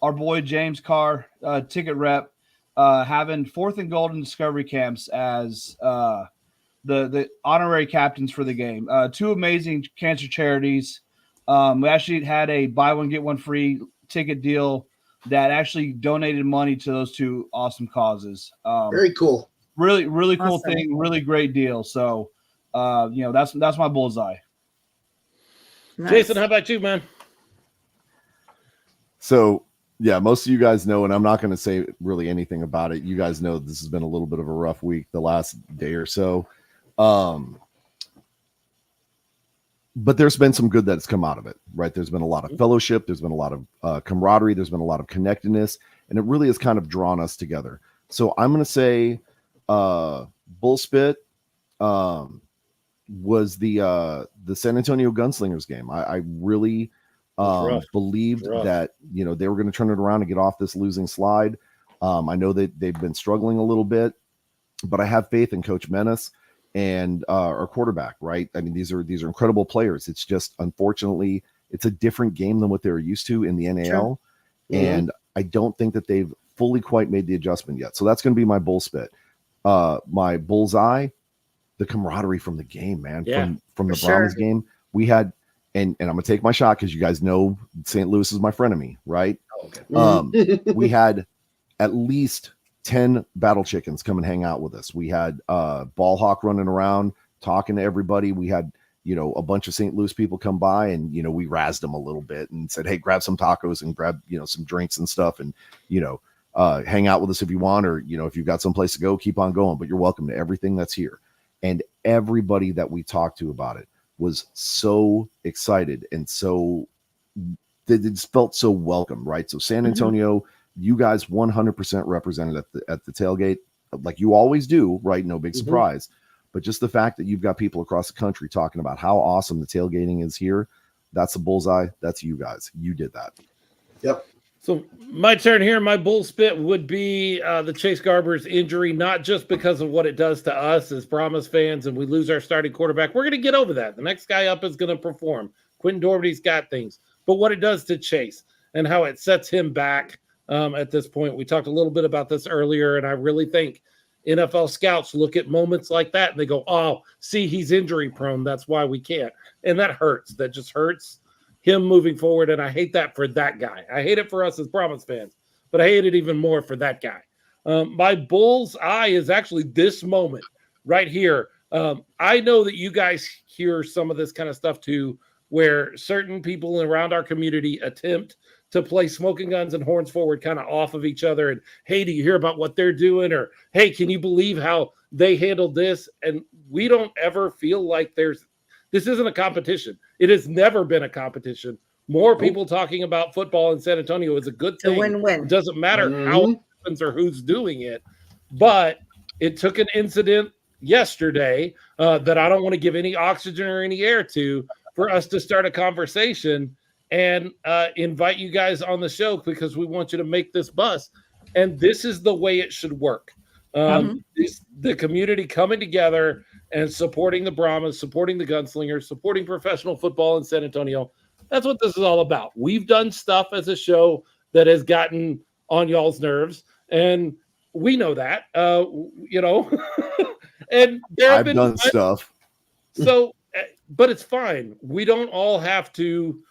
S5: boy James Carr, ticket rep, having 4th and Gold in Discovery Camps as the honorary captains for the game. 2 amazing cancer charities. We actually had a buy one get one free ticket deal that actually donated money to those 2 awesome causes.
S2: Very cool.
S5: Really, really cool
S3: Awesome.
S5: thing. Really great deal. So, that's my Bullseye.
S3: Nice.
S1: Jason, how about you, man?
S6: So, yeah, most of you guys know, and I'm not going to say really anything about it. You guys know this has been a little bit of a rough week the last day or so. but there's been some good that's come out of it, right? There's been a lot of fellowship. There's been a lot of camaraderie. There's been a lot of connectedness, and it really has kind of drawn us together. So I'm going to say Bullspit was the San Antonio Gunslingers game. I really believed that, you know, they were going to turn it around and get off this losing slide. I know that they've been struggling a little bit, but I have faith in Coach Menace and our quarterback, right? I mean, these are incredible players. It's just, unfortunately, it's a different game than what they're used to in the NAL.
S2: Sure.
S6: And I don't think that they've fully quite made the adjustment yet. So that's going to be my Bullspit. My bullseye, the camaraderie from the game, man.
S1: Yeah,
S6: from the
S3: sure.
S6: Brahmas game, we had, and I'm going to take my shot because you guys know St. Louis is my frenemy, right?
S1: Oh, okay.
S6: We had at least 10 battle chickens come and hang out with us. We had Ballhawk running around talking to everybody. We had, you know, a bunch of St. Louis people come by, and, you know, we razzed them a little bit and said, hey, grab some tacos and grab, you know, some drinks and stuff, and, you know, hang out with us if you want, or, you know, if you've got someplace to go, keep on going, but you're welcome to everything that's here. And everybody that we talked to about it was so excited, and so it just felt so welcome, right? So San Antonio, you guys 100% represented at the tailgate, like you always do, right? No big surprise. But just the fact that you've got people across the country talking about how awesome the tailgating is here, that's a bullseye. That's you guys. You did that.
S2: Yep.
S1: So my turn here. My Bullspit would be the Chase Garber's injury, not just because of what it does to us as Brahmas fans and we lose our starting quarterback. We're going to get over that. The next guy up is going to perform. Quentin Doherty's got things. But what it does to Chase and how it sets him back at this point. We talked a little bit about this earlier, and I really think NFL scouts look at moments like that and they go, oh, see, he's injury prone. That's why we can't. And that hurts. That just hurts him moving forward. And I hate that for that guy. I hate it for us as Brahmas fans, but I hate it even more for that guy. My bull's eye is actually this moment right here. I know that you guys hear some of this kind of stuff too, where certain people around our community attempt to play Smokin Gunz and Horns Forward kind of off of each other. And, hey, do you hear about what they're doing? Or, hey, can you believe how they handled this? And we don't ever feel like this isn't a competition. It has never been a competition. More people talking about football in San Antonio is a good thing.
S3: It's a win-win.
S1: It doesn't matter how it happens or who's doing it. But it took an incident yesterday that I don't want to give any oxygen or any air to for us to start a conversation and invite you guys on the show because we want you to make this buzz. And this is the way it should work. The community coming together and supporting the Brahmas, supporting the Gunslingers, supporting professional football in San Antonio. That's what this is all about. We've done stuff as a show that has gotten on y'all's nerves, and we know that, you know, and
S6: I've done stuff.
S1: So, but it's fine. We don't all have to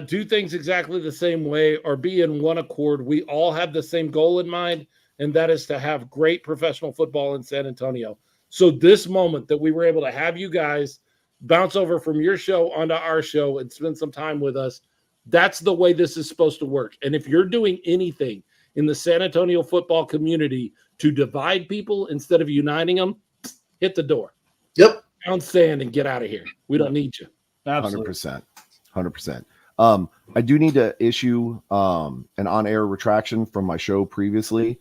S1: do things exactly the same way or be in one accord. We all have the same goal in mind, and that is to have great professional football in San Antonio. So this moment that we were able to have you guys bounce over from your show onto our show and spend some time with us, that's the way this is supposed to work. And if you're doing anything in the San Antonio football community to divide people instead of uniting them, hit the door.
S2: Yep.
S1: Pound sand and get out of here. We don't need you.
S5: Absolutely.
S6: 100%. I do need to issue an on-air retraction from my show previously.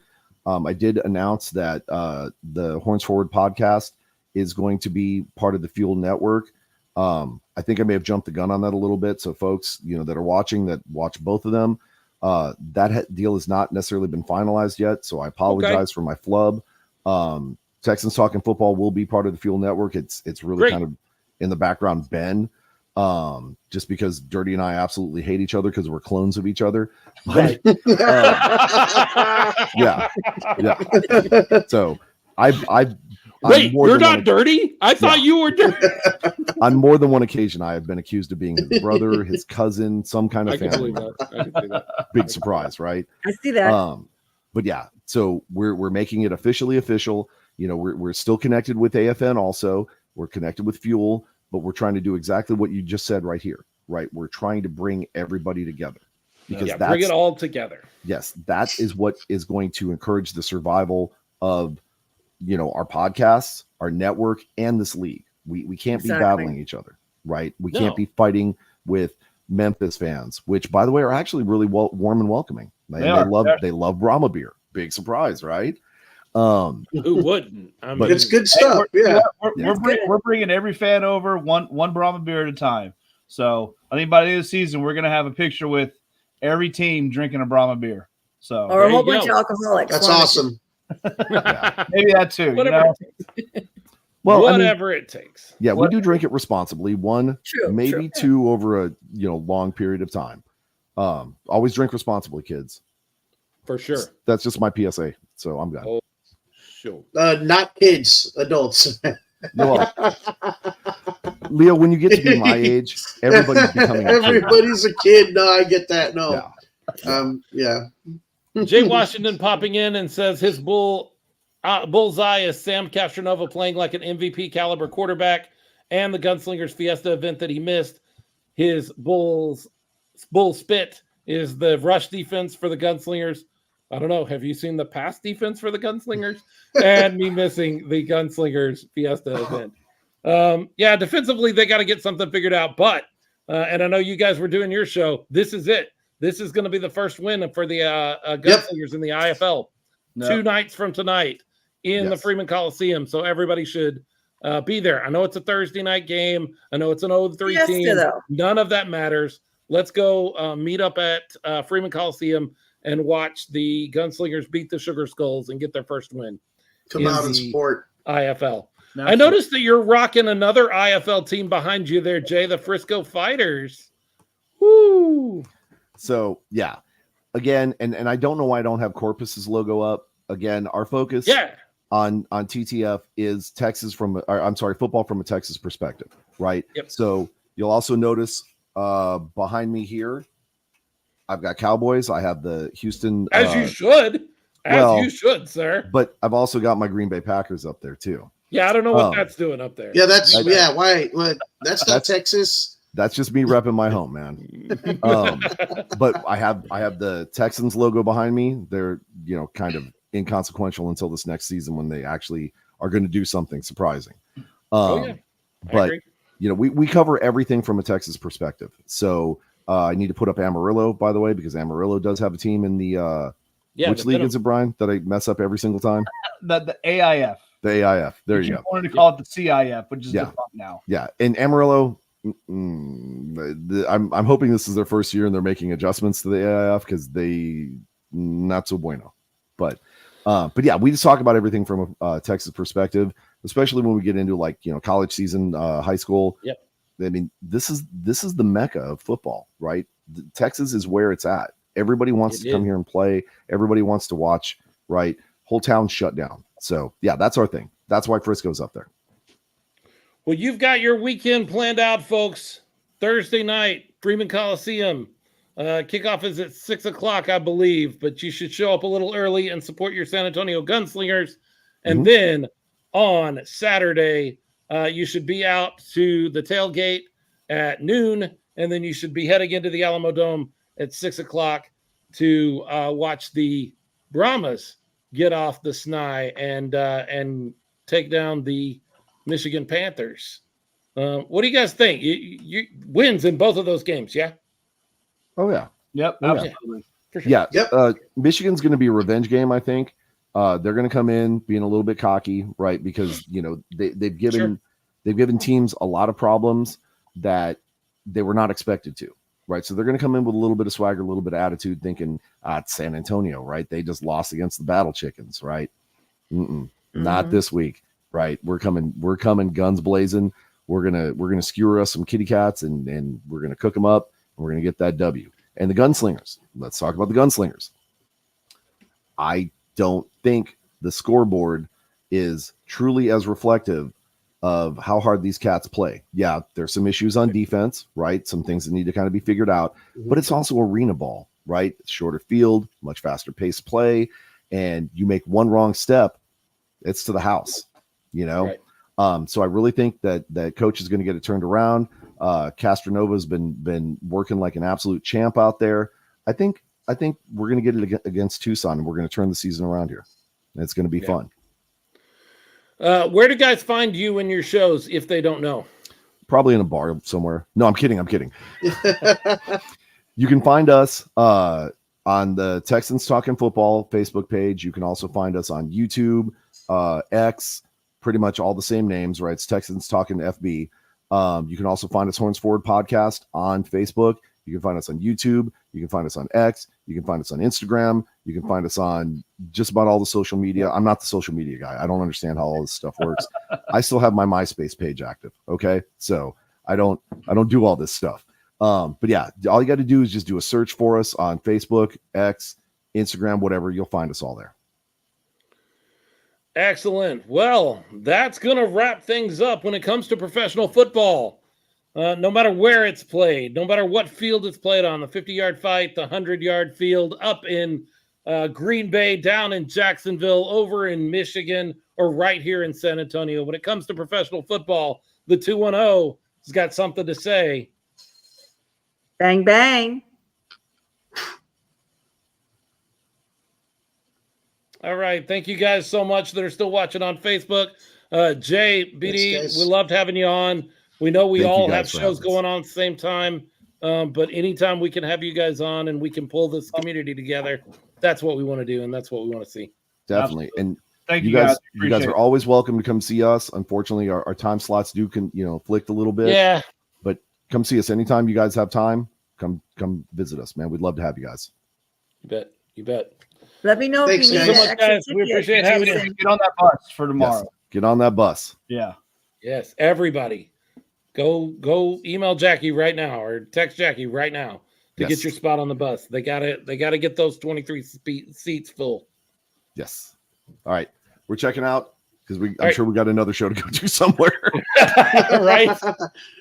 S6: I did announce that the Horns Forward podcast is going to be part of the Fuel Network. I think I may have jumped the gun on that a little bit. So folks, you know, that are watching, that watch both of them, that deal has not necessarily been finalized yet. So I apologize for my flub. Texans Talking Football will be part of the Fuel Network. It's really kind of in the background, Ben. Just because Dirty and I absolutely hate each other because we're clones of each other. But, yeah. So
S1: Wait, you're not dirty? I thought you were dirty.
S6: On more than one occasion, I have been accused of being his brother, his cousin, some kind of family member.
S1: I can see that.
S6: Big surprise, right?
S3: I see that.
S6: But yeah, so we're making it officially official. You know, we're still connected with AFN also. We're connected with Fuel, but we're trying to do exactly what you just said right here, right? We're trying to bring everybody together. Because
S1: bring it all together.
S6: Yes, that is what is going to encourage the survival of, you know, our podcasts, our network, and this league. We can't be battling each other. right? We
S1: No.
S6: can't be fighting with Memphis fans, which, by the way, are actually really warm and welcoming. They love Brahma beer. Big surprise, right?
S1: Who wouldn't? I
S6: But
S1: mean,
S2: It's good stuff.
S5: We're bringing every fan over one Brahma beer at a time. So I think by the end of the season, we're going to have a picture with every team drinking a Brahma beer. So
S3: Or a
S1: There
S3: whole
S1: you
S3: bunch
S1: go.
S3: of alcoholics.
S2: That's
S3: One of the
S2: awesome.
S5: maybe that too.
S1: Whatever.
S6: well, I mean,
S1: Whatever it takes.
S6: yeah, we do drink it responsibly. One,
S3: True,
S6: maybe
S3: true.
S6: two over a long period of time. Always drink responsibly, kids.
S1: For sure.
S6: That's just my PSA. So I'm done.
S1: Oh, sure.
S2: Not kids, adults.
S6: Well, Leo, when you get to be my age, everybody's becoming a kid.
S2: Everybody's a kid. No, I get that. No.
S6: Yeah.
S2: Yeah.
S1: Jay Washington popping in and says his bullseye is Sam Castronova playing like an MVP caliber quarterback, and the Gunslingers Fiesta event that he missed. His bull spit is the rush defense for the Gunslingers. I don't know. Have you seen the pass defense for the Gunslingers? And me missing the Gunslingers Fiesta event. Yeah, defensively, they got to get something figured out. But, and I know you guys were doing your show. This is it. This is going to be the first win for the Gunslingers in the IFL.
S5: No.
S1: 2 nights from tonight in the Freeman Coliseum. So everybody should be there. I know it's a Thursday night game. I know it's an 0-3
S3: Fiesta,
S1: team.
S3: though.
S1: None of that matters. Let's go meet up at Freeman Coliseum and watch the Gunslingers beat the Sugar Skulls and get their first win.
S2: Come out and
S1: the
S2: support.
S1: IFL. I noticed that you're rocking another IFL team behind you there, Jay, the Frisco Fighters. Woo!
S6: So yeah, again, and I don't know why I don't have Corpus's logo up. Again, our focus on TTF is football from a Texas perspective, right?
S1: Yep.
S6: So you'll also notice behind me here, I've got Cowboys. I have the Houston.
S1: As you should. You should, sir.
S6: But I've also got my Green Bay Packers up there too.
S1: Yeah, I don't know what that's doing up there.
S2: Yeah, why? What? That's not Texas.
S6: That's just me repping my home, man. But I have the Texans logo behind me. They're kind of inconsequential until this next season when they actually are going to do something surprising. But we cover everything from a Texas perspective. So I need to put up Amarillo, by the way, because Amarillo does have a team in the which league is it, Brian? That I mess up every single time.
S5: The AIF.
S6: The AIF. There you go.
S5: I wanted to call it the CIF, which is defunct now.
S6: Yeah, and Amarillo. I'm hoping this is their first year and they're making adjustments to the AIF because they not so bueno. But yeah, we just talk about everything from a Texas perspective, especially when we get into college season, high school.
S1: Yep.
S6: I mean, this is the mecca of football, right? Texas is where it's at. Everybody wants to come here and play. Everybody wants to watch, right? Whole town shut down. So yeah, that's our thing. That's why Frisco's up there.
S1: Well, you've got your weekend planned out, folks. Thursday night, Freeman Coliseum. Kickoff is at 6:00, I believe, but you should show up a little early and support your San Antonio Gunslingers. And then on Saturday, you should be out to the tailgate at noon, and then you should be heading into the Alamo Dome at 6:00 to watch the Brahmas get off the snide and take down the Michigan Panthers. What do you guys think? You wins in both of those games, yeah?
S6: Oh yeah.
S5: Yep. Absolutely.
S1: For sure.
S6: Yeah.
S2: Yep.
S6: Michigan's going to be a revenge game, I think. They're going to come in being a little bit cocky, right? Because they've given teams a lot of problems that they were not expected to, right? So they're going to come in with a little bit of swagger, a little bit of attitude, thinking it's San Antonio, right? They just lost against the Battle Chickens, right? Not this week, right? We're coming guns blazing. We're gonna skewer us some kitty cats and we're gonna cook them up and we're gonna get that W. And the Gunslingers. Let's talk about the Gunslingers. I don't think the scoreboard is truly as reflective of how hard these cats play. Yeah, there's some issues on defense, right? Some things that need to kind of be figured out, but it's also arena ball, right? It's shorter field, much faster pace play, and you make one wrong step, it's to the house, Right. So I really think that coach is going to get it turned around. Castronova's been working like an absolute champ out there. I think we're going to get it against Tucson, and we're going to turn the season around here. And it's going to be fun.
S1: Where do guys find you in your shows if they don't know?
S6: probably in a bar somewhere. No, I'm kidding. You can find us on the Texans Talking Football Facebook page. You can also find us on YouTube, X, pretty much all the same names, right? It's Texans Talking FB. You can also find us Horns Forward Podcast on Facebook. You can find us on YouTube. You can find us on X. You can find us on Instagram. You can find us on just about all the social media. I'm not the social media guy. I don't understand how all this stuff works. I still have my MySpace page active. Okay. So I don't do all this stuff. But yeah, all you got to do is just do a search for us on Facebook, X, Instagram, whatever. You'll find us all there.
S1: Excellent. Well, that's going to wrap things up when it comes to professional football. No matter where it's played, no matter what field it's played on, the 50-yard fight, the 100-yard field, up in Green Bay, down in Jacksonville, over in Michigan, or right here in San Antonio. When it comes to professional football, the 210 has got something to say.
S3: Bang, bang.
S1: All right. Thank you guys so much that are still watching on Facebook. Jay, BD,
S2: Thanks,
S1: we loved having you on. We know we
S6: Thank you
S1: all
S6: guys
S1: have
S6: for
S1: shows
S6: having us.
S1: going on at the same time, but anytime we can have you guys on and we can pull this community together, that's what we want to do, and that's what we want to see.
S6: Definitely. And
S5: Thank
S6: you guys
S5: Appreciate
S6: are
S5: it.
S6: always welcome to come see us. Unfortunately, our time slots do conflict a little bit.
S1: Yeah.
S6: But come see us anytime you guys have time. Come visit us, man. We'd love to have you guys.
S1: You bet.
S3: Let me know
S2: Thanks,
S3: if you need
S2: guys.
S3: an
S1: So much,
S3: extra
S1: guys. We
S3: ticket,
S1: appreciate having you.
S3: Jason.
S5: Get on that bus for tomorrow.
S6: Yes. Get on that bus.
S5: Yeah.
S1: Yes, everybody. Go email Jackie right now or text Jackie right now to
S6: Yes.
S1: get your spot on the bus. They gotta get those 23 seats full.
S6: Yes. All right. We're checking out because I'm
S1: right.
S6: sure we got another show to go to somewhere.
S1: Right?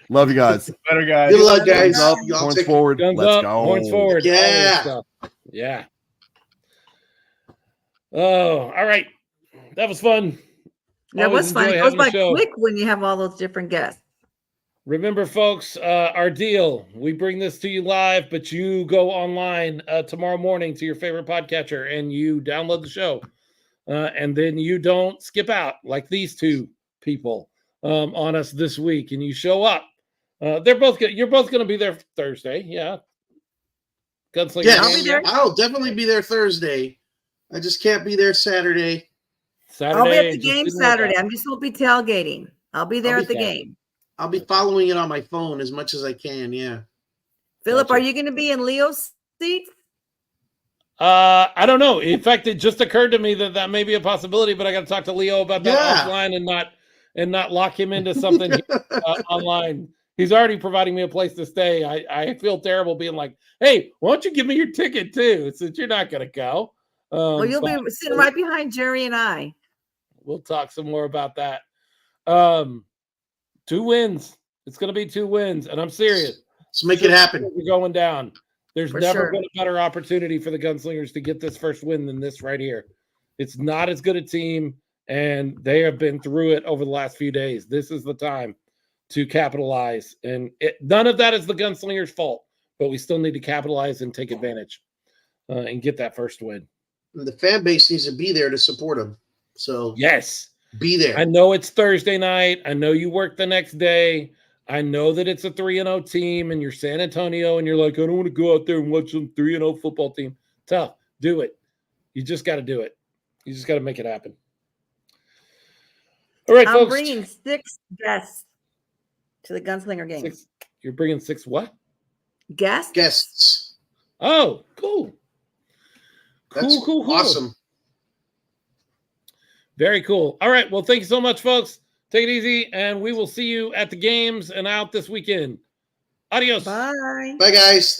S6: Love you guys.
S5: Better guys.
S2: Good luck, guys.
S6: Guns up,
S2: Y'all
S6: horns
S2: take-
S6: forward.
S1: Guns
S6: Let's
S1: up,
S6: go.
S1: horns forward. all this
S2: Yeah.
S1: stuff. Yeah. Oh, all right. That was fun.
S3: That
S1: Always
S3: was fun.
S1: enjoy
S3: It goes
S1: having the
S3: by
S1: show.
S3: quick when you have all those different guests.
S1: Remember, folks, our deal. We bring this to you live, but you go online tomorrow morning to your favorite podcatcher and you download the show. And then you don't skip out like these two people on us this week, and you show up. You're both going to be there Thursday. Yeah. Gunslingers.
S2: Yes,
S3: I'll be there.
S2: I'll definitely be there Thursday. I just can't be there Saturday.
S1: Saturday.
S3: I'll be at the
S1: just
S3: game
S1: didn't work
S3: Saturday.
S1: out.
S3: I'm just won't be tailgating. I'll be there
S2: I'll
S3: at
S2: be
S3: the
S1: there.
S3: game.
S2: I'll be following it on my phone as much as I can. Yeah.
S3: Philip,
S1: Gotcha.
S3: are you going to be in Leo's seat?
S1: I don't know. In fact, it just occurred to me that may be a possibility, but I got to talk to Leo about that
S2: Yeah.
S1: offline and not lock him into something online. He's already providing me a place to stay. I feel terrible being like, hey, why don't you give me your ticket too? Since you're not going to go.
S3: Well, you'll
S1: But
S3: be sitting right behind Jerry and I.
S1: we'll talk some more about that. 2 wins. It's going to be 2 wins, and I'm serious.
S2: Let's make it happen.
S1: We're going down. There's
S3: For
S1: never
S3: sure.
S1: been a better opportunity for the Gunslingers to get this first win than this right here. It's not as good a team, and they have been through it over the last few days. This is the time to capitalize, and none of that is the Gunslingers' fault, but we still need to capitalize and take advantage and get that first win.
S2: And the fan base needs to be there to support them. So
S1: Yes.
S2: be there.
S1: I know it's Thursday night. I know you work the next day. I know that it's a 3-0 team and you're San Antonio and you're like, I don't want to go out there and watch some 3-0 football team. Tough. Do it. You just got to do it. You just got to make it happen. All right,
S3: I'm
S1: folks.
S3: bringing 6 guests to the Gunslinger game.
S1: 6. You're bringing 6 what?
S3: Guests?
S2: Guests.
S1: Oh, cool.
S2: That's
S1: Cool.
S2: awesome.
S1: Very cool. All right. Well, thank you so much, folks. Take it easy, and we will see you at the games and out this weekend. Adios.
S3: Bye.
S2: Bye, guys. Thanks.